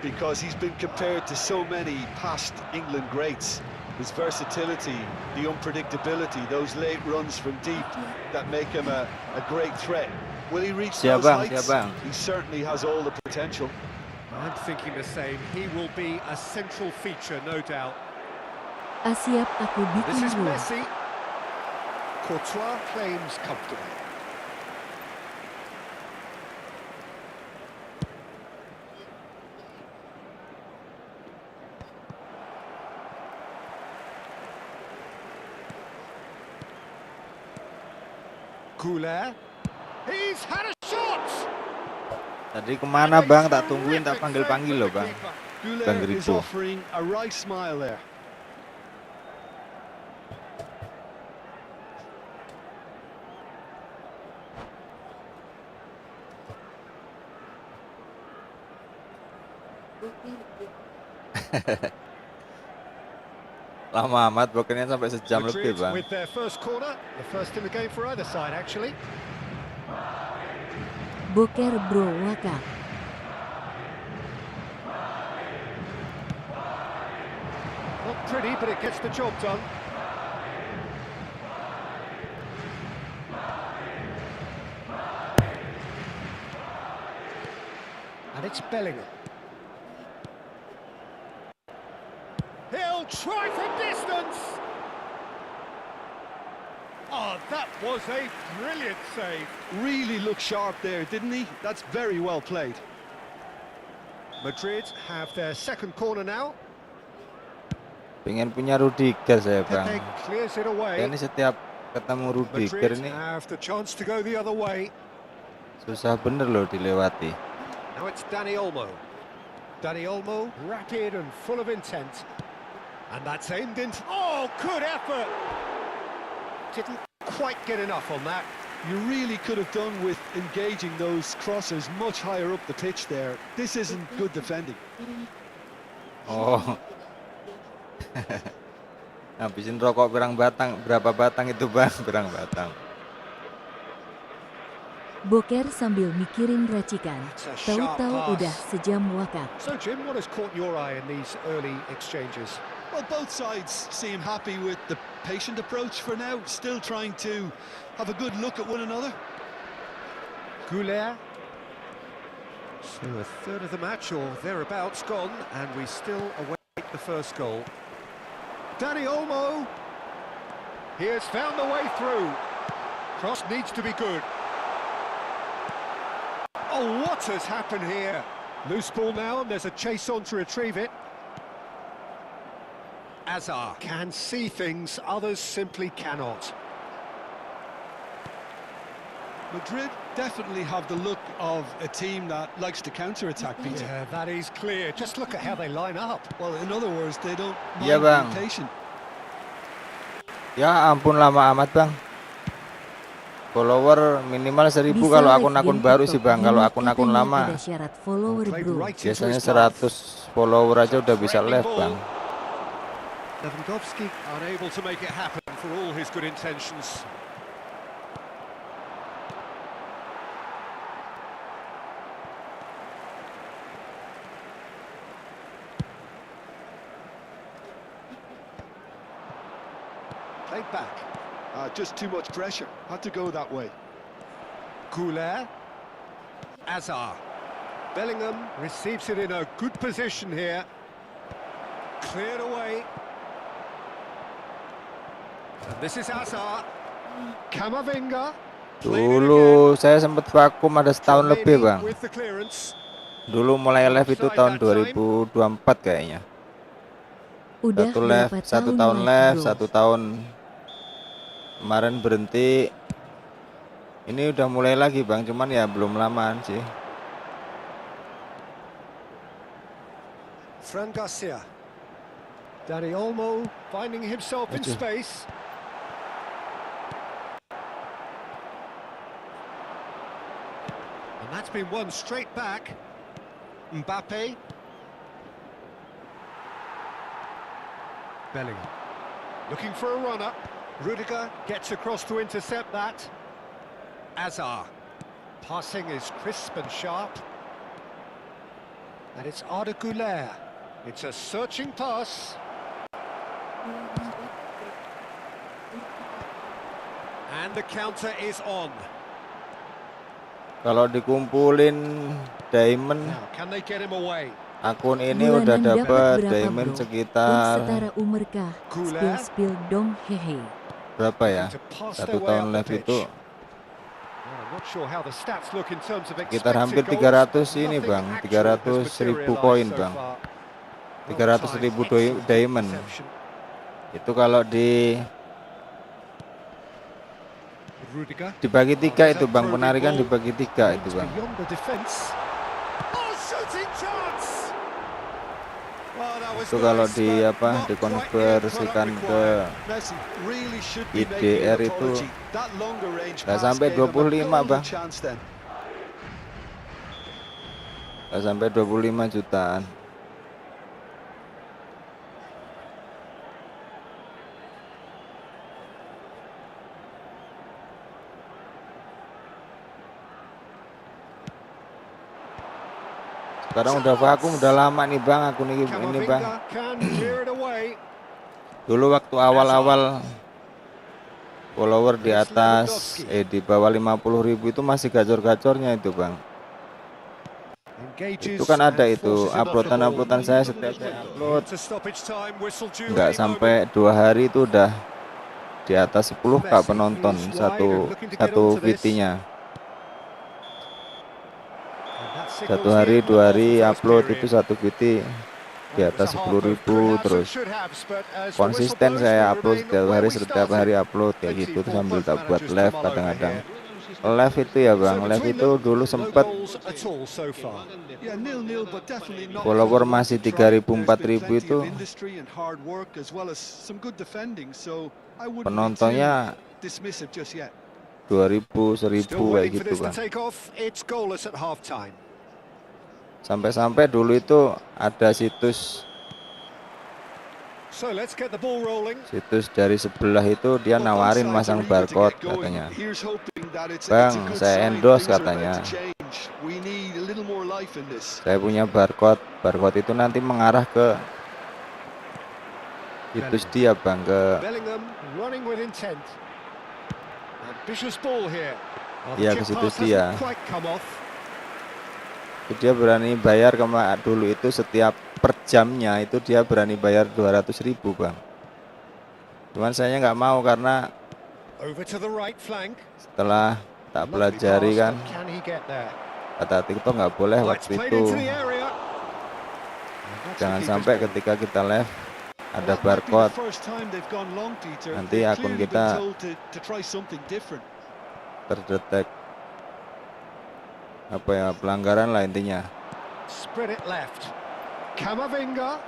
because he's been compared to so many past England greats. His versatility, the unpredictability, those late runs from deep that make him a great threat. Will he reach those heights? He certainly has all the potential. I'm thinking the same. He will be a central feature, no doubt. Asiap aku This bikin is gol. Messi. Courtois claims comfortably. Goulet. He's had a shot. Tadi kemana bang? Tak tungguin, tak panggil-panggil loh bang. Bang Goulet is Rico. offering a right smile there. Lama amat, pokoknya sampai sejam lebih Madrid bang. with their first corner, the first in the game for either side actually. Boker bro wakak. Not pretty, but it gets the job done. And it's Bellingham. He'll try from distance. Oh, that was a brilliant save. Really looked sharp there, didn't he? That's very well played. Madrid have their second corner now. Pengen punya Rudiger saya Pepe bang. clears it Saya away. ini setiap ketemu Rudiger Madrid ini have the chance to go the other way. susah bener loh dilewati. Now it's Dani Olmo. Dani Olmo, rapid and full of intent. And that's aimed into... Oh, good effort! Didn't quite get enough on that. You really could have done with engaging those crossers much higher up the pitch there. This isn't good defending. Oh. Habisin rokok berapa batang itu bang? Berang batang. Boker sambil mikirin racikan. It's a sharp Tahu-tahu pass. udah sejam wakak. So, Jim, what has caught your eye in these early exchanges? Well, both sides seem happy with the patient approach for now, still trying to have a good look at one another. Goulet. So a third of the match or thereabouts gone, and we still await the first goal. Dani Olmo. He has found the way through. Cross needs to be good. Oh, what has happened here? Loose ball now, and there's a chase on to retrieve it. Azar can see things others simply cannot. Madrid definitely have the look of a team that likes to counter-attack, Peter. Yeah, that is clear. Just look at how they line up. Well, in other words, they don't Iya, mind Bang. being patient. Ya ampun lama amat bang. Follower minimal 1000 Bisa kalau live akun-akun game baru TikTok sih bang. Kalau ini akun-akun katanya lama tidak syarat follower Played bro. right into biasanya his path. 100 follower aja udah bisa live bang. Lewandowski unable to make it happen for all his good intentions. Played back. Just too much pressure. Had to go that way. Goulet. Azar. Bellingham receives it in a good position here. Cleared away. And this is Azar. Camavinga. Dulu saya sempat vakum ada setahun lebih bang. With the clearance. Dulu mulai live itu tahun 2024 kayaknya. Udah Satu live, berapa satu tahun tahun live, live, bro? satu tahun kemarin berhenti. Ini udah mulai lagi bang, cuman ya belum lamaan sih. Fran Garcia. Dani Olmo finding himself in Aduh. space. And that's been won straight back. Mbappe. Bellingham. Looking for a runner. Rudiger gets across to intercept that. Azar. Passing is crisp and sharp. And it's Arda Güler. It's a searching pass. And the counter is on. Kalau dikumpulin diamond Now, can they get him away? Akun ini Bulanan udah dapat dapat berapa, diamond bro? sekitar Setara umur kah? Spill dong, hehe. berapa ya? To pass their 1 way tahun up the live itu pitch. Well, I'm not sure how the stats look in terms of sekitar expected hampir goals. 300 ini Nothing bang, actual has 300.000 materialised koin so bang, far. 300.000 Excellent diamond. interception. Itu kalau Rudiger. dibagi Oh, 3 there's itu that bang, probing penarikan ball. dibagi 3 itu Aims bang. beyond the defence. Oh, shooting chance! Well, that was Itu kalau nice, di but apa not quite the end dikonversikan product ke required. Messi really should be making IDR an itu apology. That longer range nggak pass sampai gave them a 25 golden bang, chance then. nggak sampai 25 jutaan. Sekarang udah vakum, udah lama nih bang akun ini bang. Camavinga can clear it away. Dulu waktu awal-awal follower di Here's atas Lewandowski. di bawah 50.000 itu masih gacor-gacornya itu bang. Engages Itu kan ada and itu forces him off the ball. uploadan saya setiap saya upload To stoppage time, whistle due nggak any sampai moment. 2 hari itu udah di atas 10k Messi penonton moves wide and looking to get satu onto this. VT-nya. And that Satu signals the hari end 2 of hari the first upload period. itu satu VT di Well, it was atas a half of 10.000 could haves and terus should haves, but as the whistle konsisten blows, saya we upload remain setiap where hari we setiap started. hari upload kayak Plenty gitu, for terus sambil both tak buat managers to live mull over kadang-kadang. here. Live itu ya bang, So live between itu them, dulu no sempet goals at all so far. Yeah, 0-0, but definitely not follower what masih they wanted. 3.000 There's been 4.000 plenty itu of industry and hard work as well as some good defending, so I wouldn't be too penontonnya dismissive just yet. 2.000 1.000 Still kayak waiting for gitu this to bang. take off. It's goalless at half time. Sampai-sampai dulu itu ada situs So let's get the ball rolling. dari sebelah itu dia Well, both nawarin sides masang are eager to get barcode going. katanya. Here's hoping that it's a Bang, good saya sign. endorse Things are about katanya. to change. We need a little more life in this. Saya punya barcode itu nanti mengarah ke situs dia bang, ke Bellingham running with intent. Ambitious ball here. Oh, the Iya, chip ke situs pass dia. hasn't quite come off. Dia berani bayar dulu itu setiap per jamnya itu dia berani bayar 200.000 bang. Cuman saya nggak mau karena Over to the right flank. setelah tak Lovely pelajari pass, kan but can he get there? kata TikTok nggak boleh Oh, it's waktu played itu. into the area. And that's the Jangan keeper's sampai ball. ketika kita live ada Well, that might be the barcode first time they've gone long, Peter. nanti They've akun clearly kita been told to try something different. terdetek apa ya, pelanggaran lah intinya. Spread it left. Camavinga.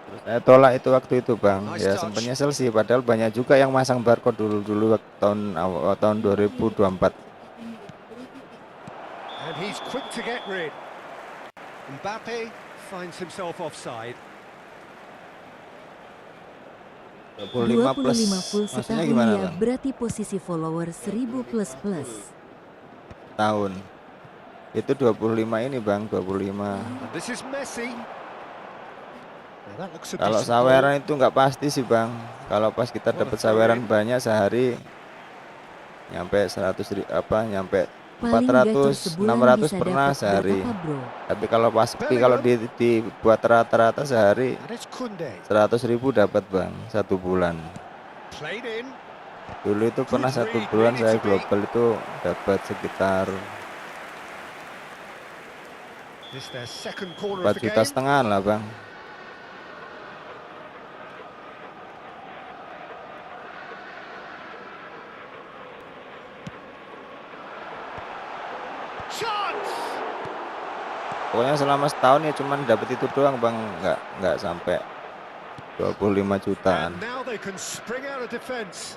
Terus saya tolak itu waktu itu bang. Nice Ya touch. sempat nyesel sih, padahal banyak juga yang masang barcode dulu waktu tahun 2024. And he's quick to get rid. Mbappe finds himself offside. 25 plus 25 full maksudnya setahun gimana ya, bang? berarti posisi follower 1000 plus plus. Tahun itu 25 ini bang, 25. And this is Messi. Now that looks a Kalau decent saweran itu nggak pasti sih bang. Kalau pas kita dapat saweran banyak sehari nyampe 100 nyampe Paling gacor 400 sebulan 600 bisa pernah dapat sehari. berapa, bro? Tapi kalau dibuat rata-rata sehari And it's Kunde. 100.000 dapat bang, 1 bulan. Played in. Dulu itu pernah 1 bulan saya global itu dapat sekitar This their second corner 4,5 of the juta game. lah bang. Chance. Pokoknya selama setahun ya cuman dapat itu doang bang, nggak sampai 25 jutaan. And now they can spring out of defence.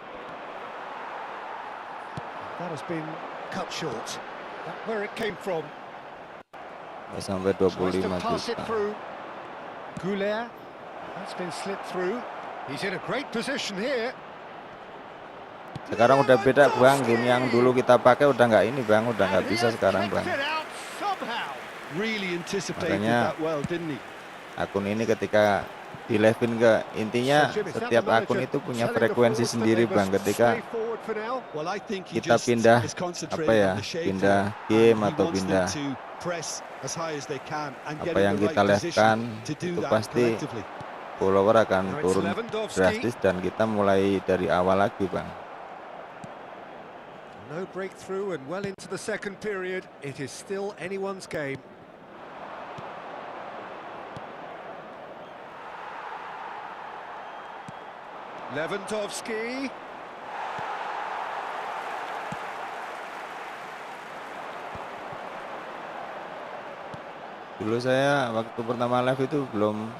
That has been cut short. That's where it came from. Nggak sampai Tries to 25 pass it juta. through. Goulet. That's been slipped through. He's in a great position here. Sekarang udah beda bang, game yang dulu kita pakai udah nggak ini bang, udah nggak And he bisa has sekarang kicked bang. it out somehow. Really anticipated Makanya that well, didn't he? akun ini ketika di live-in ke. Intinya So, Jim, is that setiap the akun manager itu punya telling the frekuensi forwards that sendiri they bang. must Ketika stay forward for now? Well, I think he kita just pindah is apa concentrating ya, on the shape pindah there, game and he atau wants them pindah to press as high as they can and get apa in yang the right kita position live-kan, to do itu that pasti collectively. follower akan Now it's turun Lewandowski. drastis dan kita mulai dari awal lagi bang. No breakthrough and well into the second period. It is still anyone's game. Lewandowski. Dulu saya waktu pertama live itu belum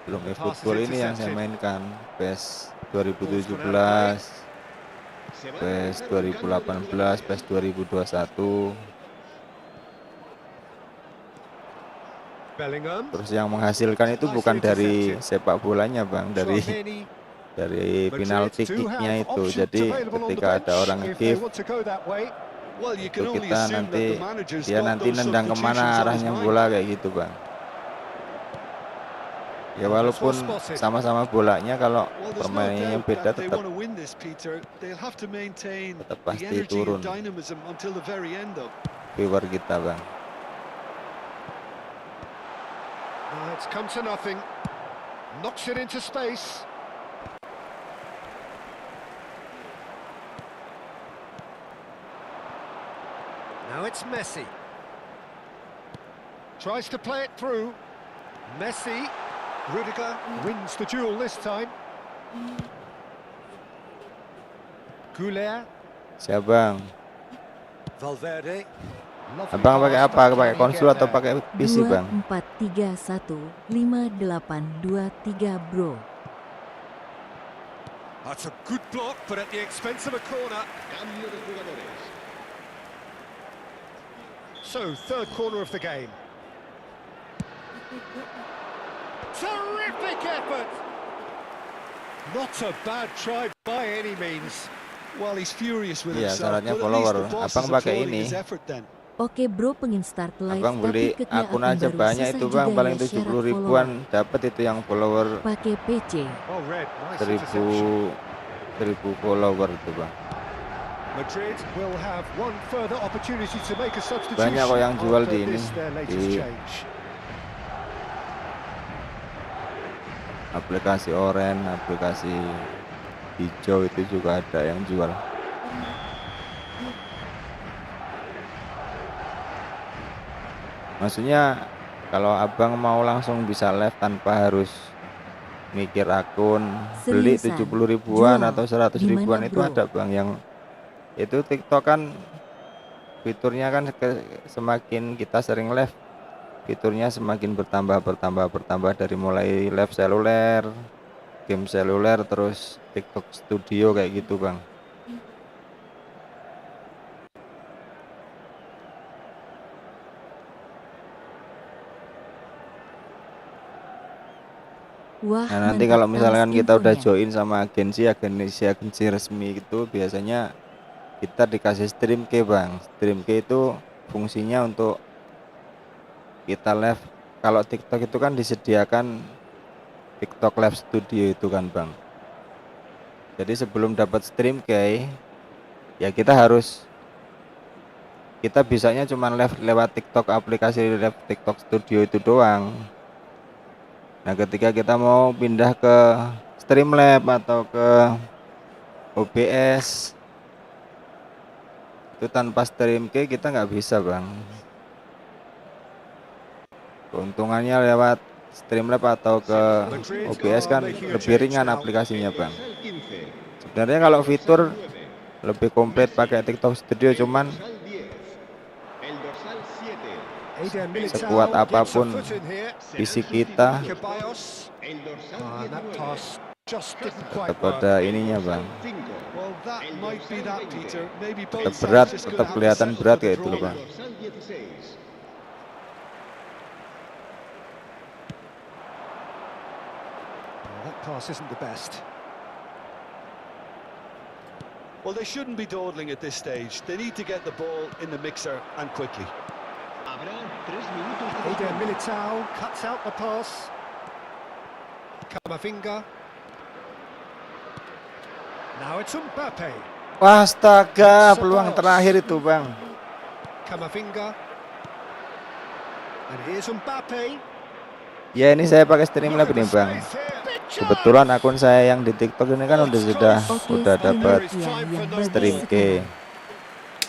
eFootball ini yang saya mainkan, PES 2017, PES 2018, PES 2021. Bellingham. Terus yang menghasilkan itu bukan dari sepak bolanya bang, dari Chouameni. penalti Madrid do kicknya have itu. options Jadi available on the ketika ada bench orang if they nge-give want to go that way. Well, you itu can only kita assume that the nanti manager's dia got nanti those nendang substitutions kemana on his arahnya mind. bola kayak gitu bang. Ya Oh, that's well walaupun spotted. sama-sama bolanya, kalau Well, there's no permainannya doubt beda that they tetap want to win this, Peter. They'll have to maintain the pasti energy and turun dynamism until the very end, though. viewer kita bang. It's come to nothing. Knocks it into space. Now it's Messi. Tries to play it through. Messi. Rudiger wins the duel this time. Goulet. Siap bang. Valverde. Lovely Abang pakai pass, apa? but Pakai can he konsol get atau there? pakai PC bang? 24315823 bro. That's a good block, but at the expense of a corner. Cambio de jugadores. So, third corner of the game. Terrific effort! Not a bad try by any means. Well, he's furious with Iya, himself, syaratnya but at least follower. the boss Abang is pakai applauding ini. his effort then. Oke bro, pengen start live Abang beli tapi ketnya akun akun aja baru banyak susah itu juga bang, paling ya 70 syarat ribuan follower. dapat itu yang follower Pakai PC. Oh, red, nice 1000 interception. follower itu bang. Madrid will have one further opportunity to make a substitution. Banyak kok yang jual after di ini, this, their latest di change. aplikasi oranye, aplikasi hijau itu juga ada yang jual. Maksudnya kalau abang mau langsung bisa live tanpa harus mikir akun, beli Seriusan? 70 ribuan Jual. atau 100 Di ribuan mana, itu bro? ada bang. Yang itu TikTok kan fiturnya kan semakin kita sering live, fiturnya semakin bertambah dari mulai live seluler, game seluler, terus TikTok Studio kayak gitu bang. Wah, Nah nanti mantap kalau misalkan Kams kita udah infonya. join sama agensi resmi itu, biasanya kita dikasih stream key bang. Stream key itu fungsinya untuk kita live. Kalau TikTok itu kan disediakan TikTok Live Studio itu kan bang. Jadi sebelum dapat stream key, ya kita bisanya cuma live lewat TikTok, aplikasi live TikTok Studio itu doang. Nah ketika kita mau pindah ke Streamlab atau ke OBS itu tanpa stream key kita nggak bisa bang. Keuntungannya lewat Streamlab atau ke OBS kan lebih ringan aplikasinya bang. Sebenarnya kalau fitur lebih komplit pakai TikTok Studio, cuman sekuat apapun fisik kita tetap ada ininya bang. Tetap berat, tetap kelihatan berat kayak itu loh bang. That pass isn't the best. Well, they shouldn't be dawdling at this stage. They need to get the ball in the mixer and quickly. A Habrá 3 minutos de Eder descuento. Militao cuts out the pass. Camavinga. Now it's Mbappe. Astaga, peluang terakhir itu, Bang. Camavinga. And here's Mbappe. Ya, ini saya pakai Streamlab Look at ini, the Bang. space here. Big chance. Kebetulan akun saya yang di TikTok ini kan Oh, Oke, dapat streamer yang stream bagus K. sekarang.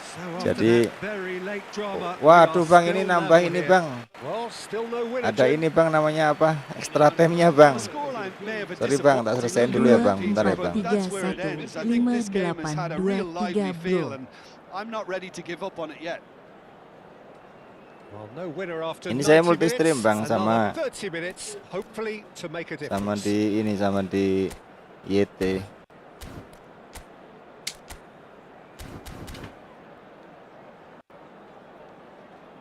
So after Jadi, that very late drama, we waduh, are Bang, ini still nambah level ini, here. Bang. Well, still no winner, Ada Jim. ini, Bang, namanya apa? Extra time-nya, Bang. The scoreline may have a Sorry, Bang, tak disappointing selesaiin look dulu ya, at Bang. it, Bentar ya, but Bang. that's where it ends. I think this game has had a real lively 5823, feel, bro. and I'm not ready to give up on it yet. Well, no winner after Ini saya 90 multi stream, minutes. Bang, sama Another 30 minutes, hopefully to make a sama difference. di YT.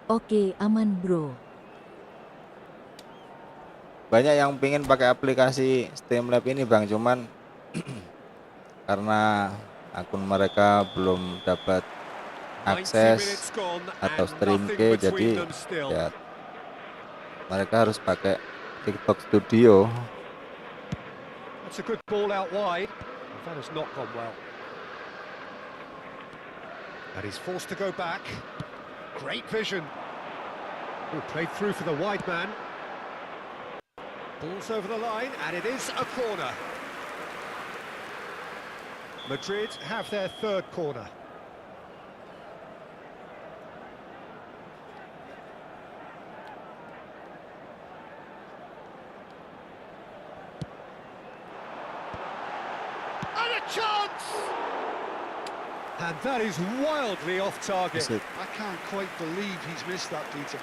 Oke, aman bro. Banyak yang pengen pakai aplikasi Streamlab ini, Bang, cuman karena akun mereka belum dapat 90 akses minutes gone atau and stream nothing K, between jadi them still. ya mereka harus pakai TikTok Studio. That's a good ball out wide. That has not gone well. And he's forced to go back. Great vision. Oh, played through for the wide man. Ball's over the line, and it is a corner. Madrid have their third corner. And a chance! And that is wildly off target. Is it? I can't quite believe he's missed that, Peter.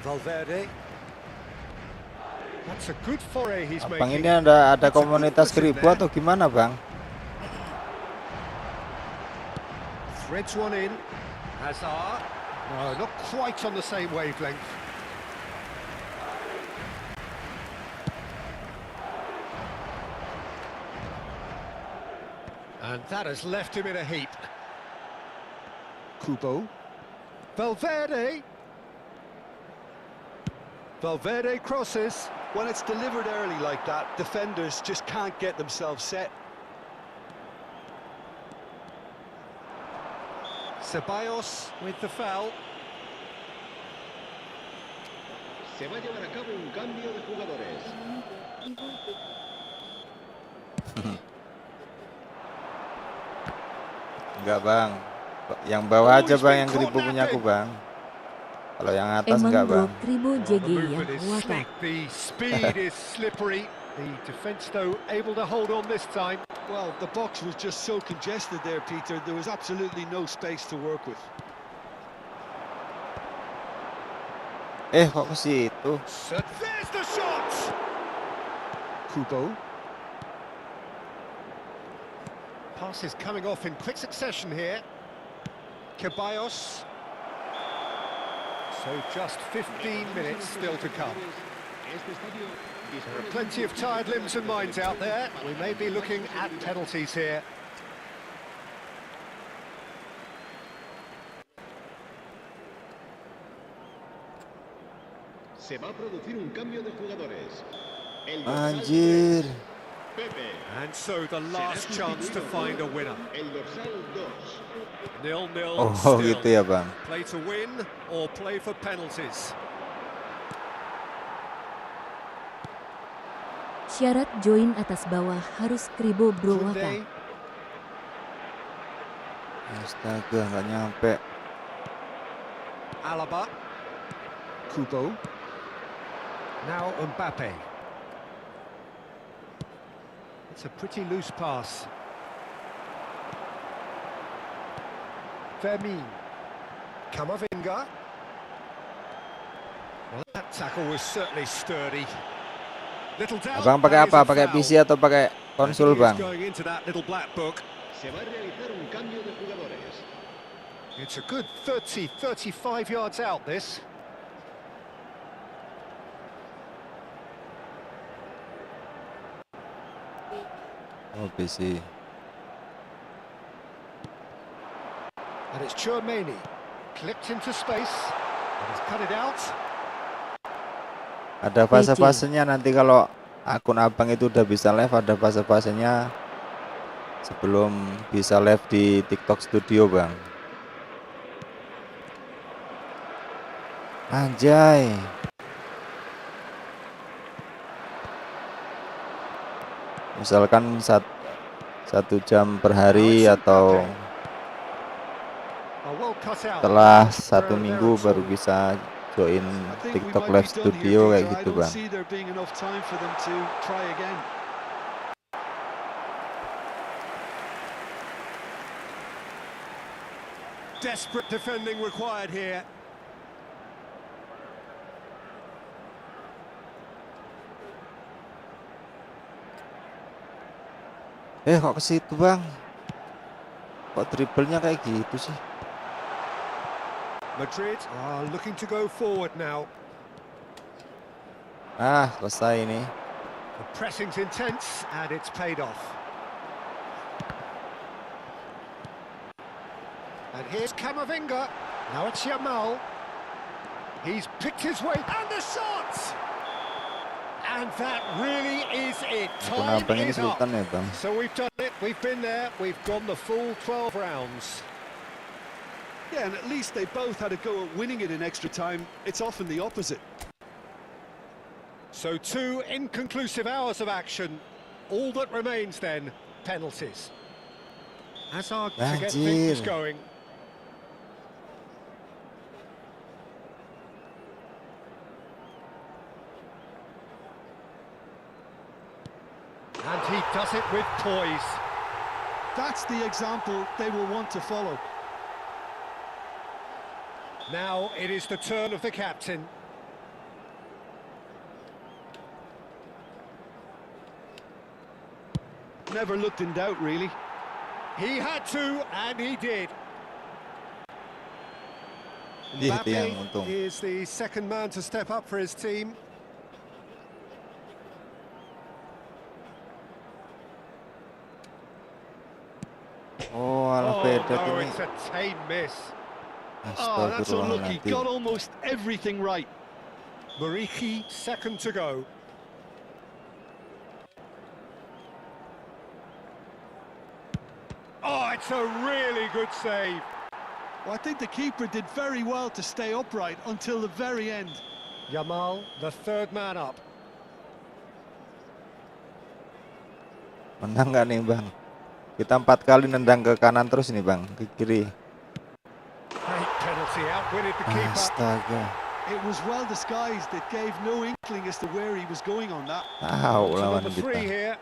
Valverde. That's a good foray he's Bang, making. ini ada That's a good komunitas position kribo there. atau gimana, Bang? Threads one in. Hazard. No, not quite on the same wavelength. And that has left him in a heap. Kubo. Valverde. Valverde crosses. When it's delivered early like that, defenders just can't get themselves set. Ceballos with the foul. Se va a llevar a cabo un cambio de jugadores. Enggak, Bang. Yang bawah aja, Bang, yang kribo punya aku, Bang. Kalau yang atas Emang enggak, bro, Bang. Kribo Well, the JG yang movement is watak. slick, the speed is slippery. The defence, though, able to hold on this time. Well, the box was just so congested there, Peter. There was absolutely no space to work with. Kok ke situ? So there's the shot! Kubo. Pass is coming off in quick succession here. Ceballos. So just 15 minutes still to come. Este estadio There are plenty of tired limbs and minds out there. We may be looking at penalties here. se va a producir un cambio de jugadores. El Anjir. Pepe. And so the last chance to find a winner. El dorsal 2. 0-0 Oh, still. gitu ya, Bang. Play to win or play for penalties. Syarat join atas bawah harus Kribo bro watak. Koundé. Astaga, nggak nyampe. Alaba. Kubo. Now Mbappe. It's a pretty loose pass. Vermin. Camavinga. Well, that tackle was certainly sturdy. Little doubt. Abang pakai that is apa? a Pakai foul. PC atau pakai konsol, And he is Bang? going into that little black book. Se va a realizar un cambio de jugadores. It's a good 35 yards out, this. Oh, PC. And And it's Chouameni. Clipped into space. And he's cut it out. Ada fase-fasenya nanti kalau akun abang itu udah bisa live, ada fase-fasenya sebelum bisa live di TikTok Studio bang. Anjay. Misalkan 1 jam per hari atau setelah 1 minggu baru bisa join TikTok live studio kayak gitu bang. Desperate defending required here. Kok ke situ bang? Kok dribblenya kayak gitu sih? Madrid are looking to go forward now. Selesai ini. The pressing's intense and it's paid off. And here's Camavinga. Now it's Yamal. He's picked his way and the shot. And that really is it. Time is up. So we've done it. We've been there. We've gone the full 12 rounds. Yeah, and at least they both had a go at winning it in extra time. It's often the opposite. So 2 inconclusive hours of action. All that remains then, penalties. Hazard to get things going. And he does it with poise. That's the example they will want to follow. Now it is the turn of the captain. Never looked in doubt, really. He had to, and he did. Mbappe is the second man to step up for his team. Oh, it's a tame miss. Oh, that's unlucky. Got almost everything right. Muriqi, second to go. Oh, it's a really good save. Well, I think the keeper did very well to stay upright until the very end. Yamal, the third man up. Menang nggak nih bang? Kita 4 kali nendang ke kanan terus nih bang, ke kiri. Astaga. It was well disguised. It gave no inkling as to where he was going on that. Lawan kita.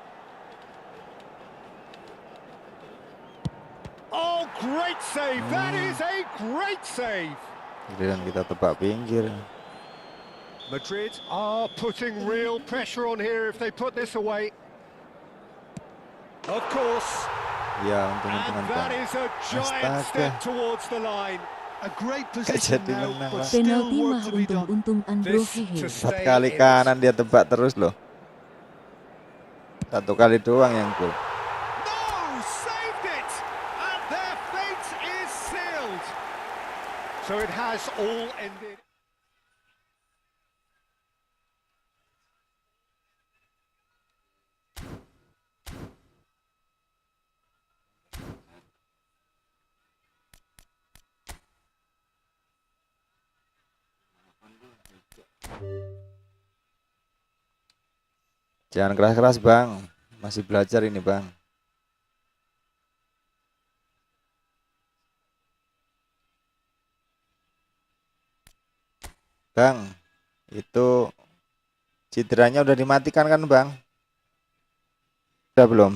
Oh, great save! That is a great save. Dan kita tebak pinggir. Madrid are putting real pressure on here if they put this away. Of course. Ya, untung-untungan bang. That is a giant step towards the line. A great position now, but penalti mah untung-untungan bro hehe. 4 kali kanan dia tebak terus loh. 1 kali doang yang gol. No, saved it, and their fate is sealed. So it has all ended. Jangan keras-keras bang, masih belajar ini bang. Bang, itu cederanya udah dimatikan kan bang? Udah belum?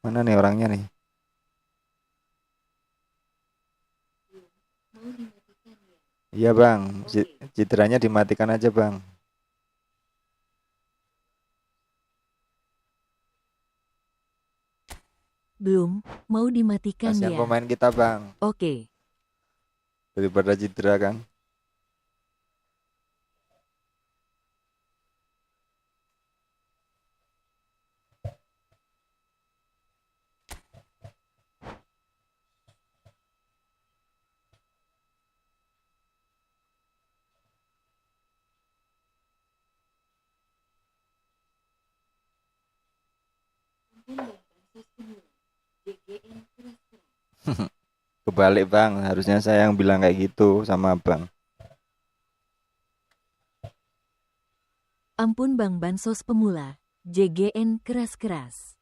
Mana nih orangnya nih? Iya bang, cederanya dimatikan aja bang. Belum, mau dimatikan kasihan ya. Pemain kita bang. Oke. Daripada cedera kan. Kebalik bang, harusnya saya yang bilang kayak gitu sama bang. Ampun Bang Bansos Pemula, JGN keras-keras.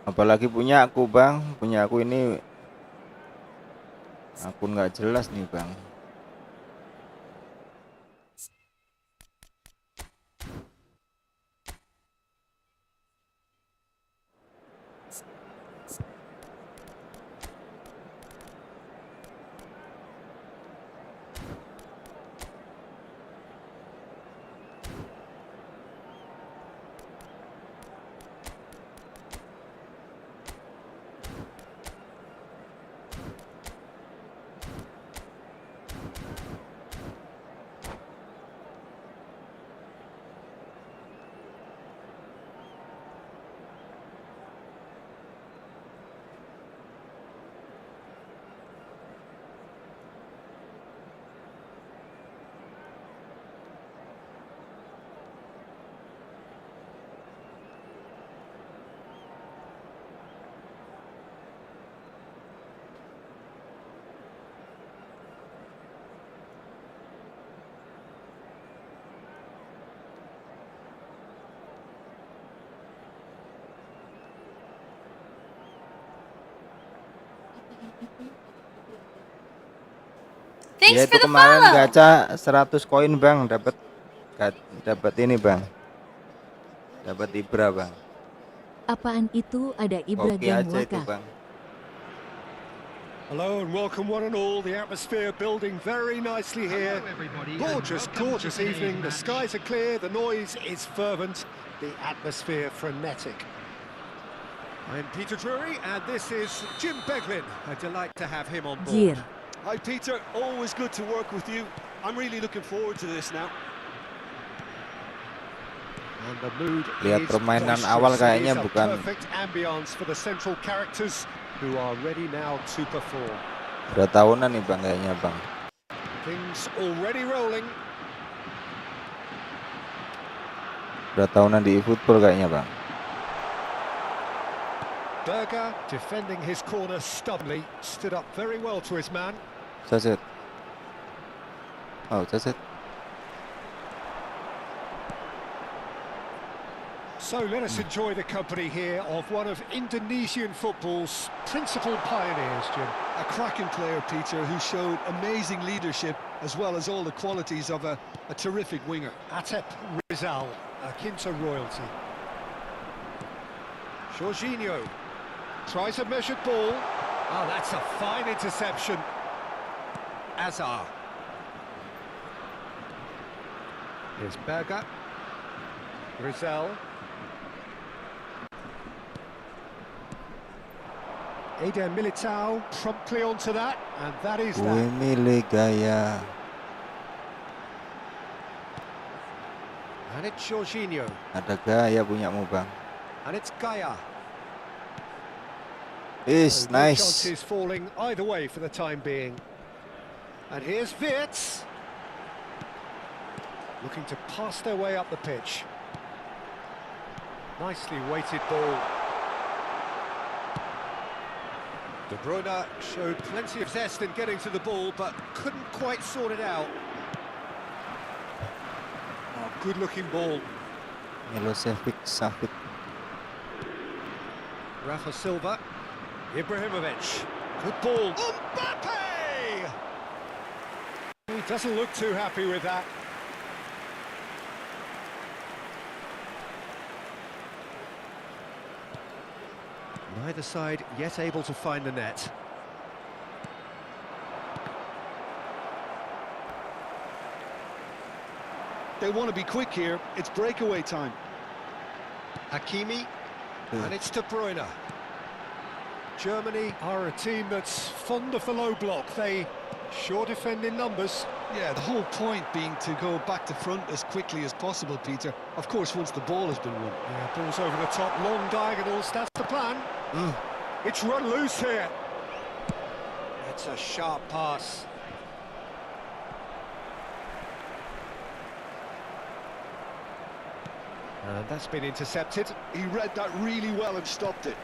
Apalagi punya aku bang, punya aku ini akun nggak jelas nih bang. Thanks Ya for itu the kemarin follow. gacha 100 koin bang, dapat ini bang, dapat Ibra bang. Apaan itu ada Ibra Oke Gang aja itu Wakaf? bang. Hello and welcome one and all. The atmosphere building very nicely here. Gorgeous, gorgeous evening. The skies are clear, the noise is fervent, the atmosphere frenetic. I'm Peter Drury and this is Jim Beglin. A delight to have him on board. Jir, Hi, Peter. Always good to work with you. I'm really looking forward to this now. And the mood Lihat is permainan boisterous. awal It kayaknya is a bukan perfect ambience for the central characters who are ready now to perform. udah tahunan nih bang kayaknya bang. Things already rolling. Udah tahunan di eFootball kayaknya bang. Berger defending his corner stubbornly, stood up very well to his man. Caset. Oh caset. So let us enjoy the company here of one of Indonesian football's principal pioneers, Jim. A cracking player, Peter, who showed amazing leadership as well as all the qualities of a terrific winger. Atep Rizal, akin to royalty. Jorginho tries a measured ball. Oh, that's a fine interception. Azar. Here's Berger. Rizal. Eder Militao promptly onto that, and that is Gue that. milih gaya. And it's Jorginho. Ada gaya punyamu bang. And it's Gaia. Is No nice. chances falling either way for the time being. And here's Wirtz. Looking to pass their way up the pitch. Nicely weighted ball. De Bruyne showed plenty of zest in getting to the ball, but couldn't quite sort it out. Oh, good-looking ball. Milosevic Savic. Rafa Silva. Ibrahimovic. Good ball. Mbappe! He doesn't look too happy with that. Neither side yet able to find the net. They want to be quick here. It's breakaway time. Hakimi, and it's De Bruyne. Germany are a team that's fond of the low block. They sure defend in numbers. Yeah, the whole point being to go back to front as quickly as possible, Peter. Of course, once the ball has been won. Yeah, ball's over the top, long diagonals, that's the plan. It's run loose here. That's a sharp pass. And that's been intercepted. He read that really well and stopped it.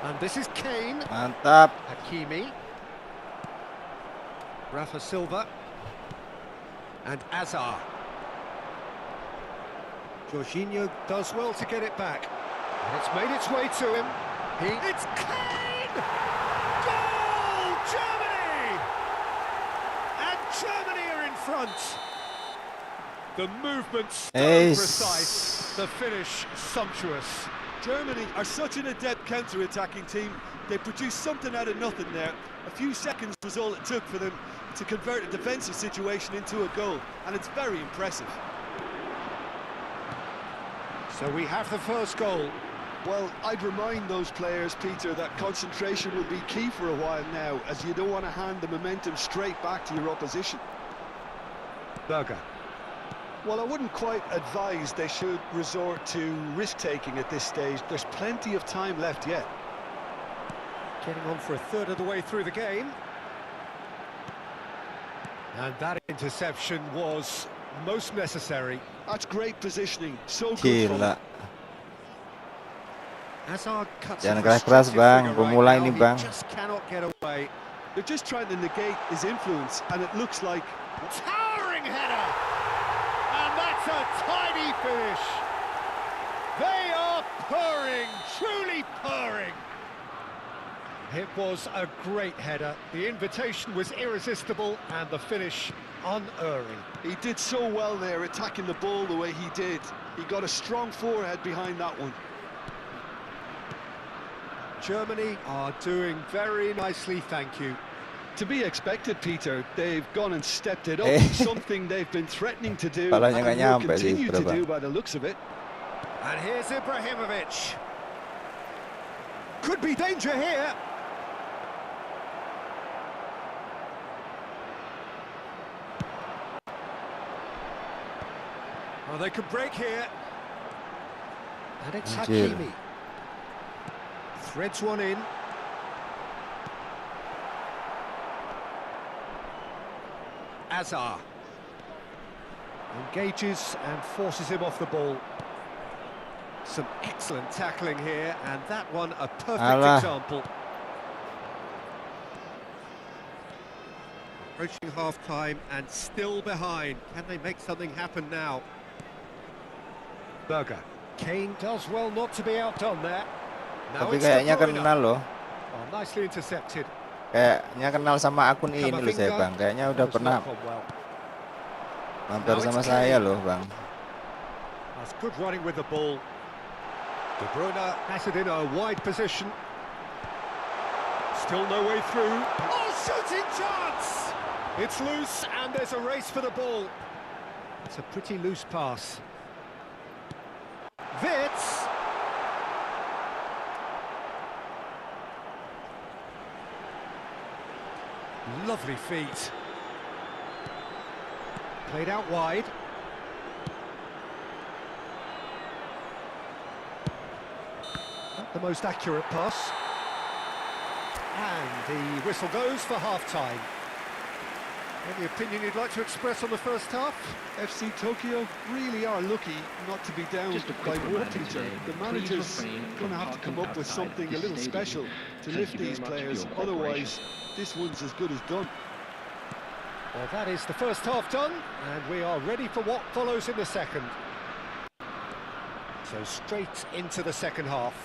And this is Kane. Mantap. Hakimi. Rafa Silva. And Azar. Jorginho does well to get it back. And it's made its way to him. It's Kane! Goal! Germany! And Germany are in front. The movement so precise, the finish sumptuous. Germany are such an adept counter-attacking team. They produced something out of nothing there. A few seconds was all it took for them to convert a defensive situation into a goal, and it's very impressive. So we have the first goal. Well, I'd remind those players, Peter, that concentration will be key for a while now, as you don't want to hand the momentum straight back to your opposition. Berger. Well, I wouldn't quite advise they should resort to risk-taking at this stage. There's plenty of time left yet. Getting on for a third of the way through the game. And that interception was most necessary. That's great positioning. So good from him. Gila. Hazard cuts Jangan a keras-keras, frustrated Bang. figure right Pemula now. ini, He Bang. just cannot get away. They're just trying to negate his influence, and it looks like... Towering header! And that's a tidy finish. They are purring, truly purring. It was a great header. The invitation was irresistible and the finish unerring. He did so well there, attacking the ball the way he did. He got a strong forehead behind that one. Germany are doing very nicely, thank you. To be expected, Peter. They've gone and stepped it up, something they've been threatening to do, Palanya nggak and will nyampe sih, continue to berapa? do by the looks of it. And here's Ibrahimovic. Could be danger here. Oh, they could break here. And it's Anjir. Hakimi. Threads one in. Azar. Engages and forces him off the ball. Some excellent tackling here, and that one a perfect Alah. example. Approaching half-time and still behind. Can they make something happen now? Berger. Kane does well not to be outdone there. Now Tapi it's De kayaknya Bruyne. kenal loh. Oh, nicely intercepted. Kayaknya kenal sama akun ini loh saya, Bang. Kayaknya udah Does pernah not come well. mampir Now sama it's saya Kane. loh, Bang. That's good running with the ball. De Bruyne has it in a wide position. Still no way through. Oh, shooting chance! It's loose and there's a race for the ball. It's a pretty loose pass. Wits. Lovely feet. Played out wide. Not the most accurate pass. And the whistle goes for half-time. Any opinion you'd like to express on the first half? FC Tokyo really are lucky not to be down Just a by quick one, reminder Peter. today, The please manager's refrain going from to have to come talking up with outside something a this little stadium. special to Thank lift you very these much for players. your Otherwise, cooperation. this one's as good as done. Well, that is the first half done, and we are ready for what follows in the second. So straight into the second half.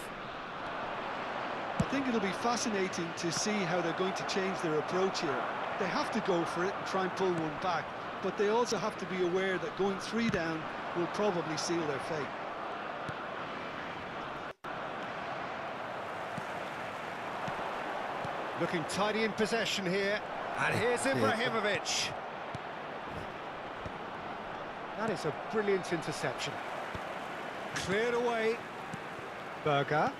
I think it'll be fascinating to see how they're going to change their approach here. They have to go for it and try and pull one back, but they also have to be aware that going 3 down will probably seal their fate. Looking tidy in possession here, and here's Ibrahimovic. That is a brilliant interception. Cleared away. Berger.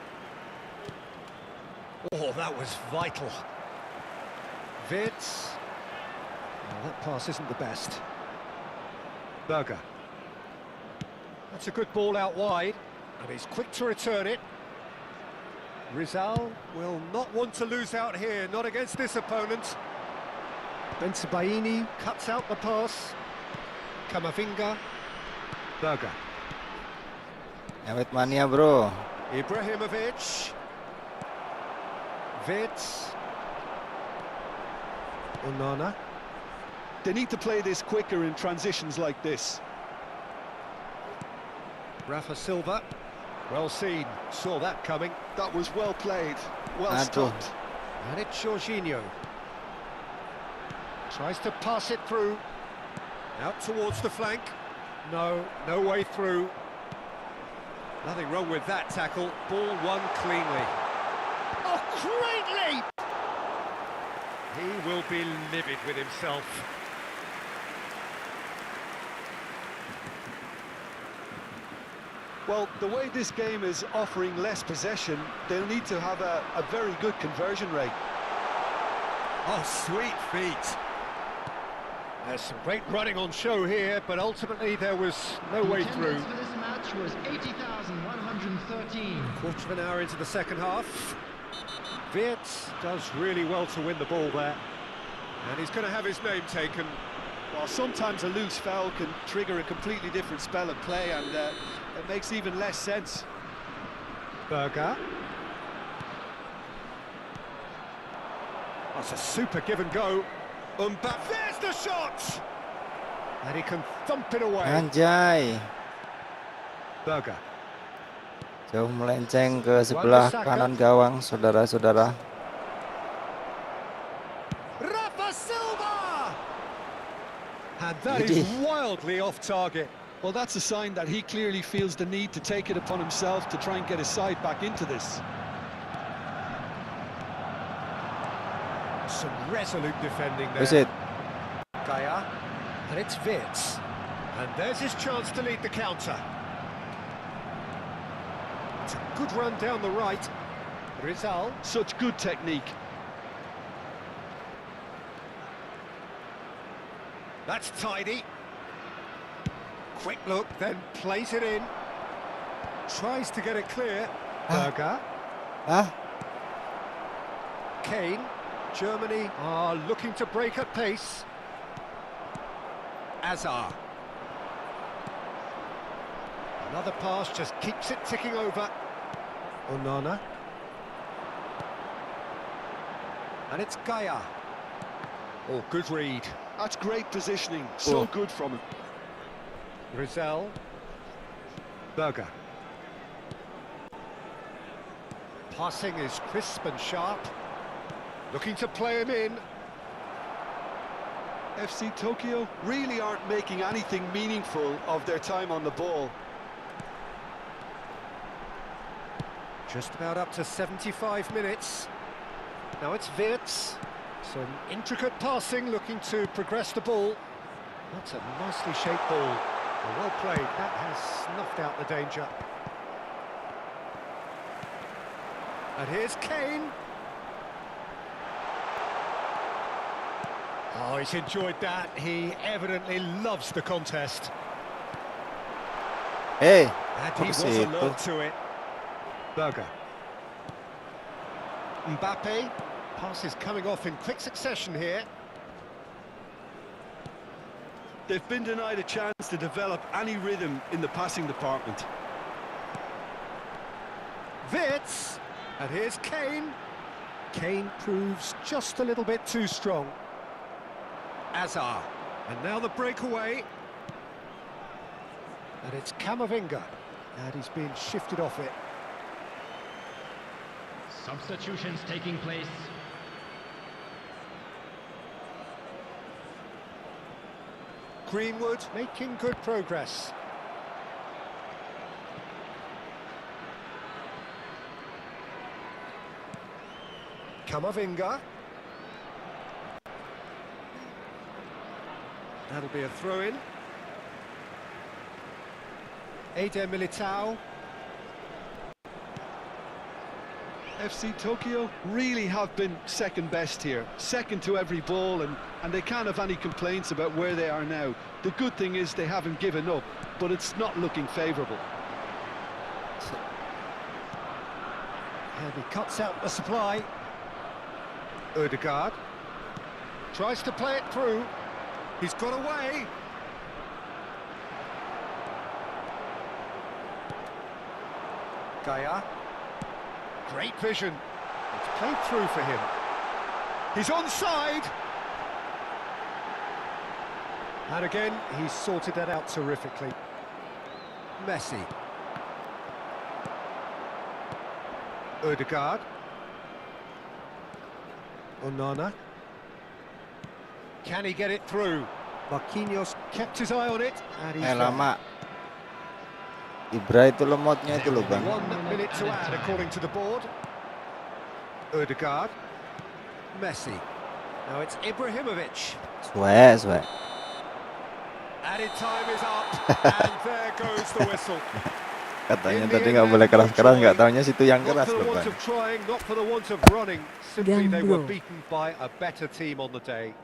Oh, that was vital. Wits. Oh, that pass isn't the best. Berger. That's a good ball out wide, and he's quick to return it. Rizal will not want to lose out here, not against this opponent. Bensebaini cuts out the pass. Camavinga. Berger. Awet mania bro. Ibrahimovic. Wirtz. Onana. They need to play this quicker in transitions like this. Rafa Silva. Well seen. Saw that coming. That was well played, well Aduh. stopped. And it's Jorginho. Tries to pass it through. Out towards the flank. No way through. Nothing wrong with that tackle. Ball won cleanly. Oh, great leap! He will be livid with himself. Well, the way this game is offering less possession, they'll need to have a very good conversion rate. Oh, sweet feet. There's some great running on show here, but ultimately there was no way through. For this match was 80,113. Quarter of an hour into the second half. Wirtz does really well to win the ball there. And he's going to have his name taken. Well, sometimes a loose foul can trigger a completely different spell of play, and it makes even less sense. Berger. That's a super give and go. Mbappe, there's the shot! And he can thump it away. Anjay. Berger. Jauh melenceng ke sebelah kanan gawang, saudara-saudara. Rafa Silva! And that is wildly off target. Well, that's a sign that he clearly feels the need to take it upon himself to try and get his side back into this. Some resolute defending there. Is it? Gaia. And it's Wirtz. And there's his chance to lead the counter. It's a good run down the right. Rizal. Such good technique. That's tidy. Quick look, then plays it in. Tries to get it clear. Berger. Kane. Germany are looking to break at pace. Azar. Another pass just keeps it ticking over. Onana. And it's Gaia. Oh, good read. That's great positioning. So good from him. Rizal. Berger. Passing is crisp and sharp. Looking to play him in. FC Tokyo really aren't making anything meaningful of their time on the ball. Just about up to 75 minutes. Now it's Wirtz. Some intricate passing, looking to progress the ball. That's a nicely shaped ball. Well played. That has snuffed out the danger. And here's Kane. Oh, he's enjoyed that. He evidently loves the contest. Hey, And he was apa sih itu? alert to it. Berger. Mbappe. Passes coming off in quick succession here. They've been denied a chance to develop any rhythm in the passing department. Wirtz. And here's Kane. Kane proves just a little bit too strong. Azar. And now the breakaway. And it's Camavinga. And he's being shifted off it. Substitutions taking place. Greenwood making good progress. Camavinga. That'll be a throw-in. Eder Militao. FC Tokyo really have been second best here, second to every ball, and they can't have any complaints about where they are now. The good thing is they haven't given up, but it's not looking favourable. And he cuts out the supply. Odegaard tries to play it through. He's got away. Gaya. Great vision. It's played through for him. He's onside. And again, he's sorted that out terrifically. Messi. Ødegaard. Onana. Can he get it through? Marquinhos kept his eye on it, and he's Lama. Ibra itu lemotnya itu loh bang. 1 minute to add according to the board. Ødegaard. Messi. Now it's Ibrahimovic. Suwe. Added time is up, and there goes the whistle. Katanya tadi nggak boleh keras-keras, nggak taunya situ yang Not keras for the loh want bang. of trying, not for the want of running. Simply they were Gandro. beaten by a better team on the day.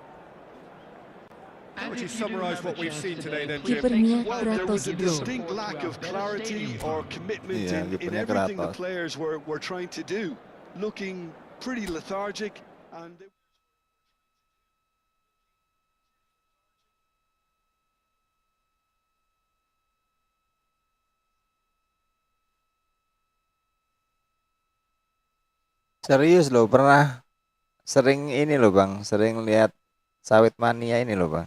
How And would you if you do summarise have a what we've chance seen today then, please Jim? Kipernya Well, there was a Kratos bro. distinct lack of clarity or commitment Yeah, in kipernya everything the Kratos. players were trying to do. Looking pretty lethargic and... Serius loh, pernah sering ini loh bang, sering lihat sawit mania ini loh bang.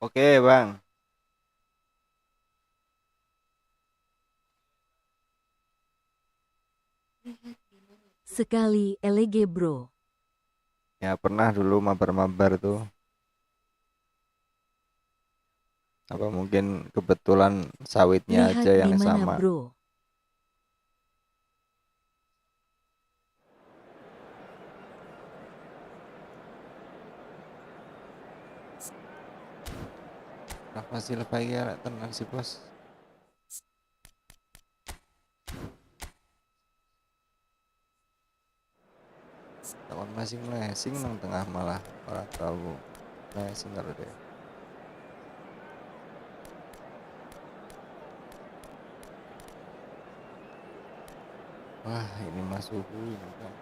Oke bang. Sekali elege bro. Ya pernah dulu mabar-mabar tuh. Apa mungkin kebetulan sawitnya Lihat aja yang di mana sama. bro. Masih lebay ya, tenang sih bos. Kawan masih melengsing nang tengah malah orang tahu melengsing kalau deh. Wah ini mas suhu ini kan.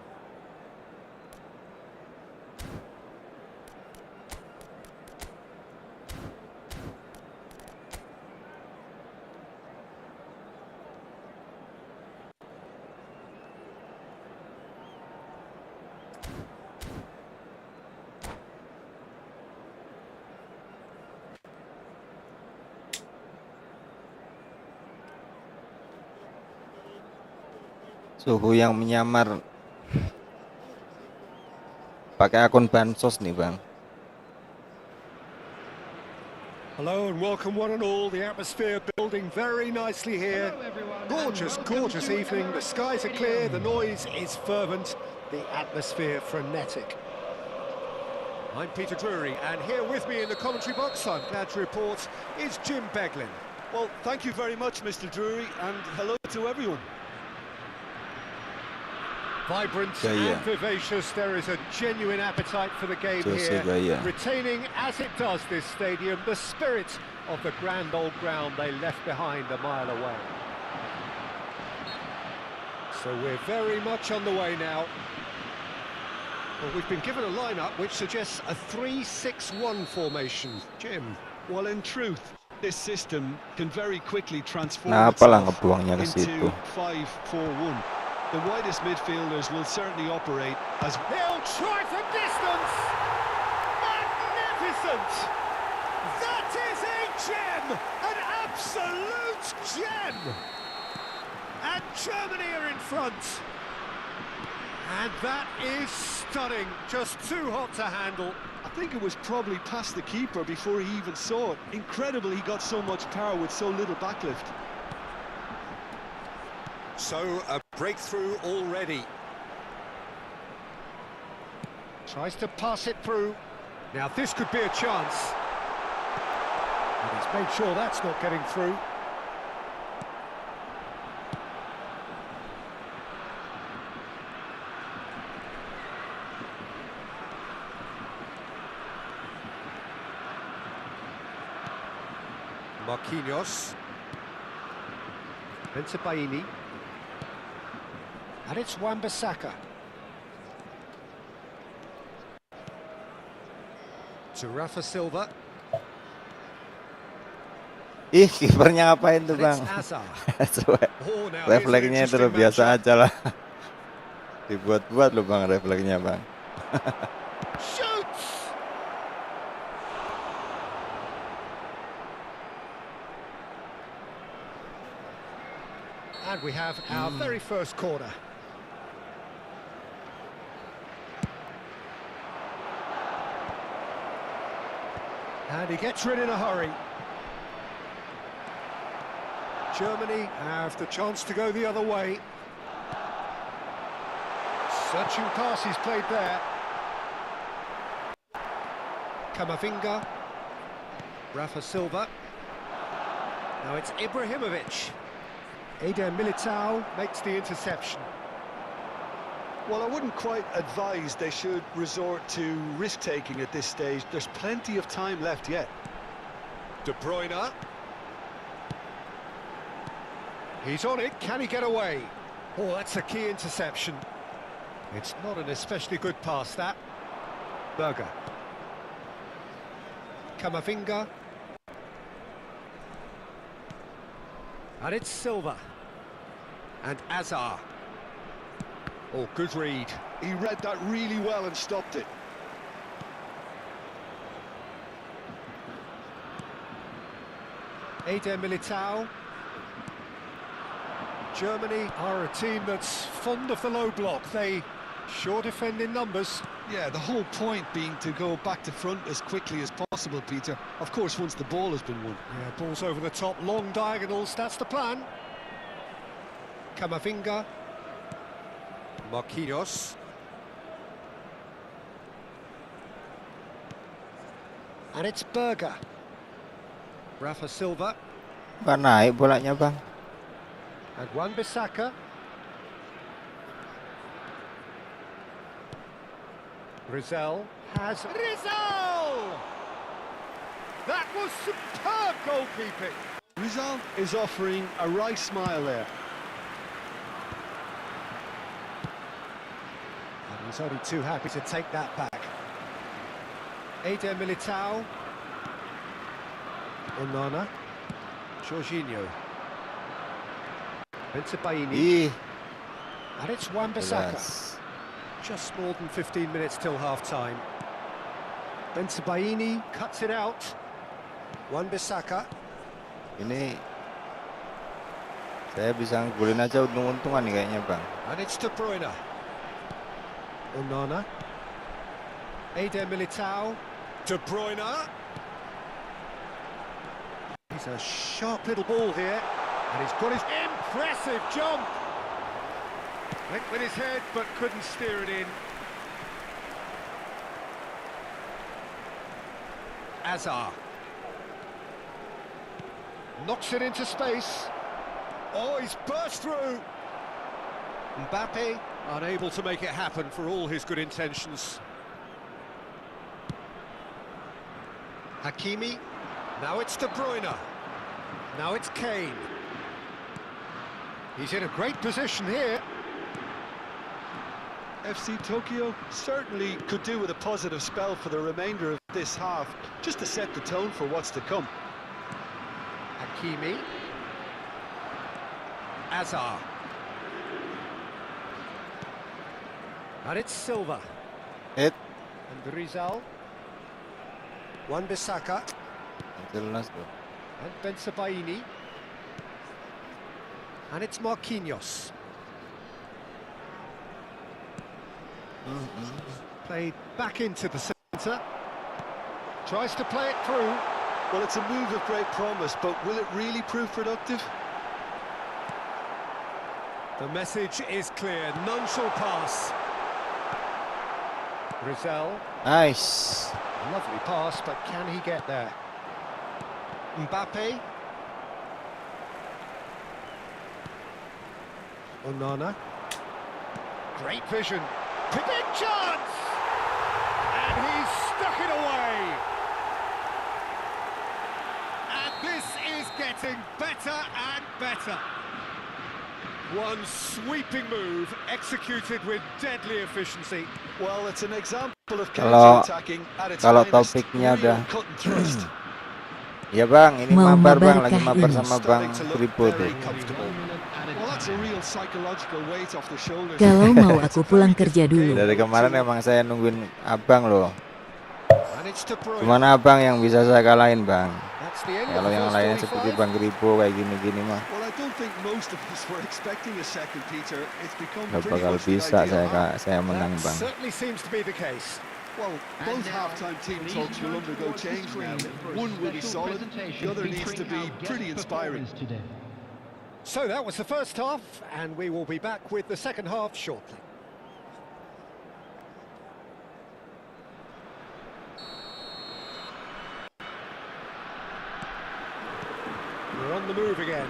Suhu yang menyamar pakai akun bansos nih bang. Hello and welcome one and all. The atmosphere building very nicely here. Gorgeous, gorgeous evening. The skies are clear, the noise is fervent, the atmosphere frenetic. I'm Peter Drury, and here with me in the commentary box, I'm glad to report, is Jim Beglin. Well, thank you very much, Mr. Drury, and hello to everyone. Vibrant Gaya. and vivacious, there is a genuine appetite for the game here, Gaya. retaining, as it does this stadium, the spirit of the grand old ground they left behind a mile away. So we're very much on the way now. Well, we've been given a lineup which suggests a 3-6-1 formation. Jim. Well, in truth, this system can very quickly transform Nah, apalah itself ngebuangnya ke into situ. 5-4-1. The widest midfielders will certainly operate as... They'll try from distance! Magnificent! That is a gem! An absolute gem! And Germany are in front. And that is stunning. Just too hot to handle. I think it was probably past the keeper before he even saw it. Incredible he got so much power with so little backlift. So, a breakthrough already. Tries to pass it through. Now, this could be a chance. And he's made sure that's not getting through. Marquinhos. Benzabaini. And it's Wan-Bissaka. To Rafa Silva. Ih, kipernya ngapain tuh, And it's Bang? Hazard. Coba Oh, now here's an refleksnya itu interesting biasa matchup. aja lah. Dibuat-buat loh, Bang, refleksnya, Bang. Shoots! And we have our very first corner. And he gets rid in a hurry. Germany have the chance to go the other way. Searching passes played there. Kamavinga. Rafa Silva. Now it's Ibrahimovic. Eder Militao makes the interception. Well, I wouldn't quite advise they should resort to risk-taking at this stage. There's plenty of time left yet. De Bruyne. He's on it, can he get away? Oh, that's a key interception. It's not an especially good pass, that. Berger. Kamavinga. And it's Silva. And Azar. Oh, good read. He read that really well and stopped it. Eder Militao. Germany are a team that's fond of the low block. They sure defend in numbers. Yeah, the whole point being to go back to front as quickly as possible, Peter. Of course, once the ball has been won. Yeah, balls over the top, long diagonals, that's the plan. Kamavinga. Marquinhos. And it's Berger. Rafa Silva. Nggak naik bolanya, Bang. And Wan-Bissaka. Rizal has... Rizal! That was superb goalkeeping. Rizal is offering a right smile there. And he's only too happy to take that back. Eder Militao. Onana. Jorginho. Bensebaini. Ih, And it's Wan-Bissaka. jelas. Just more than 15 minutes till half-time. Bensebaini cuts it out. Wan-Bissaka. Ini saya bisa ngegolin aja untung-untungan nih kayaknya, Bang. And it's De Bruyne. Onana. Eder Militao. De Bruyne. He's a sharp little ball here. And he's got his impressive jump. Went with his head, but couldn't steer it in. Azar. Knocks it into space. Oh, he's burst through. Mbappe unable to make it happen for all his good intentions. Hakimi. Now it's De Bruyne. Now it's Kane. He's in a great position here. FC Tokyo certainly could do with a positive spell for the remainder of this half, just to set the tone for what's to come. Hakimi. Azar. And it's Silva. And And Rizal. Wan-Bissaka. jelas tuh. And Bensebaini. And it's Marquinhos. Played back into the centre. Tries to play it through. Well, it's a move of great promise, but will it really prove productive? The message is clear. None shall pass. Rizal. Nice. Lovely pass, but can he get there? Mbappe. Onana. Great vision. Big chance! And he's stuck it away. And this is getting better and better. One sweeping move executed with deadly efficiency. Well, it's an example Couple of Kalau counter-attacking at its kalau finest. topiknya Real udah cut and thrust. ya Bang, ini Mau mabar Bang, mabarkah lagi mabar ini? sama Bang Starting to look Kribo tuh. very comfortable. Well, that's a real psychological weight off the shoulders. Kalau mau It's aku a very pulang kerja different game dulu. Dari kemarin to- emang saya nungguin Abang loh. And it's De Bruyne. Cuman Abang yang bisa saya kalahin Bang. That's the end of Kalau the yang first lainnya seperti 45. Bang Kribo kayak gini-gini mah Well, I don't think most of us were expecting a second, Peter. It's become nggak pretty bakal much the bisa idea. saya menang That Bang. certainly seems to be the case. Well, both half-time team talks will undergo change now. One will be solid, the other needs to be pretty inspiring. So that was the first half, and we will be back with the second half shortly. We're on the move again.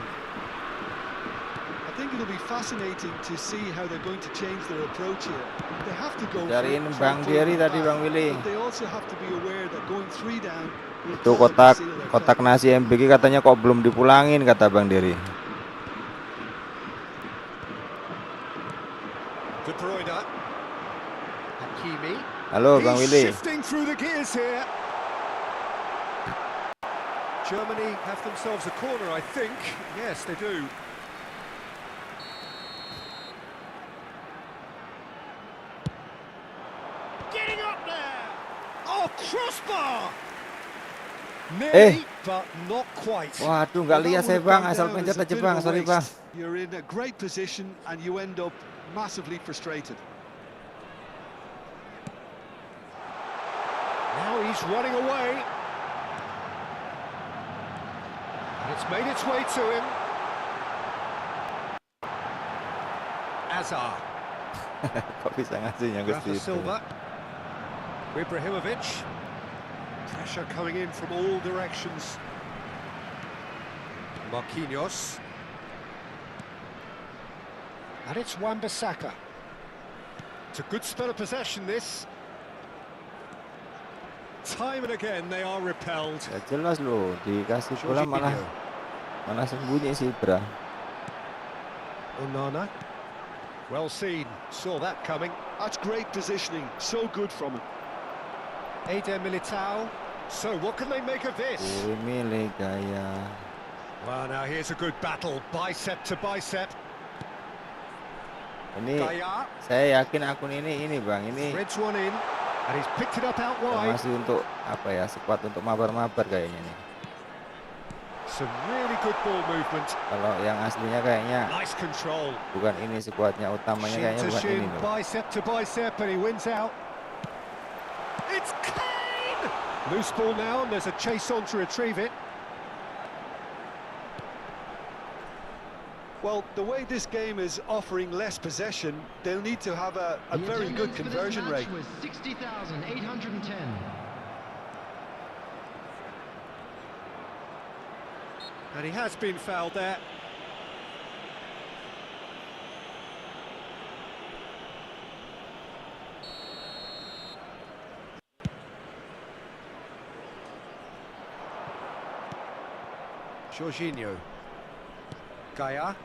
I think it'll be fascinating to see how they're going to change their approach here. They have to go Cariin for Bang play Diary from tadi back, Bang Willy. but they also have to be aware that going 3 down will Itu cloud the kotak seal of their kotak play. nasi MBG katanya kok belum dipulangin kata Bang Dery. De Bruyne. Hakimi. Halo Bang He's Willy. shifting through the gears here. Germany have themselves a corner, I think. Yes, they do. Getting up there! Oh, crossbar! Nearly, but not quite. Waduh, Well, nggak that lihat would saya have Bang, gone asal down pencet as a aja bit Bang, of a sorry Bang. waste. You're in a great position and you end up massively frustrated. Now he's running away. And it's made its way to him. Azar. Kok bisa ngasihnya ke Rafa situ? Silva. Ibrahimovic. Pressure coming in from all directions. Marquinhos. And it's Wan-Bissaka. It's a good spell of possession, this. Time and again they are repelled. Ya jelas loh, dikasih bola malah sembunyi sih Bra. Onana. Well seen, saw that coming. That's great positioning, so good from him. Eder Militao. So what can they make of this? Milih gaya. Well, now here's a good battle, bicep to bicep. Ini Gaya saya yakin akun ini Bang, ini threads one in, and he's picked it up out wide. masih untuk apa ya, squad untuk mabar-mabar kayaknya nih. Some really good ball movement. Kalau yang aslinya kayaknya Nice control. bukan ini squadnya utamanya, Shin kayaknya to bukan shin, ini loh. bicep to bicep, and he wins out. It's Kane! Loose ball now, and there's a chase on to retrieve it. Well, the way this game is offering less possession, they'll need to have a very good conversion rate. Was 60,810. And he has been fouled there. Jorginho. Gaya.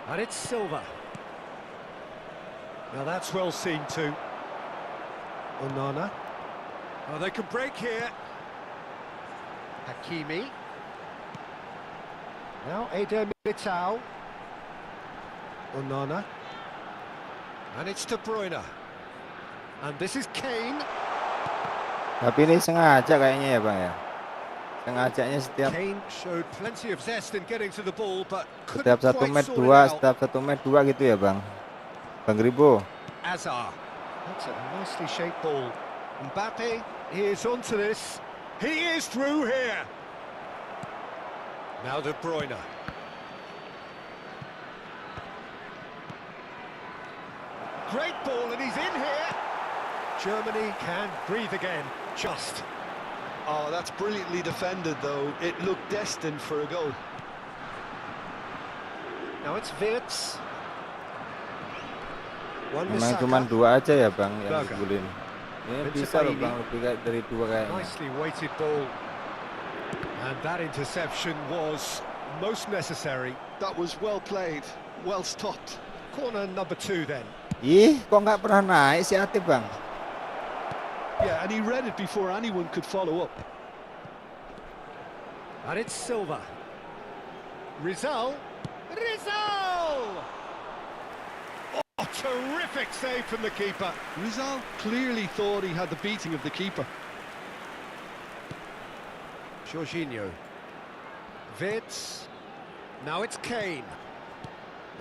And it's Silva. Now that's well seen too. Onana. Oh, they can break here. Hakimi. Now Eder Militao. Onana. And it's De Bruyne. And this is Kane. Tapi ini sengaja kayaknya ya Bang ya. Sengajanya setiap Kane showed plenty of zest in getting to the ball, but setiap couldn't 1 quite match sort it 2, out. setiap 1 match 2 gitu ya Bang. Bang Ribo. Azar. That's a nicely shaped ball. Mbappe is onto this. He is through here. Now De Bruyne. Great ball, and he's in here. Germany can breathe again. Just. Oh, that's brilliantly defended, though. It looked destined for a goal. Now it's Wirtz. Memang cuma 2 aja ya Bang yang Berger. digulin. Ini Vince bisa loh Bailey. Bang, lebih dari 2 kayaknya. Nicely weighted ball. And that interception was most necessary. That was well played, well stopped. Corner number 2 then. Ih, kok nggak pernah naik si Atip Bang? Yeah, and he read it before anyone could follow up. And it's Silva. Rizal. Rizal! Oh, terrific save from the keeper. Rizal clearly thought he had the beating of the keeper. Jorginho. Vitz. Now it's Kane.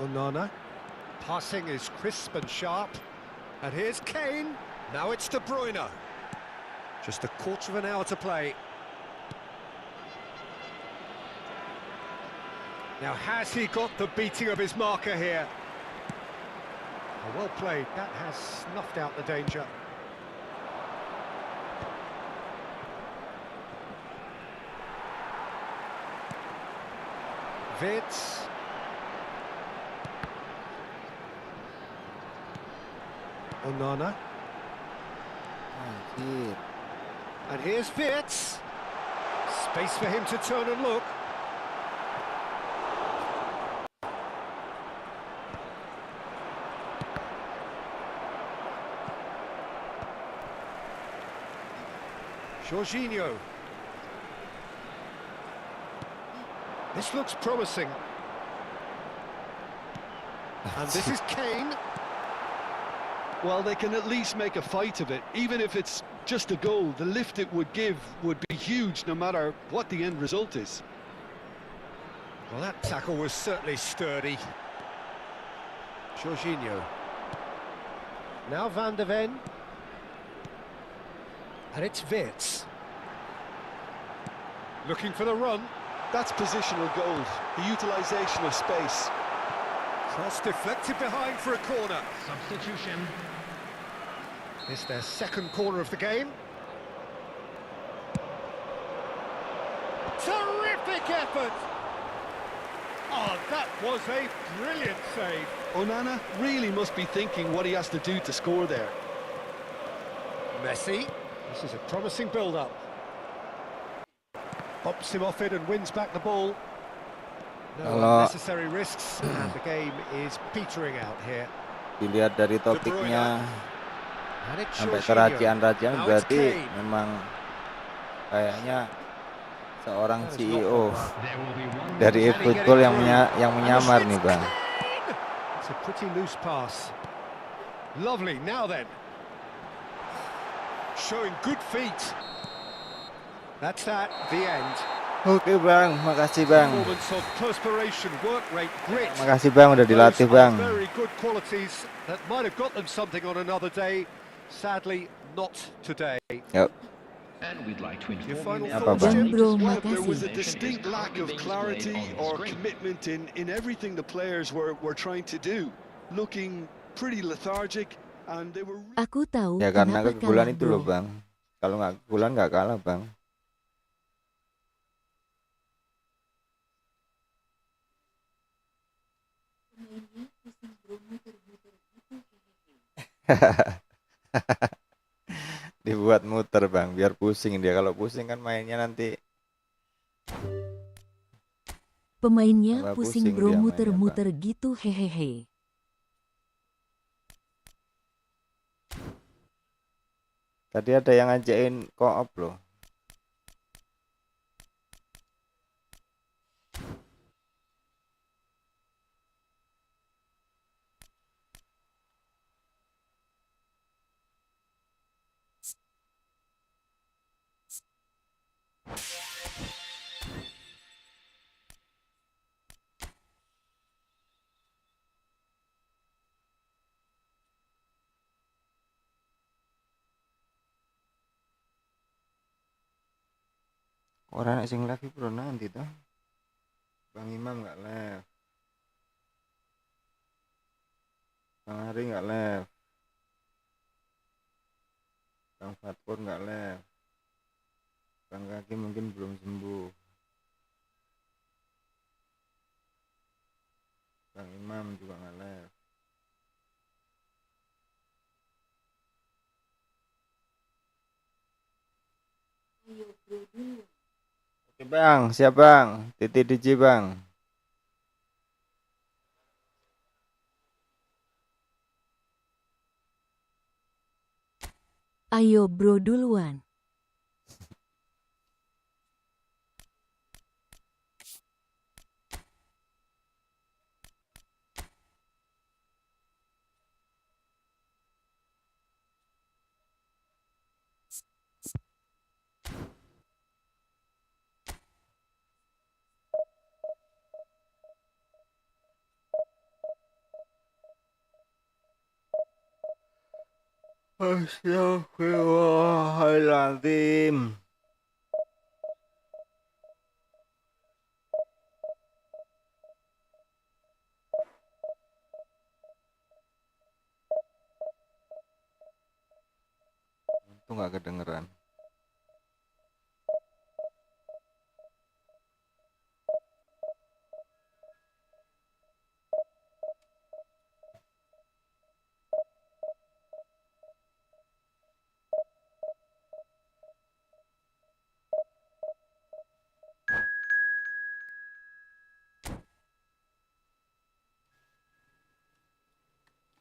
Onana. Passing is crisp and sharp. And here's Kane. Now it's De Bruyne. Just a quarter of an hour to play. Now, has he got the beating of his marker here? Oh, well played. That has snuffed out the danger. Vitz. Onana. Anjir. And here's Vitz. Space for him to turn and look. Jorginho. This looks promising. And this is Kane. Well, they can at least make a fight of it. Even if it's just a goal, the lift it would give would be huge no matter what the end result is. Well, that tackle was certainly sturdy. Jorginho. Now Van de Ven. And it's Vitz. Looking for the run. That's positional goal, the utilisation of space. Cross deflected behind for a corner. Substitution. It's their second corner of the game. Terrific effort! Oh, that was a brilliant save. Onana really must be thinking what he has to do to score there. Messi. This is a promising build-up. Bops him off it and wins back the ball. No unnecessary risks, and the game is petering out here. Dilihat dari topiknya And it's sampai Jorginho. kerajian-rajian Now it's berarti Kane. memang kayaknya seorang CEO There will be one dari eFootball yang menyamar nih, Bang. It's a pretty loose pass. Lovely, now then. Showing good feet. That's that, the end. Oke, Bang, makasih, Bang. Performance of perspiration, work rate, grit. Makasih, Bang, udah dilatih, Those are Bang. very good qualities that might have got them something on another day. Sadly, not today. Yuk. And we'd like to Your inform final you Apa, thoughts, Bang? Jim? Bro, Well, there was a makasih. distinct lack of clarity or commitment in everything the players were trying to do. Looking pretty lethargic, and they were... Aku tahu Ya karena kenapa kegulan kalah, itu loh, bro. Bang. Kalau nggak kegulan nggak kalah, Bang. Dibuat muter, Bang, biar pusing dia. Kalau pusing kan mainnya nanti Pemainnya tambah pusing pusing bro, dia mainnya, muter-muter gitu, hehehe. Tadi ada yang ngajakin co-op loh. Orang sing lagi bro nanti tuh. Bang Imam nggak live. Bang Hari nggak live. Bang Fatpur nggak live. Bang Kaki mungkin belum sembuh. Bang Imam juga nggak live. Oke Bang, siap Bang. Titi DJ Bang. Ayo bro duluan. Astagfirullahaladzim. Itu nggak kedengeran.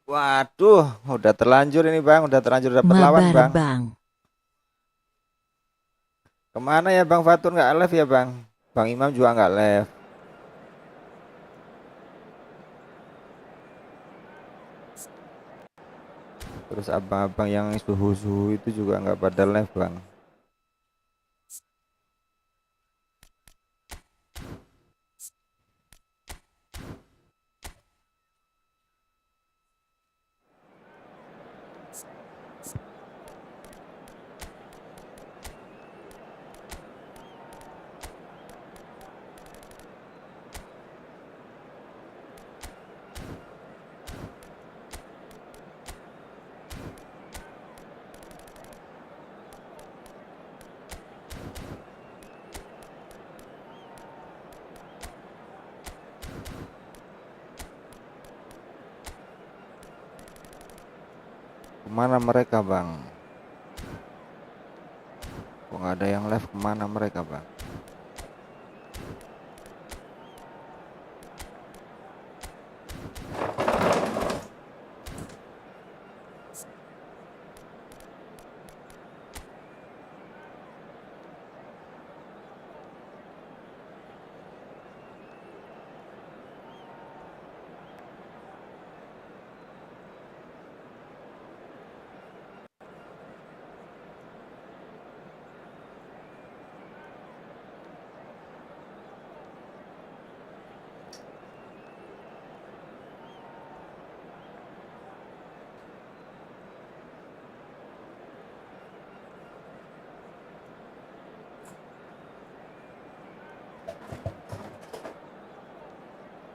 Waduh, udah terlanjur ini bang, udah terlanjur dapat lawan Mabar bang. bang. Kemana ya bang Fatur, nggak live ya bang? Bang Imam juga nggak live. Terus abang-abang yang suhu-suhu itu juga nggak pada live bang. Kemana mereka bang? Kok nggak ada yang live, kemana mereka bang?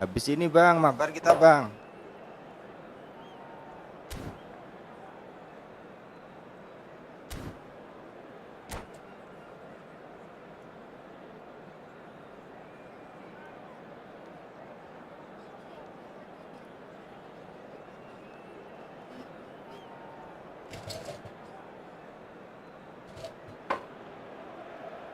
Habis ini bang, mabar kita bang.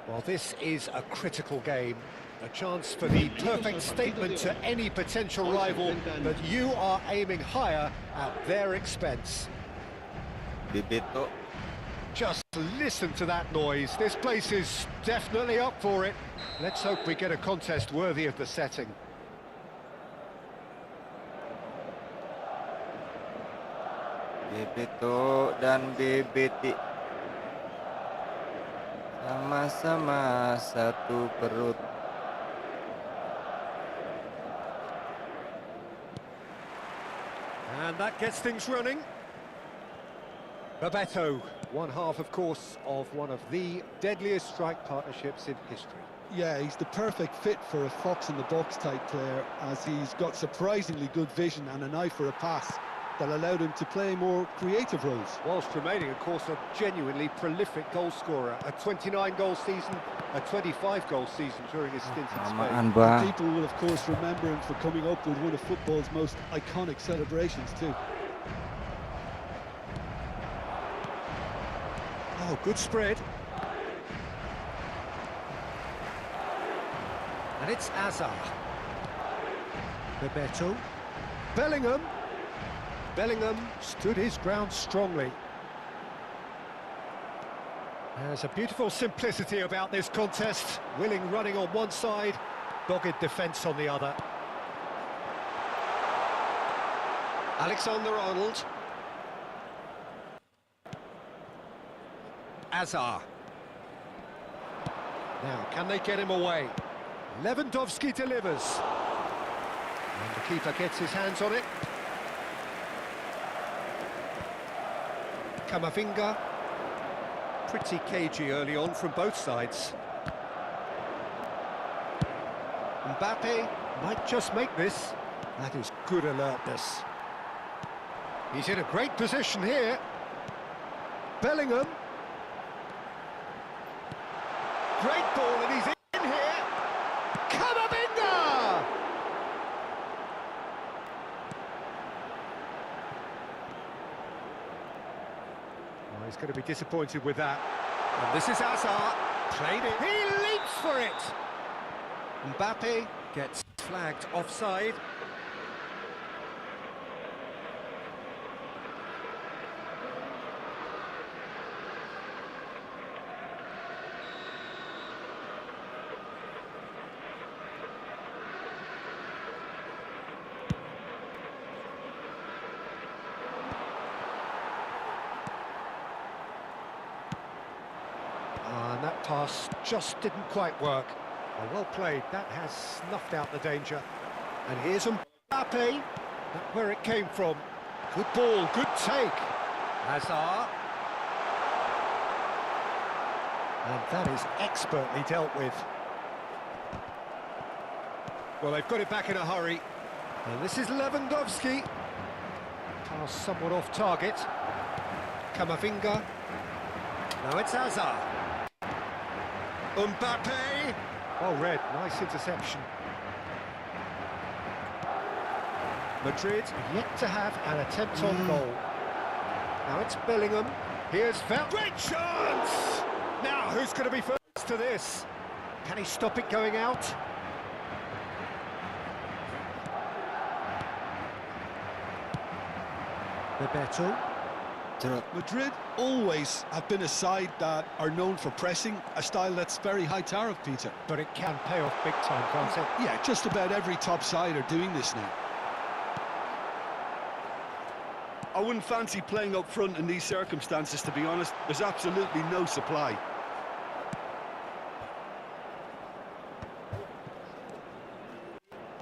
Well, this is a critical game. A chance for the perfect statement to any potential rival, but you are aiming higher at their expense. Bibito. Just listen to that noise. This place is definitely up for it. Let's hope we get a contest worthy of the setting. Bibito dan BBT sama-sama satu perut. And that gets things running. Bebeto, one half, of course, of one of the deadliest strike partnerships in history. Yeah, he's the perfect fit for a fox-in-the-box type player, as he's got surprisingly good vision and an eye for a pass that allowed him to play more creative roles. Whilst remaining, of course, a genuinely prolific goal scorer. A 29-goal season, a 25-goal season during his stint in Spain. Samaan bang. People will, of course, remember him for coming up with one of football's most iconic celebrations, too. Oh, good spread. And it's Azar. Bebeto. Bellingham. Bellingham stood his ground strongly. There's a beautiful simplicity about this contest. Willing running on one side, dogged defence on the other. Alexander-Arnold. Azar. Now, can they get him away? Lewandowski delivers. And the keeper gets his hands on it. Camavinga. Pretty cagey early on from both sides. Mbappe might just make this. That is good alertness. He's in a great position here. Bellingham. Great ball, and he's in here. Camavinga! Oh, he's going to be disappointed with that. And this is Azar. Played it. He leaps for it. Mbappe gets flagged offside. And that pass just didn't quite work. Well played, that has snuffed out the danger. And here's Mbappe. That's where it came from. Good ball, good take. Hazard. And that is expertly dealt with. Well, they've got it back in a hurry. And this is Lewandowski. Pass somewhat off target. Camavinga. Now it's Hazard. Mbappe! Oh, red, nice interception. Madrid yet to have an attempt on goal. Now it's Bellingham. Here's Vel. Great chance! Now, who's going to be first to this? Can he stop it going out? Bebeto. Madrid always have been a side that are known for pressing, a style that's very high tariff, Peter. But it can pay off big time, can't it? Yeah, just about every top side are doing this now. I wouldn't fancy playing up front in these circumstances, to be honest. There's absolutely no supply.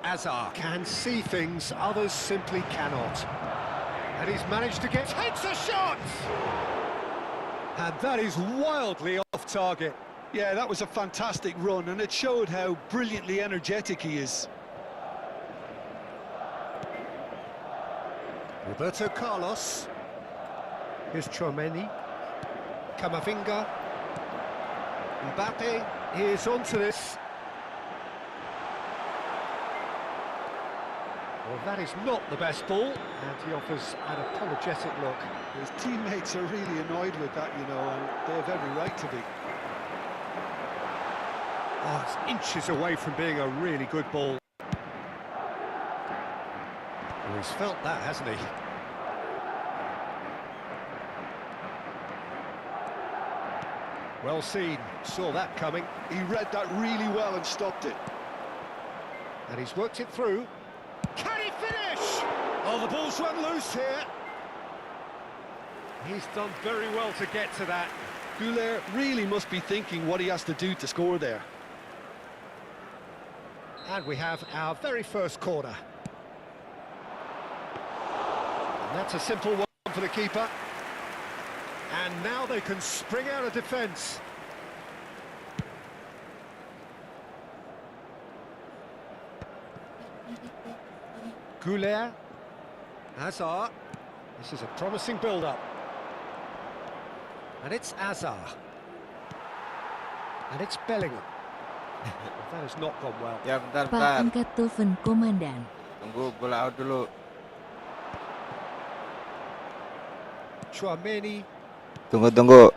Azar can see things others simply cannot. And he's managed to get... Takes a shot! And that is wildly off target. Yeah, that was a fantastic run, and it showed how brilliantly energetic he is. Roberto Carlos. Here's Chouameni. Camavinga. Mbappe is onto this. Well, that is not the best ball, and he offers an apologetic look. His teammates are really annoyed with that, you know, and they have every right to be. Oh, it's inches away from being a really good ball. Well, he's felt that, hasn't he? Well seen, saw that coming. He read that really well and stopped it. And he's worked it through. Can he finish? Oh, the ball's run loose here. He's done very well to get to that. Goulet really must be thinking what he has to do to score there. And we have our very first corner. And that's a simple one for the keeper. And now they can spring out of defence. Goulet. Hazard. This is a promising build-up. And it's Hazard. And it's Bellingham. That has not gone well. Ya bentar, Pak bentar. angkat telepon komandan. Tunggu bola out dulu. Chouameni. Tunggu.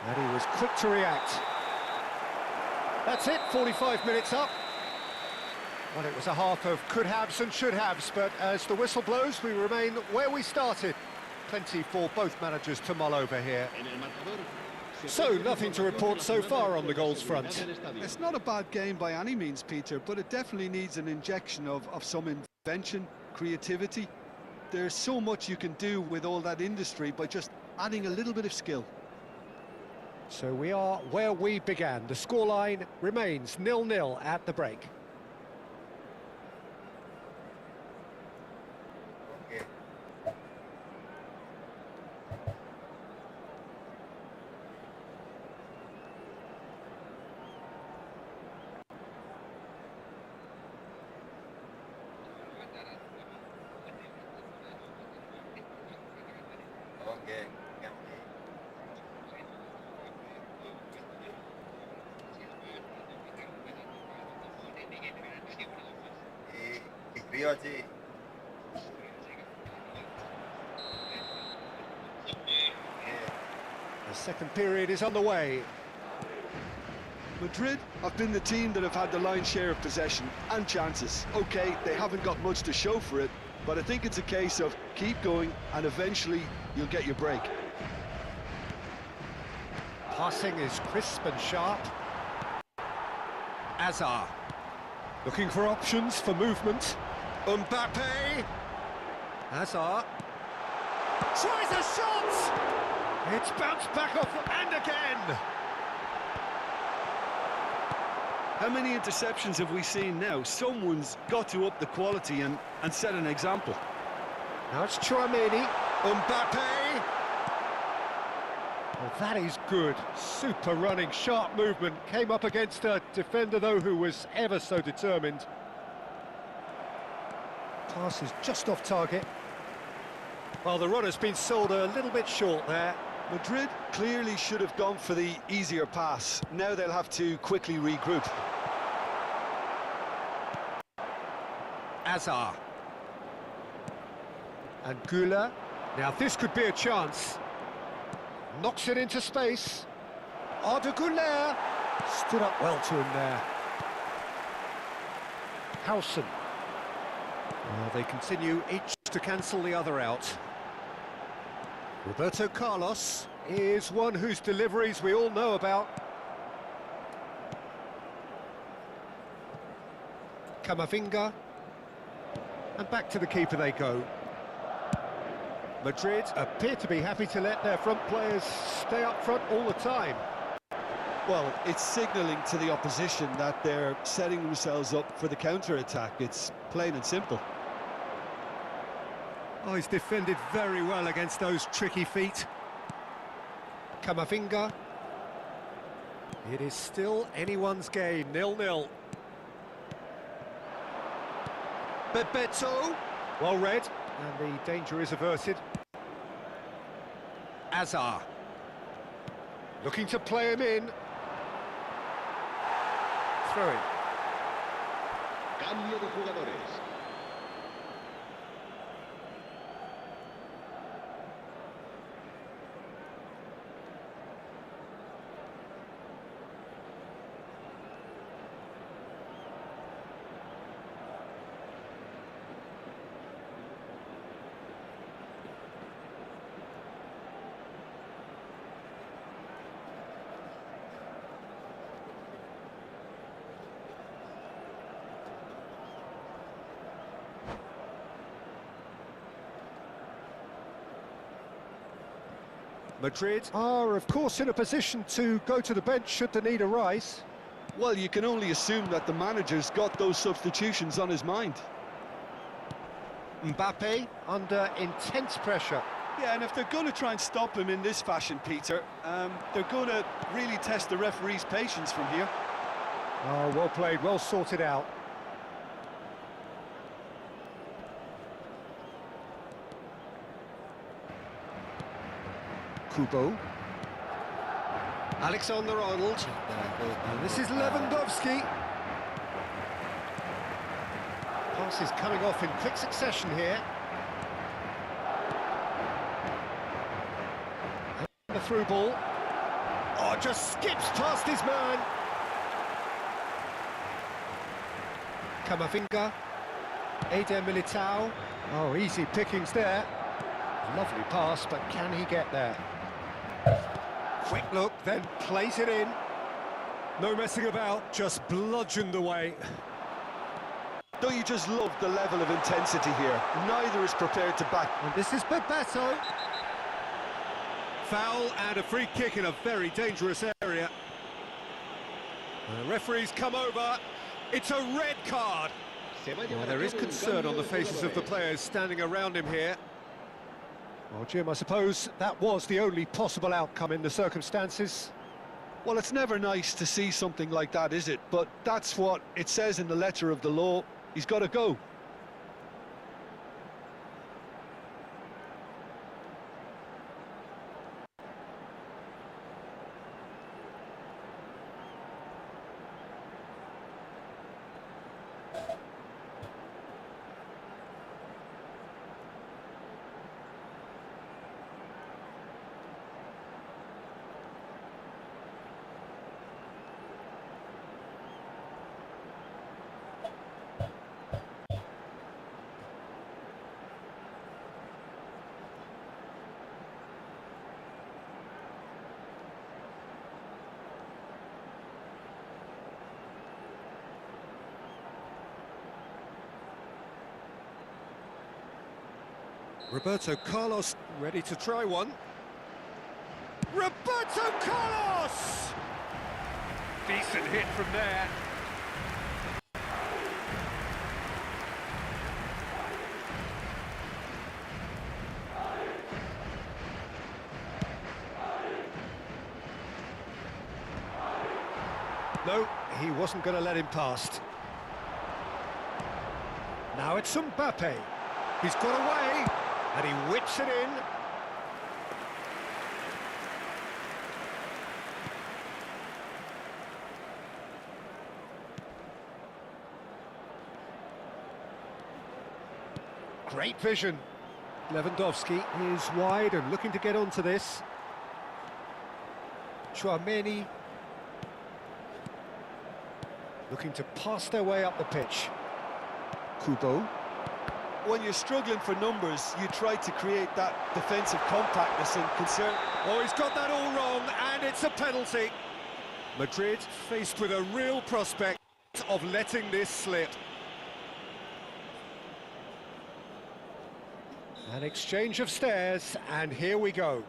And he was quick to react. That's it, 45 minutes up. Well, it was a half of could-haves and should-haves, but as the whistle blows, we remain where we started. Plenty for both managers to mull over here. So, nothing to report so far on the goals front. It's not a bad game by any means, Peter, but it definitely needs an injection of some invention, creativity. There's so much you can do with all that industry by just adding a little bit of skill. So we are where we began. The scoreline remains 0-0 at the break. Oke. Oke, ngerti. Di Rio sih. The second period is underway. Madrid have been the team that have had the lion's share of possession and chances. Okay, they haven't got much to show for it, but I think it's a case of keep going and eventually you'll get your break. Passing is crisp and sharp. Hazard. Looking for options for movement. Mbappe. Hazard. Tries a shot! It's bounced back off and again! How many interceptions have we seen now? Someone's got to up the quality and set an example. Now it's Chouameni. Mbappe. Well, that is good. Super running, sharp movement. Came up against a defender, though, who was ever so determined. Pass is just off target. Well, the runner's been sold a little bit short there. Madrid clearly should have gone for the easier pass. Now they'll have to quickly regroup. Hazard. And Güler. Now this could be a chance. Knocks it into space. Arda Güler. Stood up well to him there. Howson. Well, they continue each to cancel the other out. Roberto Carlos is one whose deliveries we all know about. Camavinga. And back to the keeper they go. Madrid appear to be happy to let their front players stay up front all the time. Well, it's signalling to the opposition that they're setting themselves up for the counter-attack. It's plain and simple. Oh, he's defended very well against those tricky feet. Camavinga. It is still anyone's game, 0-0. Bebeto. Well read, and the danger is averted. Hazard. Looking to play him in. Throw in. Cambio de jugadores. Madrid are, of course, in a position to go to the bench should the need arise. Well, you can only assume that the manager's got those substitutions on his mind. Mbappe under intense pressure. Yeah, and if they're going to try and stop him in this fashion, Peter, they're going to really test the referee's patience from here. Oh, well played, well sorted out. Kubo. Alexander-Arnold. And this is Lewandowski. Passes coming off in quick succession here. And the through ball. Oh, just skips past his man. Camavinga. Eder Militao. Oh, easy pickings there. Lovely pass, but can he get there? Quick look, then plays it in. No messing about, just bludgeoned away. Don't you just love the level of intensity here? Neither is prepared to back. And this is Bebeto. Foul and a free kick in a very dangerous area. The referee's come over. It's a red card. Well, there is concern on the faces of the players standing around him here. Well, Jim, I suppose that was the only possible outcome in the circumstances. Well, it's never nice to see something like that, is it? But that's what it says in the letter of the law. He's got to go. Roberto Carlos ready to try one. Roberto Carlos! Decent hit from there. No, he wasn't going to let him past. Now it's Mbappe. He's got away. And he whips it in. Great vision. Lewandowski is wide and looking to get onto this. Chouameni looking to pass their way up the pitch. Kubo. When you're struggling for numbers, you try to create that defensive compactness and concern. Oh, he's got that all wrong, and it's a penalty. Madrid faced with a real prospect of letting this slip. An exchange of stares, and here we go.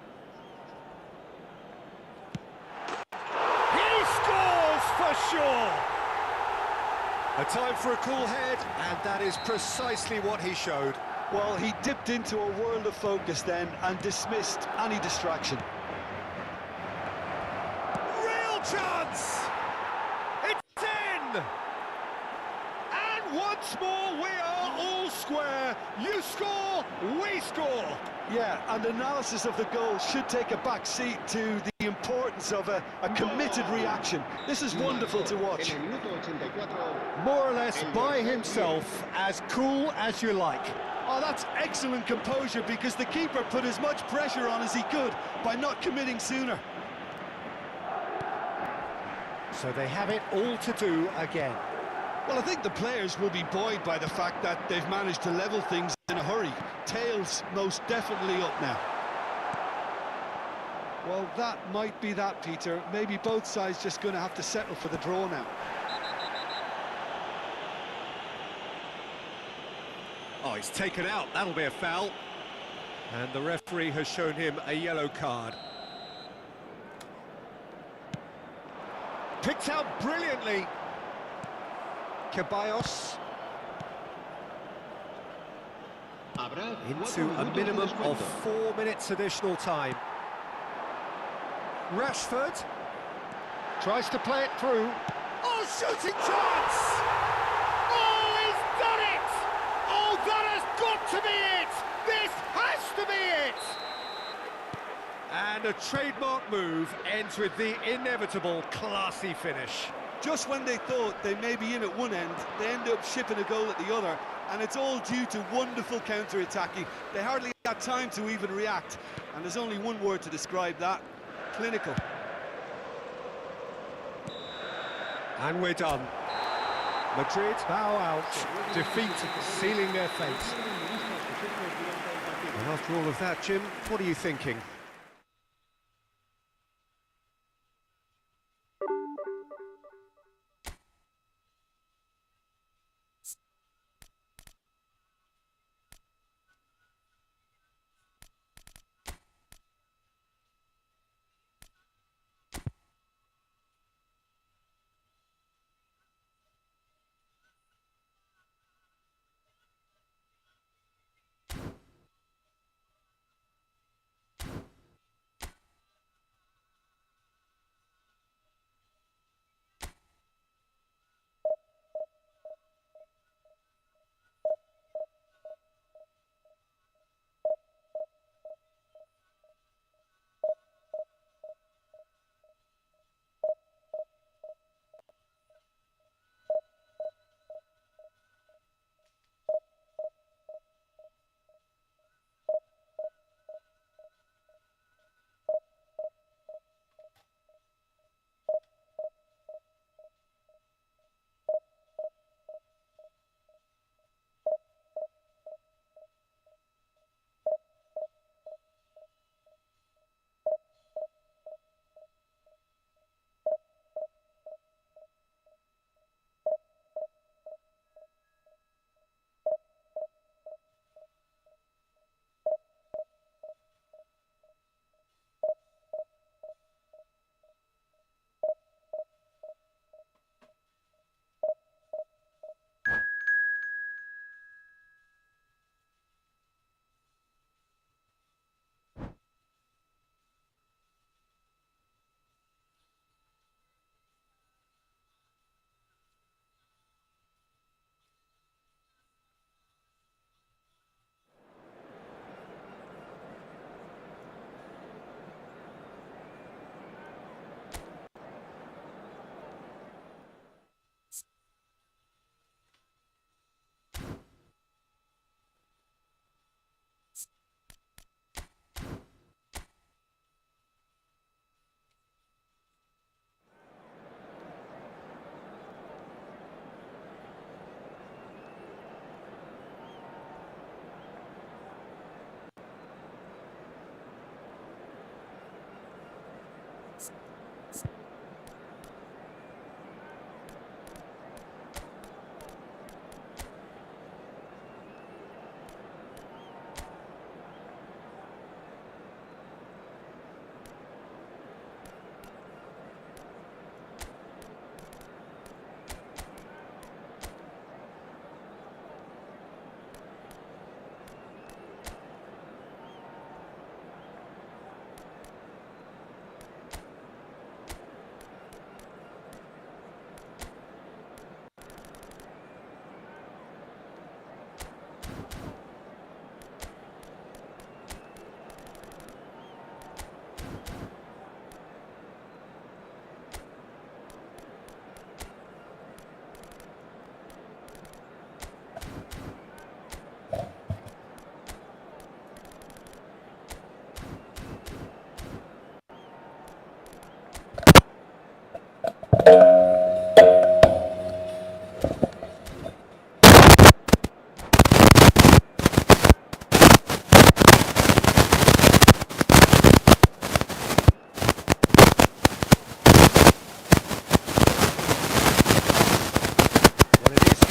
He scores for sure! A time for a cool head, and that is precisely what he showed. Well, he dipped into a world of focus then and dismissed any distraction. Real chance! It's in! And once more we are all square. You score, we score. Yeah, and analysis of the goal should take a back seat to the importance of a committed reaction. This is wonderful to watch. More or less by himself, as cool as you like. Oh, that's excellent composure because the keeper put as much pressure on as he could by not committing sooner. So they have it all to do again. Well, I think the players will be buoyed by the fact that they've managed to level things in a hurry. Tails most definitely up now. Well, that might be that, Peter. Maybe both sides just going to have to settle for the draw now. Oh, he's taken out. That'll be a foul. And the referee has shown him a yellow card. Picked out brilliantly. Ceballos into a minimum of 4 minutes additional time. Rashford tries to play it through. Oh, shooting chance! Oh, he's done it! Oh, that has got to be it! This has to be it! And a trademark move ends with the inevitable classy finish. Just when they thought they may be in at one end, they end up shipping a goal at the other, and it's all due to wonderful counter-attacking. They hardly had time to even react, and there's only one word to describe that: clinical. And we're done. Madrid bow out, defeat sealing their fate. And after all of that, Jim, what are you thinking?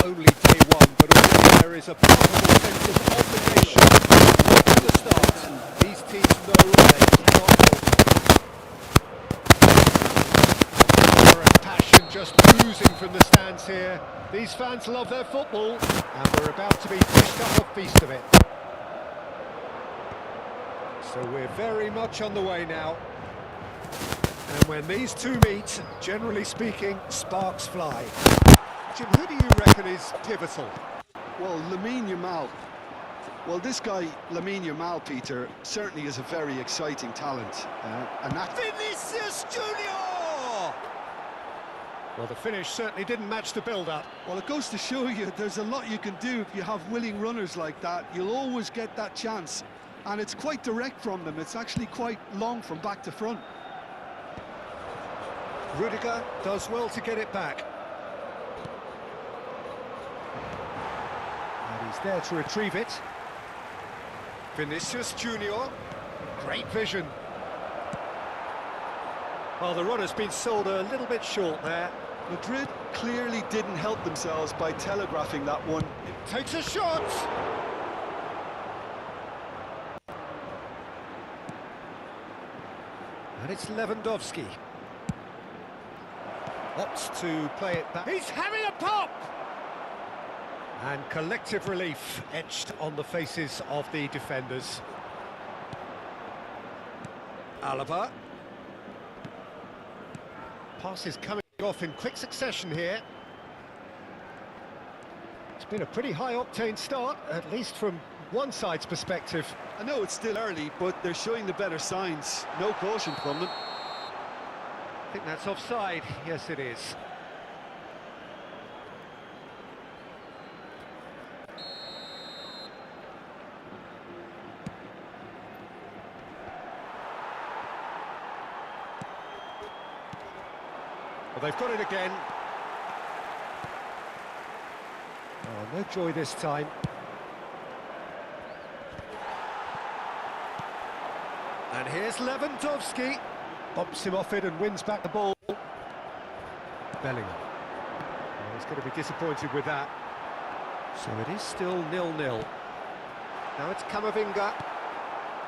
Only day one, but already there is a palpable sense of obligation. From the start, these teams know they cannot falter. Power and passion just oozing from the stands here. These fans love their football, and we're about to be dished up a feast of it. So we're very much on the way now. And when these two meet, generally speaking, sparks fly. Jim, who do you reckon is pivotal? Well, Lamine Yamal. Well, this guy, Lamine Yamal, Peter, certainly is a very exciting talent. And that... Vinicius Junior! Well, the finish certainly didn't match the build-up. Well, it goes to show you there's a lot you can do if you have willing runners like that. You'll always get that chance. And it's quite direct from them. It's actually quite long from back to front. Rudiger does well to get it back. He's there to retrieve it. Vinicius Junior. Great vision. Well, the run has been sold a little bit short there. Madrid clearly didn't help themselves by telegraphing that one. Takes a shot! And it's Lewandowski. Opts to play it back. He's having a pop! And collective relief etched on the faces of the defenders. Alaba. Passes coming off in quick succession here. It's been a pretty high-octane start, at least from one side's perspective. I know it's still early, but they're showing the better signs. No caution from them. I think that's offside. Yes, it is. Well, they've got it again. Oh, no joy this time. And here's Lewandowski. Bumps him off it and wins back the ball. Bellingham. Oh, he's going to be disappointed with that. So it is still 0-0. Now it's Camavinga.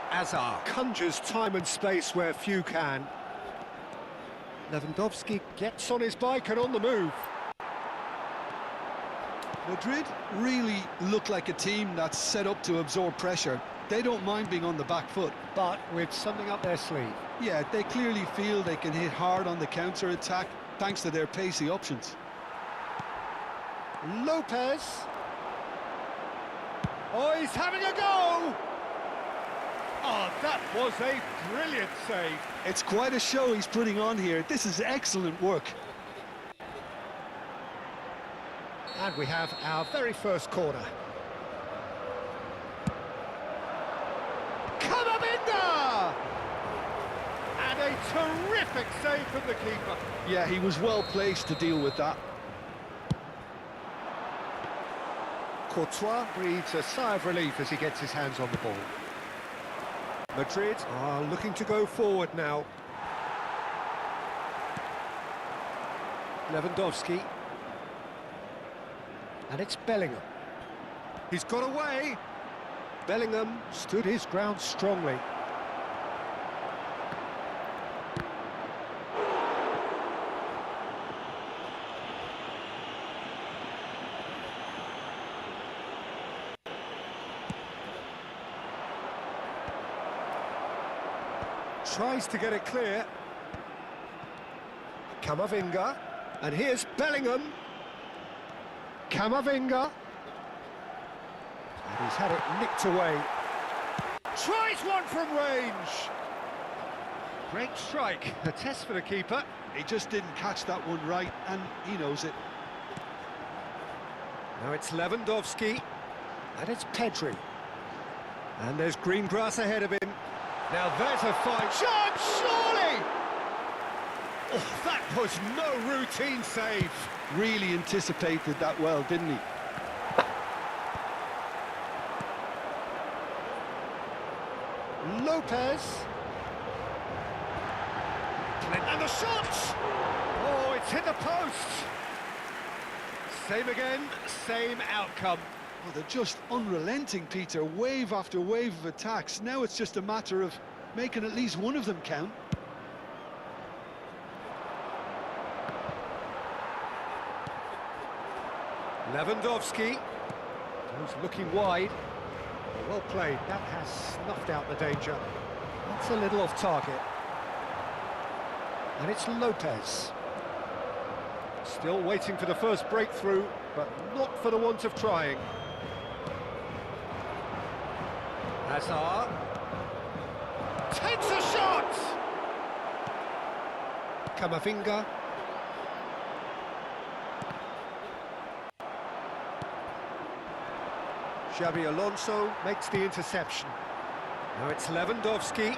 Hazard conjures time and space where few can. Lewandowski gets on his bike and on the move. Madrid really look like a team that's set up to absorb pressure. They don't mind being on the back foot. But with something up their sleeve. Yeah, they clearly feel they can hit hard on the counter-attack thanks to their pacey options. Lopez. Oh, he's having a go! Oh, that was a brilliant save. It's quite a show he's putting on here. This is excellent work. And we have our very first corner. Camavinga! And a terrific save from the keeper. Yeah, he was well placed to deal with that. Courtois breathes a sigh of relief as he gets his hands on the ball. Madrid are looking to go forward now. Lewandowski. And it's Bellingham. He's got away. Bellingham stood his ground strongly. Tries to get it clear. Camavinga. And here's Bellingham. Camavinga. And he's had it nicked away. Tries one from range. Great strike. A test for the keeper. He just didn't catch that one right, and he knows it. Now it's Lewandowski. And it's Pedri. And there's green grass ahead of him. Now there's a fine shot, surely! Oh, that was no routine save. Really anticipated that well, didn't he? Lopez. And the shot! Oh, it's hit the post. Same again, same outcome. Well, they're just unrelenting, Peter. Wave after wave of attacks. Now it's just a matter of making at least one of them count. Lewandowski. Who's looking wide. Well played. That has snuffed out the danger. That's a little off target. And it's Lopez. Still waiting for the first breakthrough, but not for the want of trying. Hazard. Takes a shot! Camavinga. Xabi Alonso makes the interception. Now it's Lewandowski.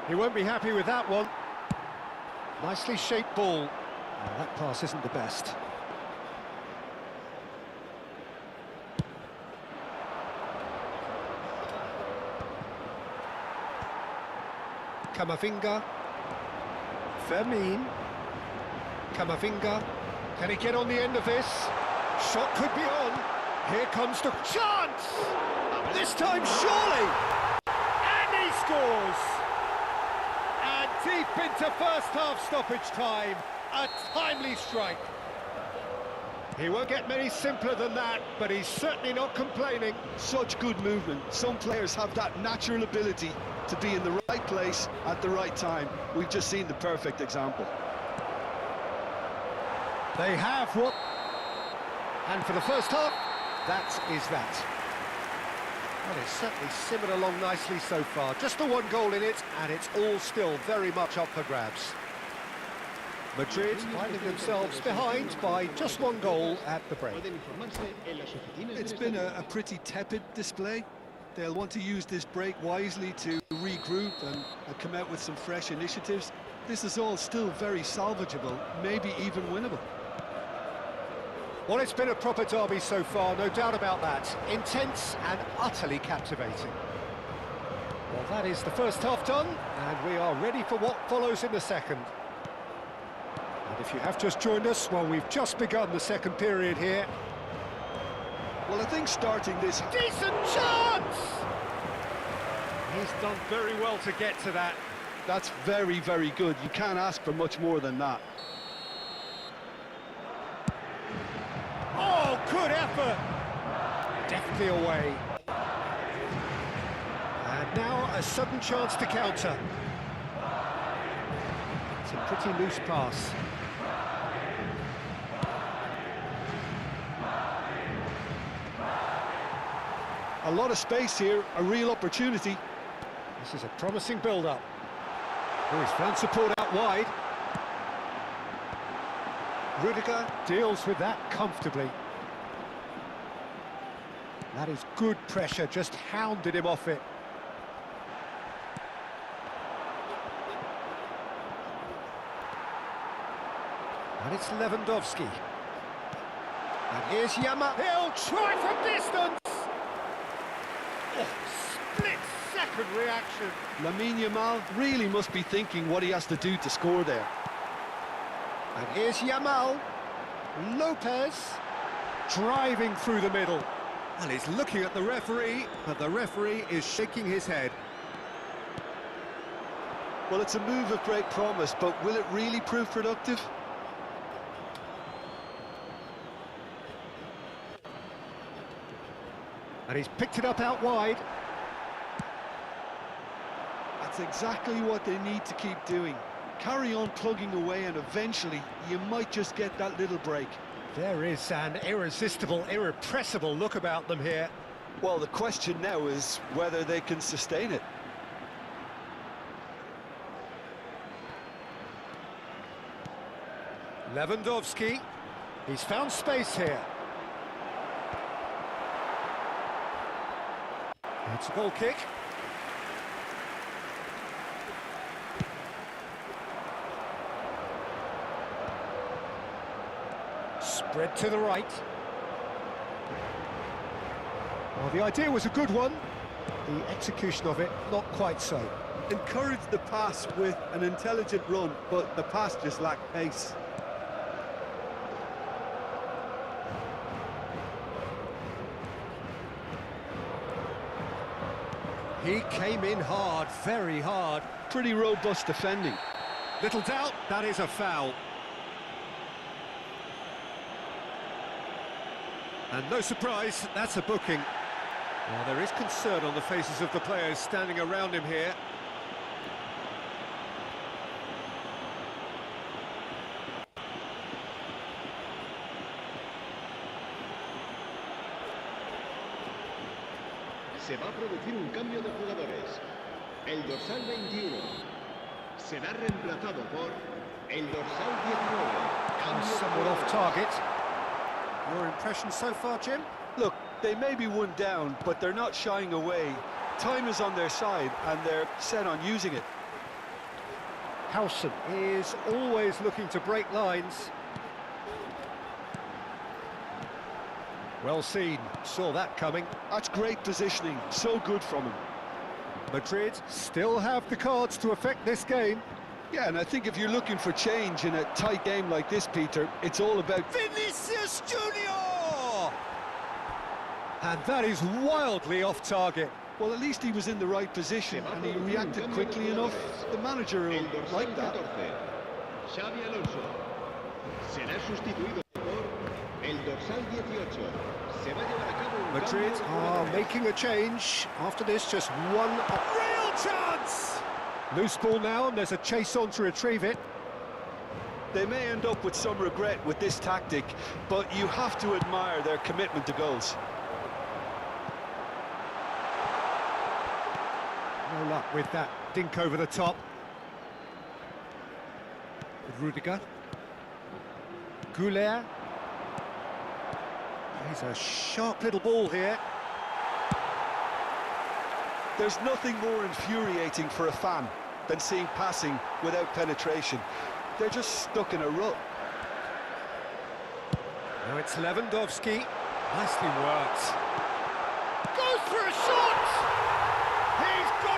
He won't be happy with that one. Nicely shaped ball. Oh, that pass isn't the best. Camavinga. Fermin. Camavinga. Can he get on the end of this? Shot could be on. Here comes the chance! This time, surely! And he scores! And deep into first half stoppage time, a timely strike. He won't get many simpler than that, but he's certainly not complaining. Such good movement. Some players have that natural ability to be in the right place at the right time. We've just seen the perfect example. They have what... And for the first half, that is that. Well, it's certainly simmered along nicely so far. Just the one goal in it, and it's all still very much up for grabs. Madrid finding themselves behind by just one goal at the break. It's been a pretty tepid display. They'll want to use this break wisely to regroup and come out with some fresh initiatives. This is all still very salvageable, maybe even winnable. Well, it's been a proper derby so far, no doubt about that. Intense and utterly captivating. Well, that is the first half done, and we are ready for what follows in the second. And if you have just joined us, well, we've just begun the second period here. Well, I think starting this... Decent chance! He's done very well to get to that. That's very, very good. You can't ask for much more than that. Oh, good effort! Deftly away. And now a sudden chance to counter. It's a pretty loose pass. A lot of space here, a real opportunity. This is a promising build-up. Oh, he's found support out wide. Rudiger deals with that comfortably. That is good pressure, just hounded him off it. And it's Lewandowski. And here's Yama. He'll try from distance! Oh, split-second reaction. Lamine Yamal really must be thinking what he has to do to score there. And here's Yamal. Lopez driving through the middle. And he's looking at the referee, but the referee is shaking his head. Well, it's a move of great promise, but will it really prove productive? And he's picked it up out wide. That's exactly what they need to keep doing. Carry on plugging away and eventually you might just get that little break. There is an irresistible, irrepressible look about them here. Well, the question now is whether they can sustain it. Lewandowski, he's found space here. It's a goal kick. Spread to the right. Well, the idea was a good one. The execution of it, not quite so. Encourage the pass with an intelligent run, but the pass just lacked pace. He came in hard, very hard. Pretty robust defending. Little doubt, that is a foul. And no surprise, that's a booking. Well, there is concern on the faces of the players standing around him here. Se va a producir un cambio de jugadores. El dorsal 21 será reemplazado por el dorsal 19. Somewhat off target. Your impression so far, Jim? Look, they may be one down, but they're not shying away. Time is on their side, and they're set on using it. Howson is always looking to break lines. Well seen, saw that coming. That's great positioning, so good from him. Madrid still have the cards to affect this game. Yeah, and I think if you're looking for change in a tight game like this, Peter, it's all about... Vinicius Junior! And that is wildly off target. Well, at least he was in the right position and he reacted quickly enough. The manager will El dorsal like that. 14, Xavi Alonso. Será sustituido por el dorsal 18. Se va a llevar a cabo un Madrid cambio de are jugadores. making a change. After this, just one real chance! Loose ball now, and there's a chase on to retrieve it. They may end up with some regret with this tactic, but you have to admire their commitment to goals. No luck with that dink over the top. Rudiger. Goulet. He's a sharp little ball here. There's nothing more infuriating for a fan than seeing passing without penetration. They're just stuck in a rut. Now it's Lewandowski. Nicely worked. Goes for a shot! He's got